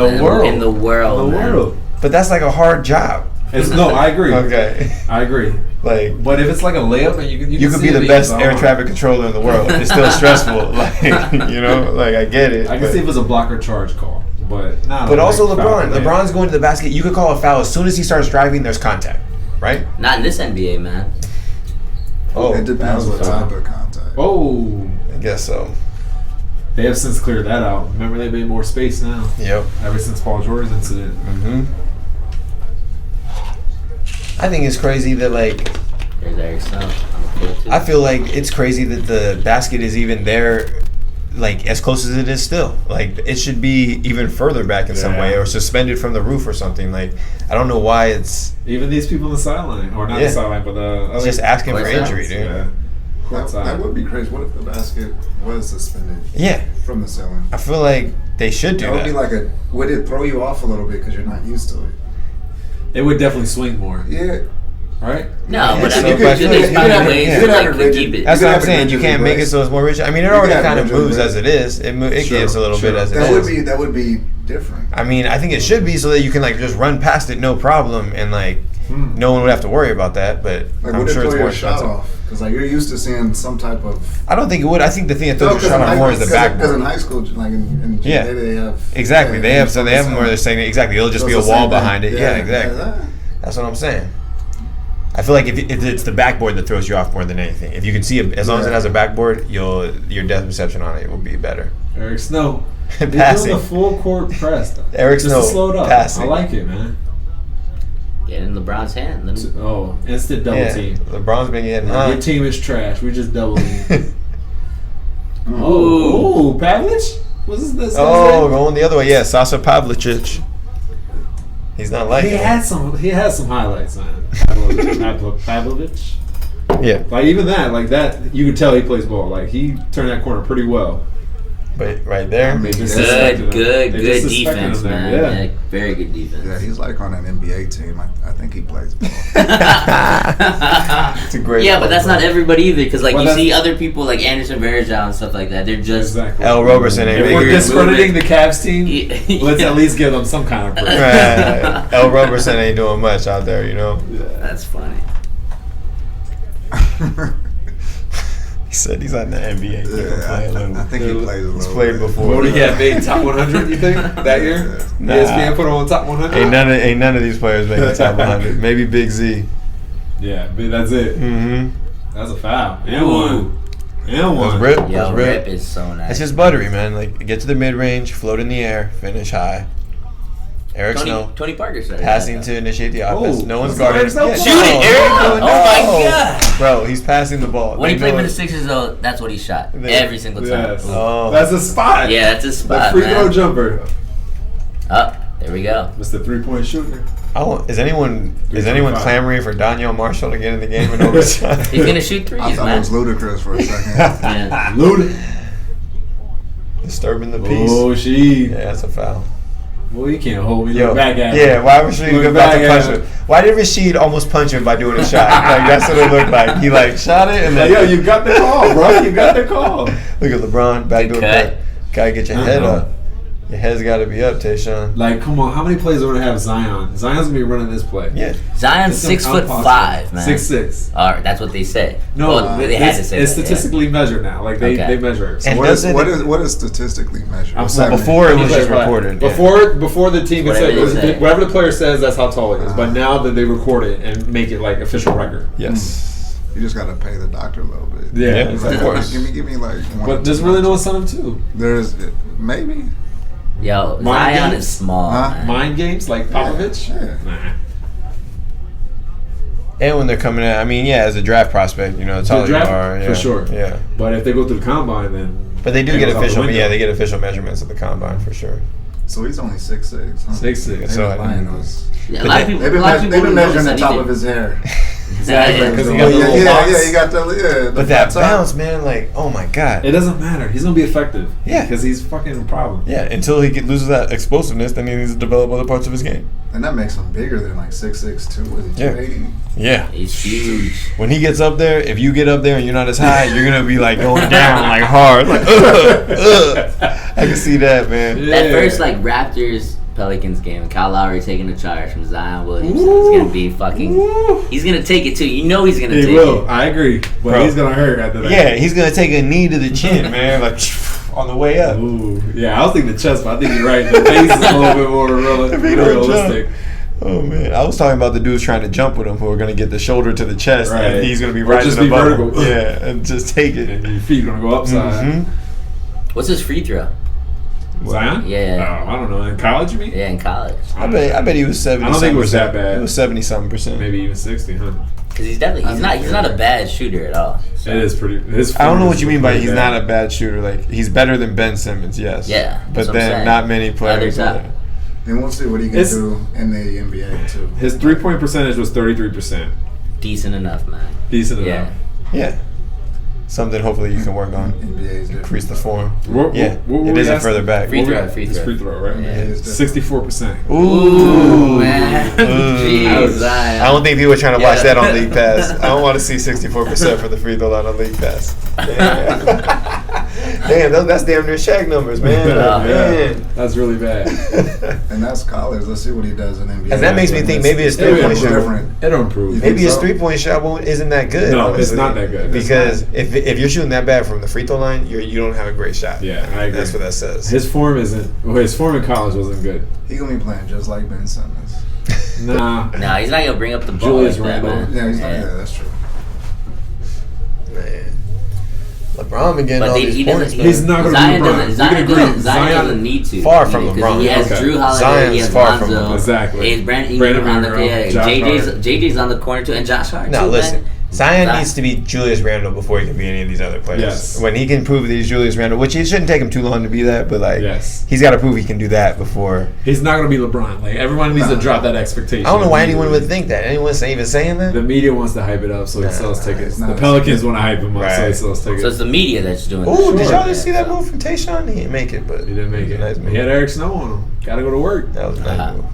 the world. In the man. world. But that's like a hard job. No, I agree. Okay. I agree. Like But if it's like a layup and you could see be it the being best blocked. air traffic controller in the world. It's still stressful. Like you know, like I get it. I can but- see if it was a blocker charge call, but not. But a also like foul LeBron. play. LeBron's going to the basket. You could call a foul as soon as he starts driving. There's contact, right? Not in this NBA, man. Oh, It depends what type of contact. Oh, I guess so. they have since cleared that out. Remember, they've made more space now. Yep. Ever since Paul George's incident. Mm-hmm. I think it's crazy that like There's Eric Snow. I'm cool too. I feel like it's crazy that the basket is even there, like as close as it is still. Like it should be even further back in some Yeah. way, or suspended from the roof or something. Like I don't know why it's Even these people on the sideline, or not Yeah. the sideline, but the just asking for Courtside. injury, dude. Yeah. That would be crazy. What if the basket was suspended Yeah, from the ceiling? I feel like they should do That would be that. like would it throw you off a little bit because you're not used to it? It would definitely swing more, Yeah. right? No, but So, I mean, but there's you probably can- ways you to can like have a to rigid- keep it. That's You what could I'm have it saying. You can't make it rigid so it's more rich. I mean, it You already could have kind of rigid moves weight. as it is. It Sure, gives a little bit sure. as it That is. would be different. I mean, I think it should be so that you can like just run past it no problem, and like no one would have to worry about that. But Like, I'm would it sure throw it's more your shot expensive. off? Because like you're used to seeing some type of. I don't think it would. I think the thing that throws your because shot off more is the Because in backboard. high school, like in Yeah. they have. Exactly. yeah, They have so they have them some- where they're saying exactly. It'll just so be a it's the wall same thing. behind it. Yeah, exactly. yeah. That's what I'm saying. I feel like if it's the backboard that throws you off more than anything. If you can see it, as long as it Yeah. has a backboard, your depth perception on it will be better. Eric Snow. He's passing. doing the full court press. Eric Just Snow to slow it up. passing. I like it, man. Get in LeBron's hand. Let me- Oh, instant double Yeah, team. LeBron's been getting Your hot. team is trash. We just double team. Ooh. Pavlich? What's this? Oh, going the other way. Yeah, Sasa Pavlicic. He's not like He had some highlights, man. Pavlovich. Yeah, Like even that, you could tell he plays ball. Like he turned that corner pretty well. but right there. They just suspected him. Good They just suspected defense, him there, man. yeah. Yeah, very good defense. Yeah, he's like on an NBA team. I think he plays ball. It's a great. Yeah, but that's not everybody either. Because like Well, you that's- see other people like Anderson Varejao and stuff like that. They're just Exactly. Al Roberson ain't If we're big. discrediting the Cavs team, Yeah. let's at least give them some kind of break. Right. Al Roberson ain't doing much out there, you know. That's funny. He said he's not in the NBA. He can play a little. I think he plays a little. He's played bit. before. What do you have made top 100? You think that year? Nah. ESPN put him on top 100. Ain't none of these players making top 100. Maybe Big Z. Yeah, but that's it. Mm-hmm. That's a foul. And Ooh. one. And That's one. rip. Yo, That's Rip rip. is so nice. It's just buttery, man. Like get to the mid range, float in the air, finish high. Eric Snow Tony Parker started passing that, to initiate the offense. Oh, no one's that's guarding. Eric Snow. Yeah, Shoot no, it, Eric! no, Oh no. my God. Bro, he's passing the ball. When he They played know for the it. Sixers, though, that's what he shot They- every single time. Yes. Oh. That's a spot. Yeah, that's a The spot, free throw man. jumper. Oh, there we go. Mr. 3-point shooter. Is anyone 325. clamoring for Daniel Marshall to get in the game in overtime? He's gonna shoot threes, I thought it man. was ludicrous for a second. Yeah. Luda. Disturbing the peace. Oh, she. Yeah, that's a foul. Well, you can't hold me. Yo, Look back at yeah, me. why was Rashid Look about to back punch at him? me. Why did Rashid almost punch him by doing a shot? Like that's what it looked like. He like shot it and Like, then yo, you got the call, bro. You got the call. look at LeBron backdoor Good cut. cut. Gotta get your head Uh-huh. up. Your head's got to be up, Tayshaun. Like, come on. How many plays are going to have Zion? Zion's going to be running this play. Yeah, Zion's It's 6'5", man. 6'6". All right, that's what they say. No, well, they had to say it's that, yeah. statistically measured now. Like they Okay. measure it. And What doesn't what is statistically measured? I'm What's sorry, that before it mean? was just recorded. yeah. Before the team could Whatever say, they say. whatever the player says, that's how tall he is. But now that they record it and make it like official record. Yes. You just gotta pay the doctor a little bit. Yeah, Yeah, exactly. of course. Give me like one. But there's really no incentive too. There's maybe. Yo, Mind Zion games? is small, Huh? man. Mind games like Popovich. Yeah. Nah. And when they're coming in, I mean, yeah, as a draft prospect, you know, it's To all you draft, are. Yeah. for sure. Yeah. But if they go through the combine, then But they do it get goes out the official. window. Yeah, they get official measurements at the combine for sure. So he's only 6'6". Huh? 6'6". So I lying didn't- to us. Yeah, a But lot of they- people. They've been, a lot of people they've been don't measuring the notice top anything. of his hair. Exactly. Yeah, Because he yeah. got the yeah, little yeah, box. he got the But that top. bounce, man, like, oh my god. It doesn't matter. He's gonna be effective. Yeah. Because he's fucking a problem. Yeah, until he loses that explosiveness, then he needs to develop other parts of his game. And that makes him bigger than like 6'6", too. Was he Yeah. 280? Yeah. He's huge. When he gets up there, if you get up there and you're not as high, you're gonna be like going down like hard, like I can see that, man. Yeah. That first like Raptors Pelicans game, Kyle Lowry taking the charge from Zion Williamson. Ooh. He's gonna be fucking. Ooh. He's gonna take it too. You know he's gonna He take will. it. I agree. But Bro. he's gonna hurt after that. Yeah, he's gonna take a knee to the chin, man, like on the way up. Ooh. Yeah, I was thinking the chest, but I think you're right. The face is a little bit more If he don't realistic. jump. Oh man, I was talking about the dudes trying to jump with him who are gonna get the shoulder to the chest, Right. and he's gonna be Or rising just be above him. vertical. Yeah, and just take it. And your feet gonna go upside. Mhm. What's his free throw? Zion? Yeah. Oh, I don't know. In college, you mean? Yeah, in college. I bet he was 70. I don't think it was that bad. It was 70-something%. Maybe even 60, huh? Because he's definitely he's not a bad shooter at all. So. It is pretty. His I don't know form what is you mean by pretty he's bad. not a bad shooter. Like he's better than Ben Simmons, yes. Yeah, but that's what I'm then saying. not many players. Others are. And we'll see what he can It's- do in the NBA, too. His 3-point percentage was 33%. Decent enough, man. Decent Yeah. enough. Yeah, something hopefully you can work on. NBA's Increase the form. What Yeah, were it we isn't asking? further back. Free What were throw, we- free It's throw. free throw, right? Yeah. 64%. Ooh, man. Ooh. Jeez, Zion. I don't think people are trying to watch Yeah. that on League Pass. I don't want to see 64% for the free throw line on League Pass. Damn, that's damn near Shaq numbers, man. Yeah. Man. That's really bad. And that's college. Let's see what he does in NBA. And that makes me think maybe his It'll three-point shot. different. It'll improve. Maybe his so? 3-point shot isn't that good. No, it's honestly. not that good. It's Because if you're shooting that bad from the free throw line, you don't have a great shot. Yeah, I agree. That's what that says. His form isn't. Well, his form in college wasn't good. He gonna be playing just like Ben Simmons. Nah. No, he's not gonna bring up the ball Julius like that, Randle. man. Yeah, he's not. Yeah, that's true. Man. LeBron LeBron been getting But all he these doesn't. points. He's not gonna Zion be LeBron. doesn't. We Zion can agree. doesn't. Zion Zion- doesn't need to. Far from because LeBron. He has Okay. Drew Holiday. Zion's He has far from Lonzo. LeBron. Exactly. He has Brandon Brandon Ingram on the Ingram, yeah. Josh JJ's Hart. JJ's on the corner too, and Josh Hart. No, too, listen. man. Zion needs to be Julius Randle before he can be any of these other players. Yes. When he can prove that he's Julius Randle, which it shouldn't take him too long to be that, but like, Yes. he's got to prove he can do that before. He's not going to be LeBron. Like, everyone needs to drop that expectation. I don't know why anyone would think that. Anyone even saying that? The media wants to hype it up so he Nah, sells tickets. it's The not. Pelicans want to hype him up so he Right. sells tickets. So it's the media that's doing. Oh, that. did Sure. y'all just see that move from Tayshaun? He didn't make it, but He didn't make it. Nice move. He had Eric Snow on him. Got to go to work. That was a nice Uh-huh. move.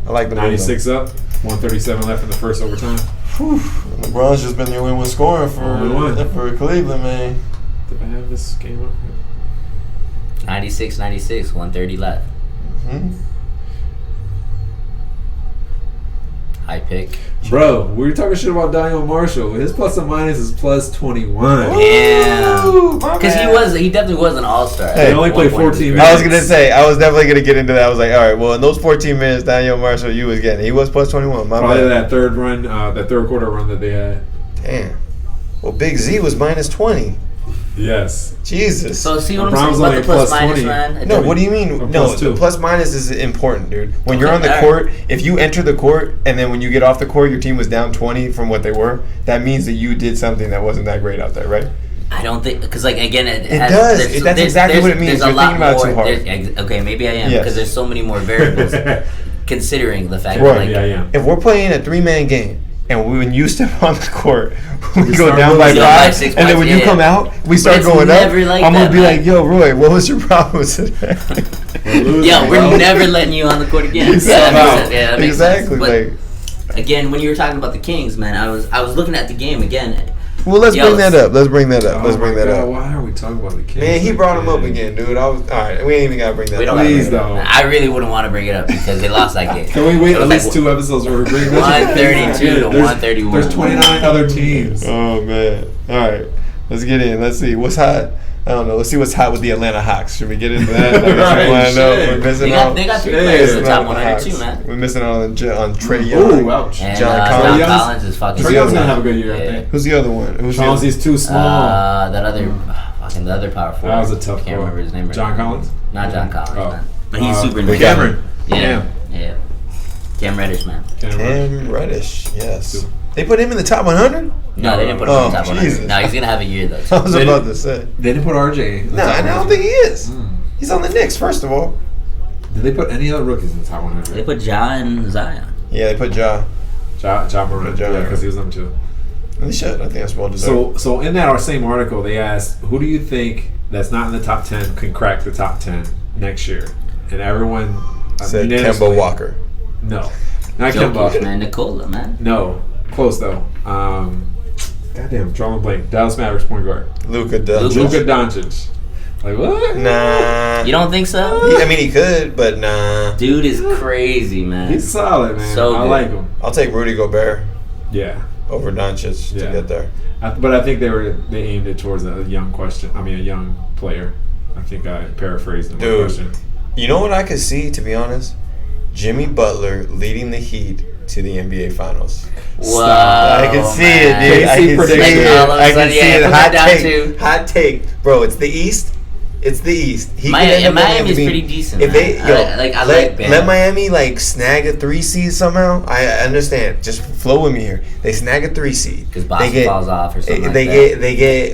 I like the move. 96 up. 137 left in the first overtime. Whew. LeBron's just been the only one scoring Only one. for Cleveland, man. Did I have this game up? 96, 130 left. Hmm? High pick. Bro, we were talking shit about Daniel Marshall. His plus and minus is plus 21. Yeah. Ooh, my Because bad. he definitely was an all-star. Hey, He only played 14 minutes. I was gonna say, I was definitely gonna get into that. I was like, all right, well, in those 14 minutes, Daniel Marshall, you was getting, he was plus 21. My Probably bad. that third run, that third quarter run that they had. Damn. Well, Big Z was minus 20. Yes. Jesus. So see what LeBron's I'm saying only about the plus plus minus 20. man? No, what do you mean? Or No, plus two. the plus minus is important, dude. When you're Okay, on the alright. court, if you enter the court and then when you get off the court, your team was down 20 from what they were, that means that you did something that wasn't that great out there, right? I don't think because like again It does. That's exactly what it means. There's a You're lot thinking about it more. too hard. Okay, maybe I am Yes. because there's so many more variables considering the fact Right. that like Yeah. If we're playing a 3-man game and when you step on the court, we go start down by losing. By 5, 6 and then when points, you yeah. come out, we start it's going up. never like I'm gonna that, be man. like, "Yo, Roy, what was your problem today?" yeah, we're never letting you on the court again. Yeah, that makes sense. Yeah, that makes Exactly. sense. Like, But again, when you were talking about the Kings, man, I was looking at the game again. well, let's Yo, bring that up. Let's bring that up. Oh Let's bring my that God, up. why are we talking about the kids? Man, he brought him up again, dude. All right. We ain't even gotta bring that We up. don't Please gotta bring it don't. up. I really wouldn't want to bring it up because they lost that game. Can we wait It at was least like 2 episodes where we bring 132 to 131. There's 29 other teams. Oh man. All right. Let's get in. Let's see what's hot. I don't know. Let's see what's hot with the Atlanta Hawks. Should we get into that? I guess Right, we want to know. shit. We're missing They out. got 3 Shit. players in the Missing out top on the 100 too, Hawks. man. We're missing out on Trey Young. Ooh, ouch. And John John Collins. Collins is fucking. Trey Young's gonna have a good year, I think. Who's the other one? Who's the other? Chauncey's too small. That other, fucking the other power forward. That was a tough Can't call. remember his name. Right John now. Collins? Not John Collins, Oh. man. But he's super nice. Cameron. Yeah, yeah. Cam Reddish, man. Cam Reddish. Yes. They put him in the top 100? No, they didn't put him Oh, in the top 100. Jesus. No, he's gonna have a year I though. was They about to say. They didn't put RJ. in the No, top I don't 100. think he is. Mm. He's on the Knicks, first of all. Did they put any other rookies in the top 100? They put Ja and Zion. Yeah, they put Ja. Ja Morant. Ja Yeah, Morant. because he was number 2. They should. I think that's well deserved. So in that same article, they asked, who do you think that's not in the top 10 can crack the top 10 next year? And everyone Said unanimously- Kemba Walker. No, not Jokic, Kemba. man. Nikola, man. No, close though. Goddamn, drawing a blank. Dallas Mavericks point guard. Luka Doncic. Luka Doncic. Like what? Nah. You don't think so? I mean, he could, but nah. Dude is crazy, man. He's solid, man. So I good. like him. I'll take Rudy Gobert Yeah. over Doncic Yeah. to get there. But I think they aimed it towards a young player. I think I paraphrased the Dude. question. You know what I could see, to be honest? Jimmy Butler leading the Heat to the NBA Finals. Whoa, I can see it, dude. Crazy I can see prediction. it. All of a I can sudden, see yeah, it. put Hot that down take. too. Hot take. Bro, it's the East. It's the East. He could end up Miami's only pretty being- decent. If they, man. yo, I like let Bam. Miami like snag a 3 seed somehow. I understand. Just flow with me here. They snag a 3 seed. Because Boston falls off or something They like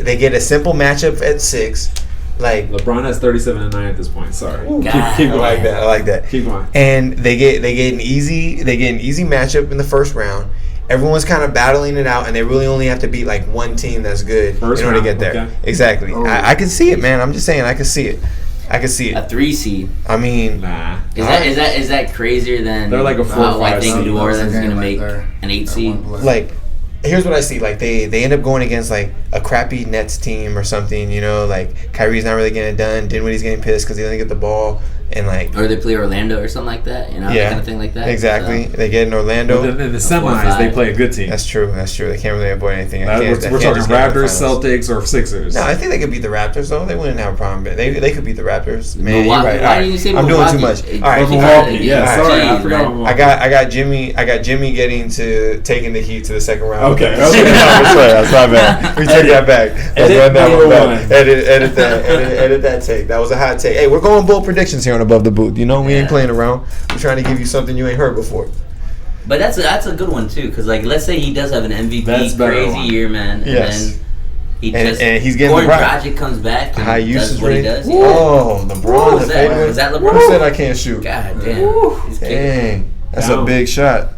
they get a simple matchup at 6. Like LeBron has 37-9 at this point. Sorry. Ooh, Keep I going. like that. I like that. Keep going. And they get an easy matchup in the first round. Everyone's kind of battling it out, and they really only have to beat like one team that's good First in order to round, get there. okay. Exactly. Oh. I can see it, man. I'm just saying, I can see it. I can see A it. 3 seed. I mean, Nah. Is that crazier than They're like a 4 or how I 5 think seed. New Orleans is That's a gonna game make right there. an 8 That seed? one play. like, here's what I see. Like they end up going against like a crappy Nets team or something. You know, like Kyrie's not really getting it done. Dinwiddie's getting pissed because he doesn't get the ball. and like. Or they play Orlando or something like that, you know, that kind of thing like that. Exactly. So, They get in Orlando. But in the semis, they play a good team. That's true. They can't really avoid anything. We're talking Raptors, Celtics, or Sixers. No, I think they could beat the Raptors though. They wouldn't have a problem. They could beat the Raptors. Man, Milwaukee, you're right. why didn't you say I'm doing Milwaukee? too much. All right, Milwaukee. Yeah, all right. sorry, I Jeez, forgot. man. Milwaukee. I got Jimmy taking the Heat to the second round. Okay. No, that's my bad. We take that back. Let's run that one back. Edit that take. That was a hot take. Hey, we're going bold predictions here on Above the Booth. You know, we ain't playing around. We're trying to give you something you ain't heard before. But that's a good one too, because like let's say he does have an MVP crazy year, man, and then and he's getting Goran Dragic comes back and high does usage what he rate. does. Oh, LeBron. Was that LeBron? Who said I can't shoot? God damn. He's kicking. Dang, that's a big shot.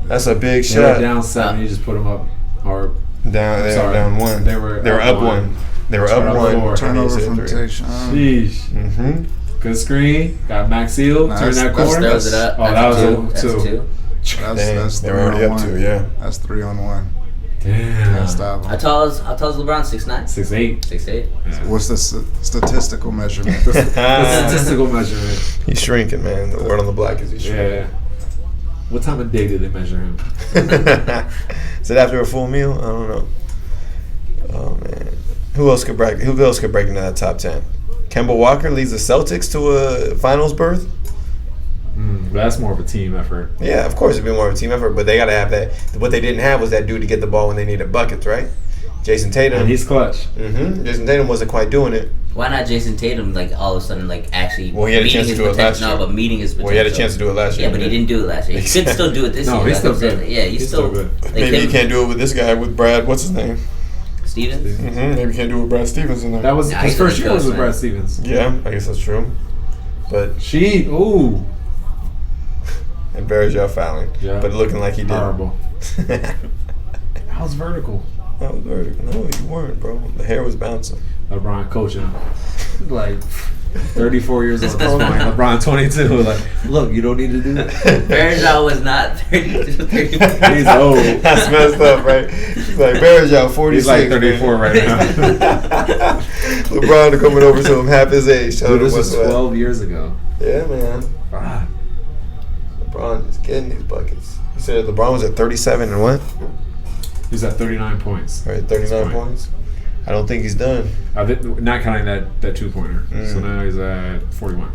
That's a big They were shot. down 7. You just put them up. Or Down 1. They were up 1. They were up 1. Turnover from Tayshaun. Sheesh. Mm-hmm. Good screen. Got Max Seal. Turn that corner. Throws it up. Oh, that was That's 2. That's they were already up 2. Yeah. That's 3-on-1. Damn. Can't stop him. How tall is LeBron? 6'9"? 6'8". 6'8". Yeah. What's the statistical measurement? The statistical measurement. He's shrinking, man. The word on the block is he's shrinking. Yeah. What time of day did they measure him? Is it after a full meal? I don't know. Oh man, who else could break into that top 10? Kemba Walker leads the Celtics to a finals berth. That's more of a team effort. Yeah, of course it'd be more of a team effort, but they gotta have that. What they didn't have was that dude to get the ball when they needed buckets, right? Jason Tatum. And he's clutch. Jason Tatum wasn't quite doing it. Why not Jason Tatum? Like all of a sudden, like actually. Well, he had a chance to do it last year. No, but meeting his potential. Well, he had a chance to do it last year. Yeah, but he didn't do it last year. He could still do it this year. No, he's still like I'm saying. good. Yeah, he's still good. Like Maybe he can't do it with this guy, with Brad. What's his name? Stevens. Maybe he can't do it with Brad Stevens in there. That was Nah, his he's first the year was coach, with man. Brad Stevens. Yeah, I guess that's true. But and Bergeron fouling, but looking like he did. Horrible. That was vertical. That was vertical. No, you weren't, bro. The hair was bouncing. LeBron coaching him. Like 34 years old at this point. LeBron 22. Like, look, you don't need to do that. Bergeron was not 32, 34. He's old. That's messed up, right? He's like Bergeron, 46. He's like 34 right now. LeBron coming over to him half his age. Dude, this was 12 years ago. Yeah, man. Ah. LeBron is getting these buckets. You said LeBron was at 37 and what? He's at 39 points. All right, 39 points. I don't think he's done. Not counting that 2-pointer. So now he's at 41.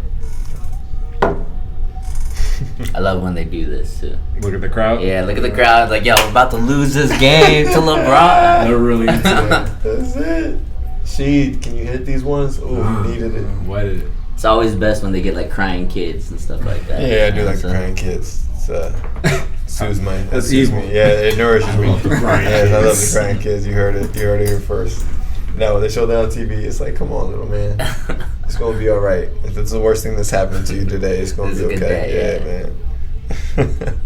I love when they do this too. Look at the crowd. Yeah, look at the crowd. Like, yo, we're about to lose this game to LeBron. They're really into it. That's it. Sheed, can you hit these ones? Oh, needed it. Wetted it. It's always best when they get like crying kids and stuff like that. Yeah, I do like the crying kids. It's soothes That's soothes evil. me. Yeah, it nourishes me. love the crying Yes, I love the kids. crying kids. You heard it here first. Now when they show that on TV, it's like, come on, little man, it's gonna be all right. If it's the worst thing that's happened to you today, it's gonna It's be a good okay. day, man.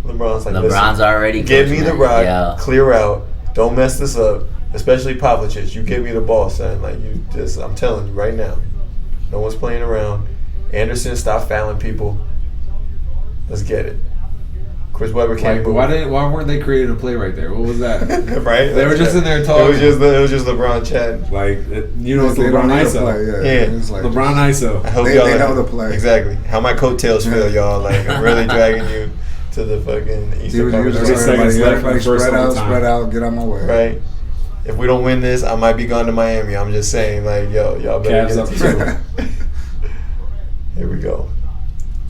LeBron's like, LeBron's listen, already give me the coaching, rock, yeah. clear out, don't mess this up. Especially Pavlicic, you give me the ball, son. Like you just, I'm telling you right now, no one's playing around. Anderson, stop fouling people. Let's get it. Chris Webber can't move. Why weren't they creating a play right there? What was that? Right? They were just in there talking. It was just LeBron chatting. Like, it's They LeBron don't need to ISO. play, Yeah. It's like LeBron ISO. I hope They know the play. Exactly. How my coattails feel, y'all. Like I'm really dragging you to the fucking You Eastern was Conference. just 30 seconds everybody, left everybody in the first spread overtime. out, get on my way. Right. If we don't win this, I might be going to Miami. I'm just saying, like, yo, y'all better Cavs get up it together. Here we go.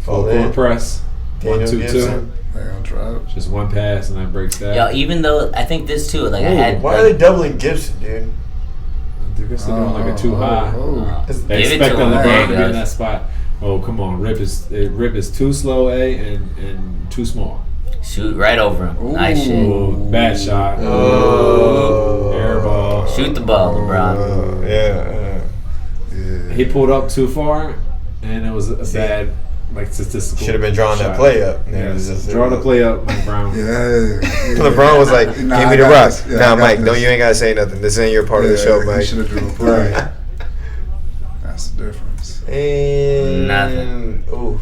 Full Fall in. court press. Daniel 1-2-2. Gibson. They gonna try it. Just one pass and that breaks that. Yo, even though I think this too, like I Ooh, had. why like, are they doubling Gibson, dude? I guess they're doing like a too high. They Give it expect to him. LeBron There to you be in go. that spot. Oh, come on. Rip is too slow, and too small. Shoot right over him. Ooh. Nice shit. Ooh, bad shot. Oh. Air ball. Shoot the ball, LeBron. Yeah. He pulled up too far, and it was a bad, like, statistical. Should have been drawing shot. that play up. Yeah, It was just- draw the play up, Mike Brown. Yeah. LeBron was like, Nah, give I me the got rock. this. Yeah, I Nah, got Mike, this. you ain't got to say nothing. This ain't your part of the show, Mike. You should have drew a play. Right. That's the difference. And Nothing. Ooh.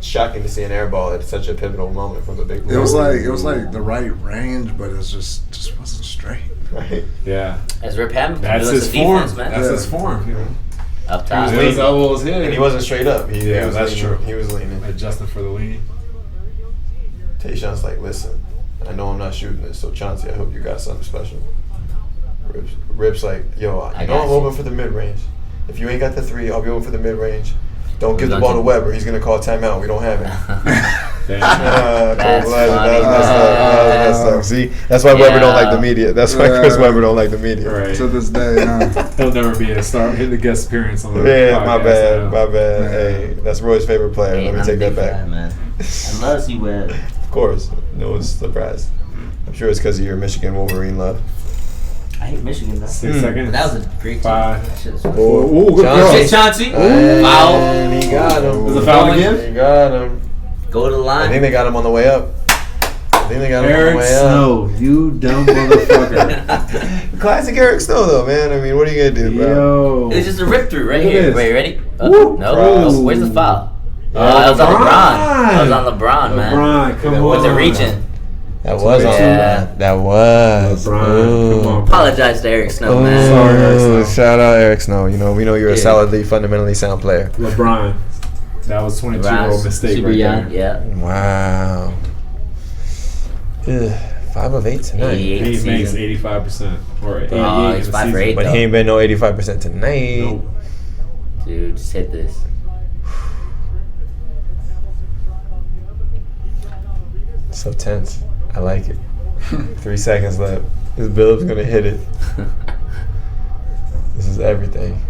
Shocking to see an air ball at such a pivotal moment from the big It was like the right range, but it just wasn't straight. Right? Yeah. As Rip Hamilton. That's doing his some form. defense, man. That's his form. You know. Up He top. was his elbows hit. And he wasn't straight up. He was that's leaning. true. He was leaning. Adjusting for the lean. Tayshaun's like, listen, I know I'm not shooting this, so Chauncey, I hope you got something special. Rip's like, yo, I know I'm open for the mid-range. If you ain't got the 3, I'll be open for the mid-range. Don't give the ball to Weber. He's going to call timeout. We don't have it. That's funny. See, that's why Weber don't like the media. That's why Chris Weber don't like the media. Right. To this day, He'll never be a star. Hit the guest appearance on the Yeah, podcast my bad. now. My bad. Hey, that's Roy's favorite player. Hey, Let me I'm take a that big back. fan, man. I love to see Webb. Of course. No one's surprised. I'm sure it's because of your Michigan Wolverine love. I hate Michigan, though. 6 seconds. But that was a great team. 5. That shit was Ooh, good Chauncey. cross. Chauncey. And Foul. he got him. Was it foul again? He got him. Go to the I line. think they got him on the way up. Eric Snow, you dumb motherfucker. Classic Eric Snow, though, man. I mean, what are you gonna do, bro? Yo. It was just a rip through right Look at here. this. Wait, ready? Woo. No. Cross. Where's the foul? Yeah, That was on LeBron. LeBron. That was on LeBron, man. LeBron, come on. With the reaching. That was on. Yeah. That was. LeBron, Ooh. come on. Apologize to Eric Snow, Ooh, man. Sorry, Eric Snow. Shout out Eric Snow. You know, we know you're a Yeah. solidly, fundamentally sound player. LeBron. That was 22-year-old LeBron's mistake super right young, there. yeah. Wow. Ugh, 5 of 8 tonight. 88 He makes season. 85% or 88 Oh, in he's the 5 for season. 8. But he ain't been no 85% tonight. Nope. Dude, just hit this. So tense. I like it. 3 seconds left. This Billup's gonna hit it. This is everything.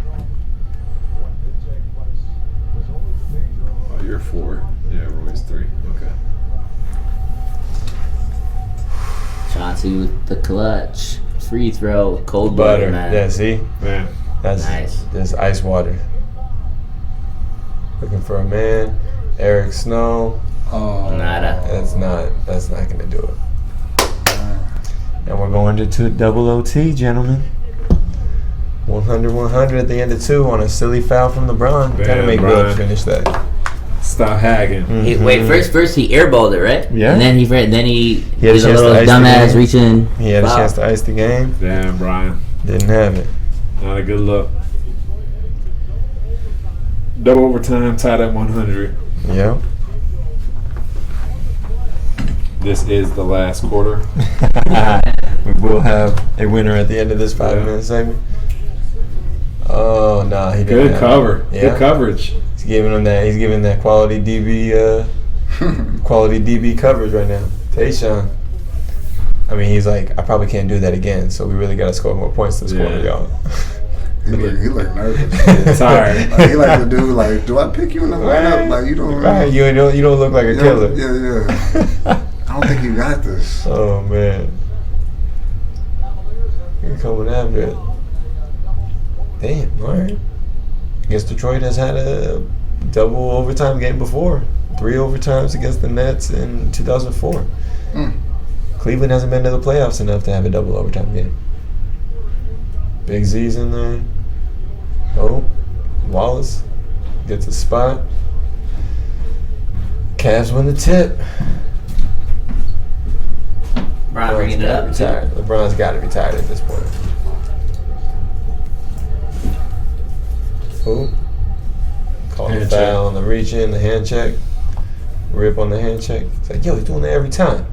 Oh, you're 4. Yeah, Roy's 3. Okay. Chauncey with the clutch. Free throw. Cold Butter. butter, man. Yeah, see? Man. That's Nice. There's ice water. Looking for a man. Eric Snow. Nada. That's not gonna do it. And we're going to double OT, gentlemen. 100-100 at the end of 2 on a silly foul from LeBron. Gotta Damn, make Brian. Billups finish that. Stop hagging. Wait, first he airballed it, right? Yeah. And then he did had a a chance little to ice the dumbass game. reaching. He had a foul. chance to ice the game. Damn, Brian. Didn't have it. Not a good look. Double overtime, tied at 100. Yep. This is the last quarter. We will have a winner at the end of this 5-minute segment. Oh no, he didn't. Good have cover. it. Yeah. Good coverage. He's giving him that. He's giving that quality DB, quality DB coverage right now. Tayshaun. I mean, he's like, I probably can't do that again. So we really got to score more points this quarter, y'all. He looked nervous. Tired. Like, he like to do like, do I pick you in the lineup? Like you don't. Right, you don't look like a killer. Yeah. I don't think you got this. Oh man, you're coming after it. Damn. All right. I guess Detroit has had a double overtime game before. 3 overtimes against the Nets in 2004. Cleveland hasn't been to the playoffs enough to have a double overtime game. Big Z's in there. Oh, Wallace gets a spot. Cavs win the tip. Brian bringing it up. Retired. LeBron's got to be tired at this point. Oh, called a Hand foul on the reach in, the hand check. Rip on the hand check. It's like, yo, he's doing that every time.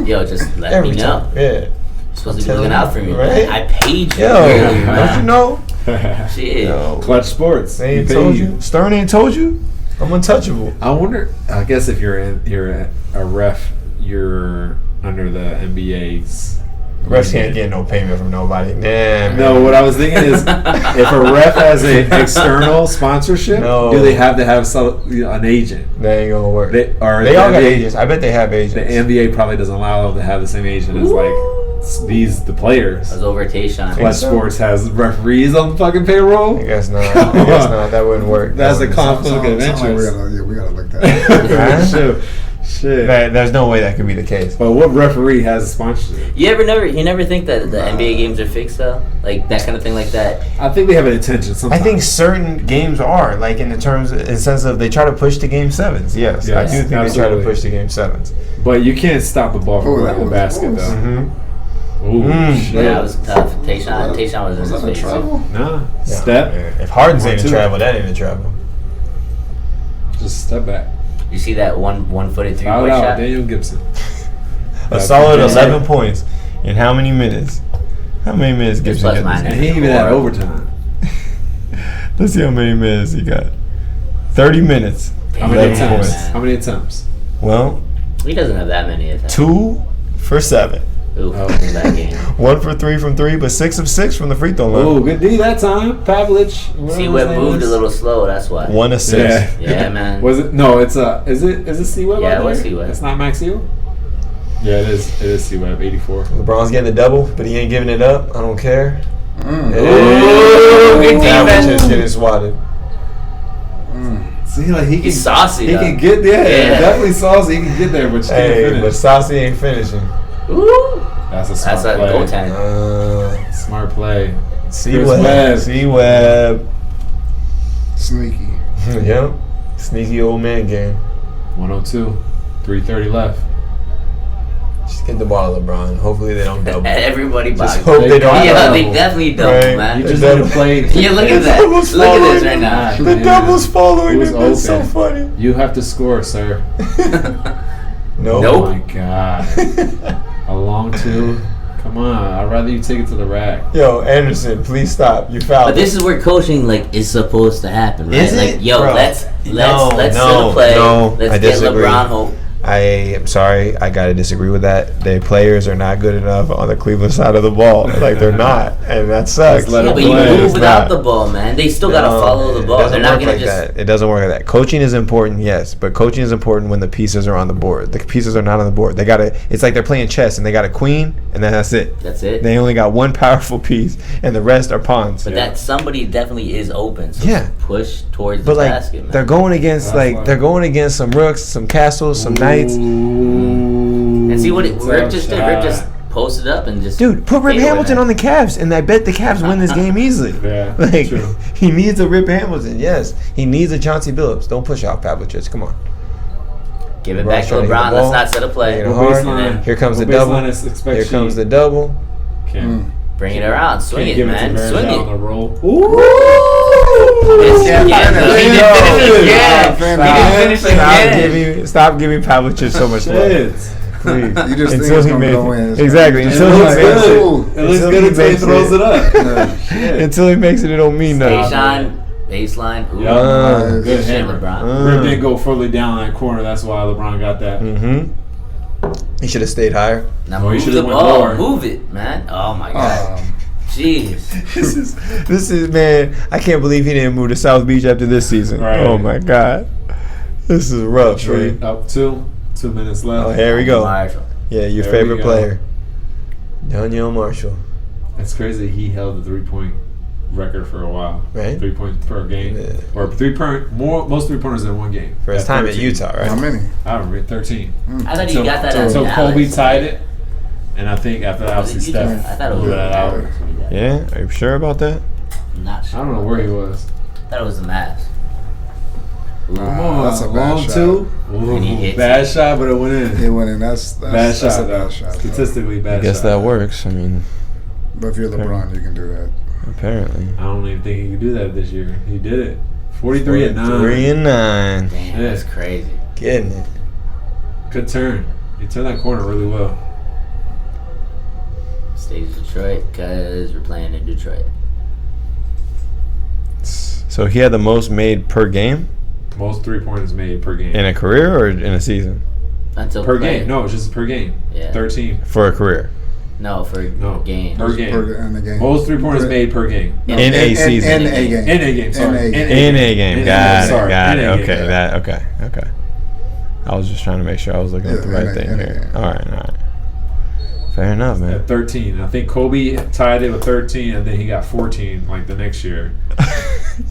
Yo, just let Every me time. know. Yeah. You're supposed to be telling looking out for me, you, man. right? I paid you. Yo, earlier, man. don't you know? Shit. Yo, Clutch Sports. they ain't He told paid you. Stern ain't told you. I'm untouchable. I wonder. I guess if you're a ref, you're under the NBA's. Refs can't get no payment from nobody. Nah, man. No, what I was thinking is, if a ref has an external sponsorship, No. do they have to have an agent? They ain't gonna work. They They all the got NBA agents. I bet they have The agents. NBA probably doesn't allow them to have the same agent as the players. I was over Tayshaun. Clutch so? Sports has referees on the fucking payroll. I guess not. I guess not. That wouldn't work. That's a That conflict of Sound like interest. we gotta look that up. Shit. There's no way that could be the case. But what referee has a sponsorship? You never think that the NBA games are fixed though, like that kind of thing like that. I think they have an intention I sometimes. think certain games are like in the sense of they try to push to game 7s. Yes, I Yes, do think they try to absolutely. push to game 7s. But you can't stop the ball from Oh, going that to the was basket, close. though. Ooh, shit. Yeah, that was tough. Tayshaun was in his face. Nah. Yeah, Step. man. If Harden's ain't in 1-2. travel, that ain't in travel. Just step back. You see that one-footed Foul three-point out. shot? Daniel Gibson. A solid 11 points in how many minutes? How many minutes It's Gibson plus got? minus. And he even had overtime. Let's see how many minutes he got. 30 minutes. How many 11 attempts? points. How many attempts? Well, He doesn't have that many attempts. 2 for 7. Ooh, Oh. in that game. 1 for 3 from 3, but 6 of 6 from the free throw line. Oh, good D that time. Pavlich. See Webb moved a little slow. That's why. 1 assist. Yeah, man. Was it? No, it's is it C Webb? Yeah, out it was there? C Webb. It's not Max Seal. Yeah, it is. It is C Webb. 84. LeBron's getting a double, but he ain't giving it up. I don't care. Ooh, good Pavlich defense. is getting swatted. See, like he can. He's saucy, He though. can get there. Yeah. Definitely saucy. He can get there, but you can't Hey, finish. but Saucy ain't finishing. Ooh. That's a smart That's a play. goaltender. Smart play. C Chris Webb. Webb. C Webb. Sneaky. Yep. Sneaky old man game. 102. 3:30 left. Just get the ball to LeBron. Hopefully they don't double. Everybody Just boxes. hope they don't Yeah, Yeah, double. they definitely don't, Right. man. You just That- need to play. Yeah, look at that. Double's Look at this following. right now. The Yeah. double's following Who's it. That's so open? funny. You have to score, sir. No. Nope. Oh my God. A long two. Come on. I'd rather you take it to the rack. Yo, Anderson, please stop. You fouled. But this is where coaching is supposed to happen, right? Is it? Like, yo, Bro. let's No, set no, a play. no, Let's I get disagree. LeBron hope. I am sorry. I gotta disagree with that. Their players are not good enough on the Cleveland side of the ball. Like they're not, and that sucks. Just let Yeah, him but you play. move It's without not. the ball, man. They still gotta follow the ball. It They're doesn't not work gonna like just. that. It doesn't work like that. Coaching is important, yes, but coaching is important when the pieces are on the board. The pieces are not on the board. They gotta. It's like they're playing chess, and they got a queen, and then that's it. That's it. They only got one powerful piece, and the rest are pawns. But that somebody definitely is open. So Yeah. push towards the But like basket, man. they're going against That's like fine. they're going against some rooks, some castles, some knights. And see what Rip just did. Rip just Tough posted up and just. Dude, put Rip fadeaway, Hamilton man. on the Cavs, and I bet the Cavs win this game easily. Yeah, Like true. he needs a Rip Hamilton. Yes, he needs a Chauncey Billups. Don't push out Pavlich. Come on. Give it LeBron's back to trying to get LeBron. the Let's ball. not set a play. Making it What hard. baseline? Here comes the What double. baseline is expect Here comes sheet? the double. Can't, Bring it around. Swing can't it, give man. it to Swing Verge on it. the roll. It's- Yeah, yeah, finish. he Yeah. did finish again. Yeah, He did finish again. Stop giving Pavlich so much love. Shit. Please. You just think Until it's he gonna makes go in. it. Exactly. It Until he looks makes it. good. It looks Until good he until he makes throws it. it up. Yeah. Until he makes it, it don't mean nothing. Tayshaun, baseline. Ooh. Yeah. Good Good shit, hammer. LeBron. Rip didn't go fully down that corner. That's why LeBron got that. Mm-hmm. He should have stayed higher. Now Oh, he move should've the went ball. lower. Move it, man. Oh my god. Jeez. This is man. I can't believe he didn't move to South Beach after this season. Right. Oh my God, this is rough. Detroit Man. up 2 minutes left. Oh, here we go. Marshall. Yeah, your There we favorite go. player, Daniel Marshall. It's crazy. He held the 3-point record for a while. Right. 3 points per game, Yeah. or most 3-pointers in one game. For his At time at 13. Utah, right? How many? I don't remember 13. I thought you got that So at Kobe Dallas. tied it, and I think after that, Was it obviously Utah? Steph I thought it was blew that out. Yeah, are you sure about that? I'm not I sure. don't know where he was. I thought it was the Mavs. Ooh. Come on, That's a bad long shot. two. And he hits Bad it. shot, but it went in. He went in. That's Bad shot, a though. bad shot. though. Statistically bad I guess shot. that works. I mean, But if you're LeBron, you can do that. apparently. I don't even think he could do that this year. He did it. 43 and 9. 3 and 9. Damn, Yeah. that's crazy. Getting it. Good turn. He turned that corner really well. Stays Detroit because we're playing in Detroit. So he had the most made per game Most 3-pointers made per game. in a career or in a season? Until Per play. game. No, it's just per game. Yeah. 13. For a career. No, for No. game. Per game. In the game. Most 3-pointers made per game. No. In a season. In a game. In a game, sorry. In a In a game. Got it. Sorry. Got In it. a game. Okay. Okay. I was just trying to make sure I was looking at the Yeah, right in a- thing in a here. game. All right. Fair enough, man. At 13. I think Kobe tied it with 13, and then he got 14 like the next year.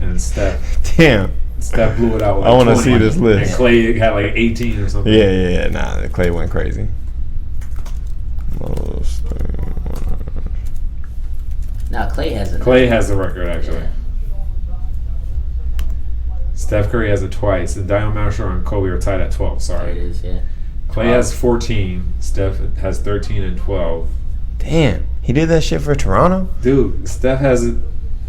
And Steph Damn. blew it out with I like wanna 20. see this list. And Clay had like 18 or something. Yeah. Nah, Clay went crazy. Most. Now Clay has it. Clay has the record, actually. Yeah. Steph Curry has it twice. And Dion Marshall and Kobe are tied at 12. There it Sorry. is, yeah. Clay has 14. Steph has 13 and 12. Damn, he did that shit for Toronto. Dude, Steph has it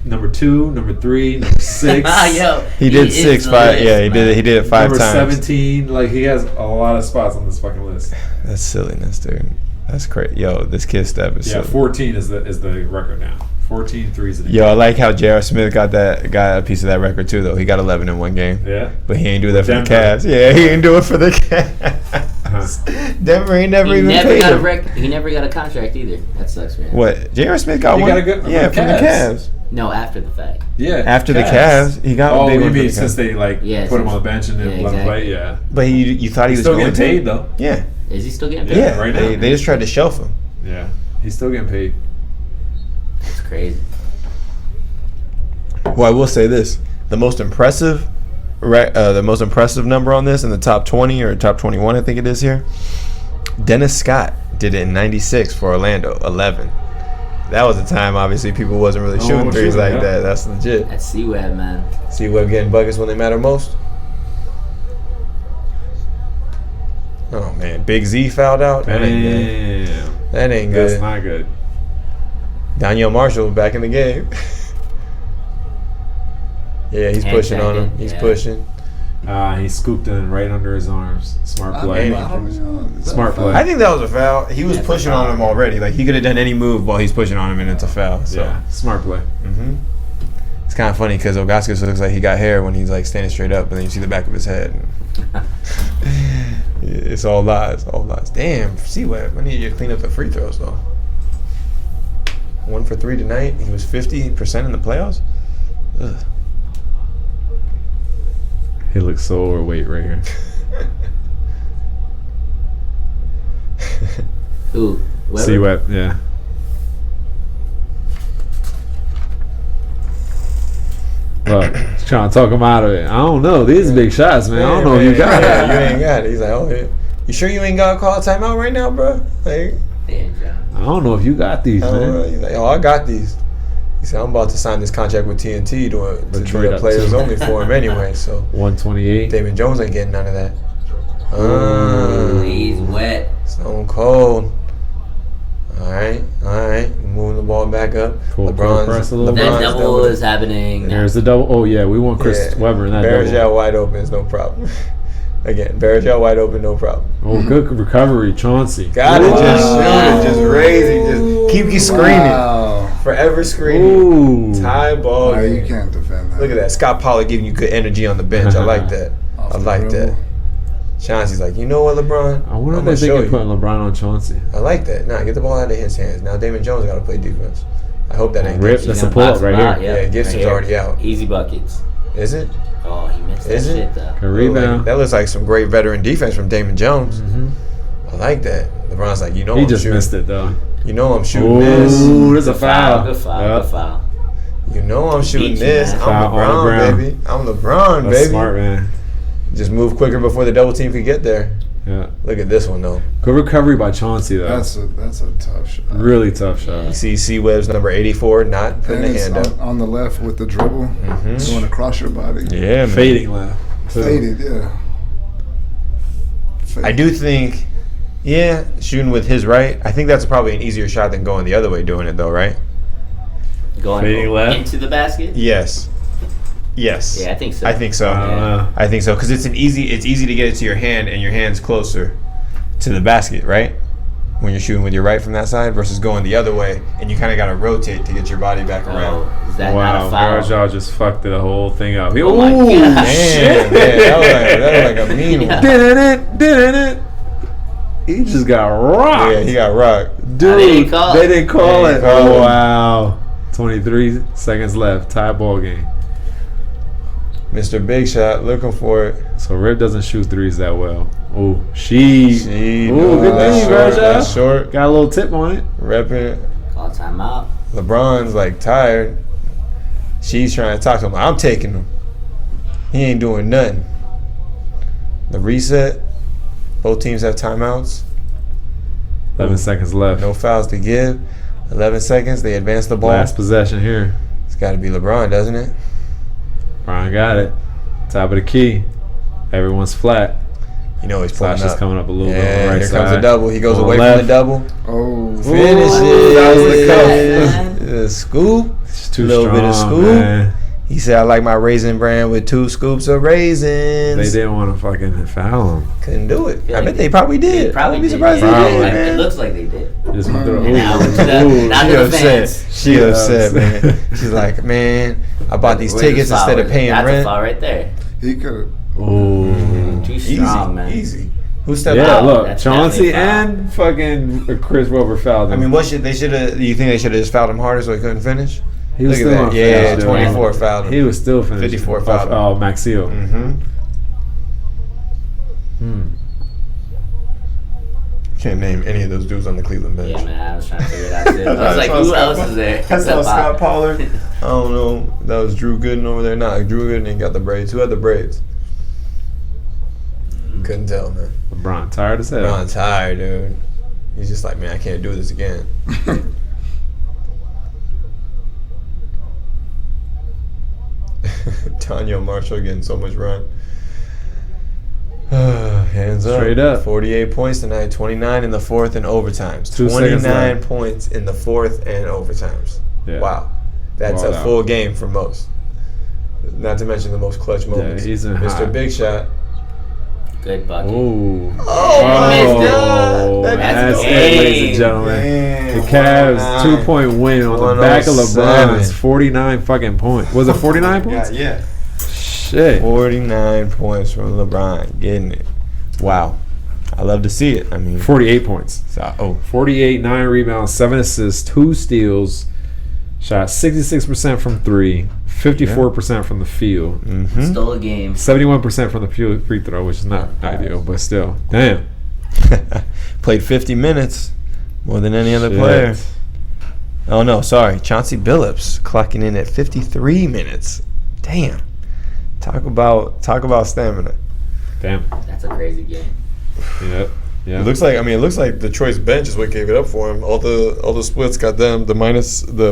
number 2, number 3, number 6. Yo, He did 6, 5. Yeah, he did it. He did it 5 number times. 17. Like, he has a lot of spots on this fucking list. That's silliness, dude. That's crazy. Yo, this kid Steph is Yeah, silly. 14 is the record now. 14 threes in a Yo, game. I like how J.R. Smith got a piece of that record too, though. He got 11 in one game. Yeah. But he ain't do that for Denver. the Cavs. Yeah, he ain't do it for the Cavs. Denver ain't never He even never paid got him. he never got a contract either. That sucks for him. What? J.R. Smith got He one? got a good- yeah, for from the Cavs. Cavs. No, after the fact. Yeah. After the Cavs, he got a Oh, big you one for mean the since Cavs. they Yeah, put him since- on the bench and then yeah, let him play? exactly. Yeah. But you thought he He's was still going getting to? paid though. Yeah. Is he still getting paid? Yeah. right now. They just tried to shelf him. Yeah. He's still getting paid. That's crazy. Well, I will say this: the most impressive number on this in the top 20 or top 21, I think it is here. Dennis Scott did it in '96 for Orlando, 11. That was a time, obviously, people wasn't really shooting threes shooting, like yeah. that. That's legit. That's C-Web, man. See Webb getting buckets when they matter most. Oh man, Big Z fouled out. That ain't good. Damn. That ain't That's good. not good. Daniel Marshall back in the game. Yeah, he's Hand pushing on him. checking, He's yeah. pushing. He scooped in right under his arms. Smart play. Smart play. I think that was a foul. He was That's pushing a foul. on him already. Like, he could have done any move while he's pushing on him, and it's a foul. So. Yeah. Smart play. hmm It's kind of funny because Ogaskis looks like he got hair when he's like standing straight up, and then you see the back of his head. It's all lies. All lies. Damn, C-Web. I need you to clean up the free throws, though. 1 for 3 tonight. He was 50% in the playoffs. Ugh. He looks so overweight right here. Who? Weber? See what? Yeah. Look, trying to talk him out of it. I don't know. These big shots, man. I don't know if you got Yeah, it. you ain't got it. He's like, oh, yeah. You sure you ain't got to call a timeout right now, bro? Like, Damn, John. I don't know if you got these, I don't know. man. He's like, oh, I got these. He said, I'm about to sign this contract with TNT to Trade do a up players to- only for him anyway. So 128. Damon Jones ain't getting none of that. He's wet. Stone cold. All right. Moving the ball back up. Pull press a little bit. That double is happening now. There's the double. Oh, yeah. We want Chris Webber in that Barrage double. out wide open is no problem. Again, barrage out wide open, no problem. Oh, good recovery, Chauncey. Got it, just shoot Wow. it, just raise it, just keep screaming. Wow. Forever screaming. Ooh. Tie ball. Nah, you game. can't defend that. Look at that. Scott Pollard giving you good energy on the bench. I like that. Off I the like that. dribble. Chauncey's like, you know what, LeBron? I wonder I'm if they gonna show can put you. LeBron on Chauncey. I like that. Nah, get the ball out of his hands. Now Damon Jones got to play defense. I hope that ain't Rip, Gibson. that's He's a gonna pull-up box right him out, here. Yeah, Gibson's Right already here. out. Easy buckets. Is it? Oh, he missed Is that it? shit, though. Good rebound. That looks like some great veteran defense from Damon Jones. Mhm. I like that. LeBron's like, you know He I'm just shooting. missed it, though. You know I'm shooting this. Ooh, there's a Good foul. Good foul. Yep. Good foul. You know I'm shooting Beat you, this. man. I'm Foul on the LeBron, ground. baby. I'm LeBron, That's baby. smart, man. Just move quicker before the double team could get there. Yeah. Look at this one, though. Good recovery by Chauncey, though. That's a tough shot. Really tough shot. You see C-Webb's number 84 not putting And the it's hand up. on the left with the dribble, Mhm. going across your body. Yeah, man. Fading left. too. Faded, yeah. Faded. I do think, shooting with his right, I think that's probably an easier shot than going the other way doing it, though, right? Going Fading left. into the basket? Yes. Yes. Yeah, I think so. I think so. I don't know. I think so because it's easy to get it to your hand, and your hand's closer to the basket, right? When you're shooting with your right from that side versus going the other way, and you kind of got to rotate to get your body back around. Oh, is that Wow, not a foul? Garajal just fucked the whole thing up. Oh my Ooh, God. Damn, man, that was like a mean Yeah. one. Didn't it? He just got rocked. Yeah, he got rocked. Dude, They didn't call it. They didn't call They it. didn't call Oh, it. wow. 23 seconds left. Tie ball game. Mr. Big Shot looking for it. So Rip doesn't shoot threes that well. Oh, she. She Ooh, good that's thing, short, Garajal. that's short. Got a little tip on it. Repping. Call timeout. LeBron's like tired. She's trying to talk to him. I'm taking him. He ain't doing nothing. The reset. Both teams have timeouts. 11 seconds left. No fouls to give. 11 seconds. They advance the ball. Last possession here. It's got to be LeBron, doesn't it? Brian got it. Top of the key. Everyone's flat. You know he's pulling Sasha's up. coming up a little bit on the And right here side. comes the double. He goes On away left. from the double. Oh, Finishes. that was the The scoop. It's too A little bit of strong, scoop. man. He said, I like my raisin bran with 2 scoops of raisins. They didn't want to fucking foul him. Couldn't do it. feel I like bet they probably did. They probably I'd be did. surprised yeah. they did, Like, man. it looks like they did. Just went through Now to ooh. the She upset. fans. She upset, man. She's like, man, I bought these Where's the tickets foul? instead of paying That's rent. a foul right there. he could. Ooh. Too Easy, strong, man. easy. Who stepped Yeah, out? look, That's Chauncey definitely and fucking Chris Webber fouled him. I mean, what should they should have? You think they should have just fouled him harder so he couldn't finish? he was Look at still that. on Yeah, finish, though. 24 fouled him. He was still finishing. 54 fouled him. Oh, Maxio. Can't name any of those dudes on the Cleveland bench. Yeah, man, I was trying to figure it out too. I was like, who else is there? I saw Except Scott Bob. Pollard. I don't know. That was Drew Gooden over there. Nah, Drew Gooden ain't got the braids. Who had the braids? Couldn't tell, man. LeBron tired as hell. LeBron's tired, dude. He's just like, man, I can't do this again. Tanya Marshall getting so much run. Hands up. Straight up. 48 points tonight. 29 in the fourth and overtimes. 2 seconds 29 left. points in the fourth and overtimes. Yeah. Wow. That's Balled a out. full game for most. Not to mention the most clutch moments. he's in Mr. hot. Big Shot. Good bucket. Ooh. Oh, That's That's game. it, ladies and gentlemen. Damn, The Cavs 109. 2-point win on the back of 107. LeBron's 49 fucking points. Was it 49 points? Yeah. Shit. 49 points from LeBron. Getting it. Wow. I love to see it. I mean, 48 points. 48, 9 rebounds, 7 assists, 2 steals. Shot 66% from 3, 54% from the field, mhm. Stole a game. 71% from the free throw, which is not ideal, but still. Damn. Played 50 minutes. More than any other Shit. player. Oh, no. Sorry. Chauncey Billups clocking in at 53 minutes. Damn. Talk about stamina. Damn. That's a crazy game. Yep. Yeah. It looks like Detroit's bench is what gave it up for him. All the splits got them. The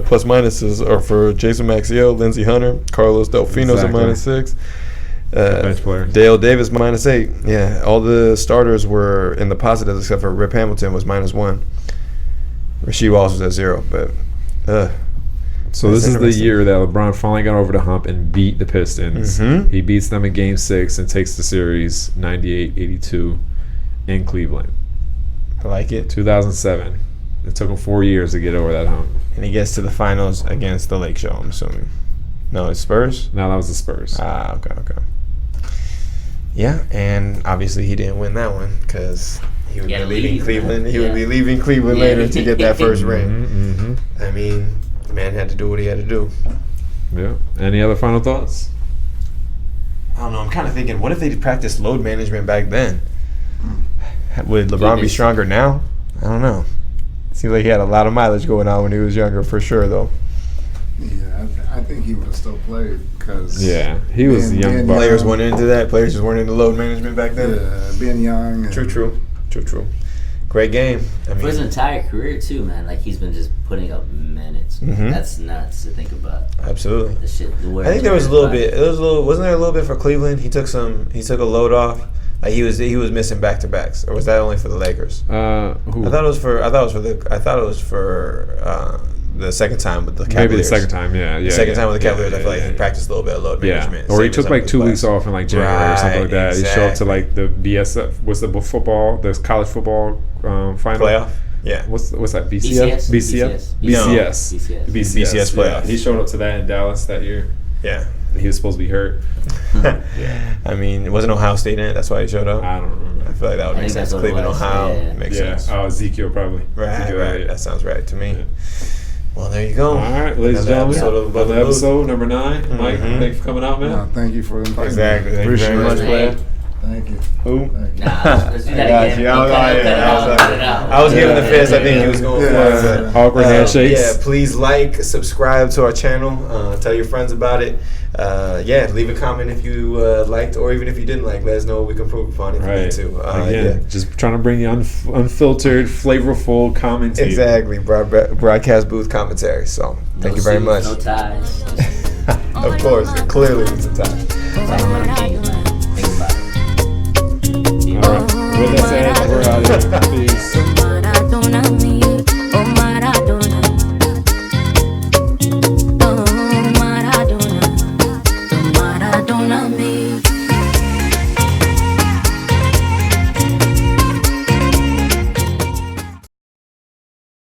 plus minuses are for Jason Maxiell, Lindsey Hunter, Carlos Delfino's Exactly. a -6. bench player. Dale Davis -8. Yeah, all the starters were in the positives except for Rip Hamilton was -1. Rasheed Wallace was at 0, but So That's this is the interesting. year that LeBron finally got over the hump and beat the Pistons. Mhm. He beats them in Game 6 and takes the series 98-82 in Cleveland. I like it. 2007. It took him 4 years to get over that hump. And he gets to the finals against the Lake Show, I'm assuming. No, it's Spurs? Now that was the Spurs. Ah, okay. Yeah, and obviously he didn't win that one because he would He be had to leaving leave, Cleveland. man. He would be Yeah. leaving Cleveland Yeah. later to get that first ring. Mm-hmm. I mean, the man had to do what he had to do. Yeah. Any other final thoughts? I don't know. I'm kind of thinking, what if they practiced load management back then? Would LeBron be stronger now? I don't know. Seems like he had a lot of mileage going on when he was younger, for sure, though. Yeah, I think he would have still played because Yeah. He was a young buck. Players weren't into that. Players just weren't into load management back then. being young. And True. Great game. I For his mean, entire career too, man. Like he's been just putting up minutes. Mhm. That's nuts to think about. absolutely. The shit. I think there was a little bit. Wasn't there a little bit for Cleveland? He took a load off. Like he was missing back to backs, or was that only for the Lakers? Who? I thought it was for the second time with the Cavaliers. Maybe the second time, yeah. The second time with the Cavaliers, I feel like he practiced a little bit of load management. Or he Same took as like up 2 with weeks class. off in like January or something like that. Right, He showed up to exactly. like the BSF, what's the football, the college football final? Playoff. Yeah. What's that, BCF? BCS. BCS. BCS playoffs. He showed up to that in Dallas that year. Yeah. He was supposed to be hurt. I mean, it wasn't Ohio State in it. That's why he showed up. I don't remember. I feel like that would I make think sense. that's what it Cleveland, was, Ohio yeah. makes Yeah. sense. Oh, Ezekiel probably. Right. Yeah. That sounds right to me. Yeah. Well, there you go. All right, ladies and Another gentlemen. episode of Above the Another Booth. episode, number 9. Mike, Mhm. thanks for coming out, man. No, thank you for inviting Exactly. me. Thank you very much, it. player. Thank you. Who? Thank you. Nah, let's do I that got again. you. I was, Cut it out. I was giving the Yeah. fist. I think he was going Yeah. for it. but, Awkward handshakes. Yeah, please like, subscribe to our channel. Tell your friends about it. Leave a comment if you liked, or even if you didn't like. Let us know what we can improve upon if you need Right. to. Again, just trying to bring you unfiltered, flavorful commentary. Exactly. Broadcast booth commentary. So thank No you very suits, much. No ties. Of course, clearly it's a time. Think about it. All right. With that said, we're out of here. Peace. Maradona me, oh Maradona, oh Maradona, oh Maradona me.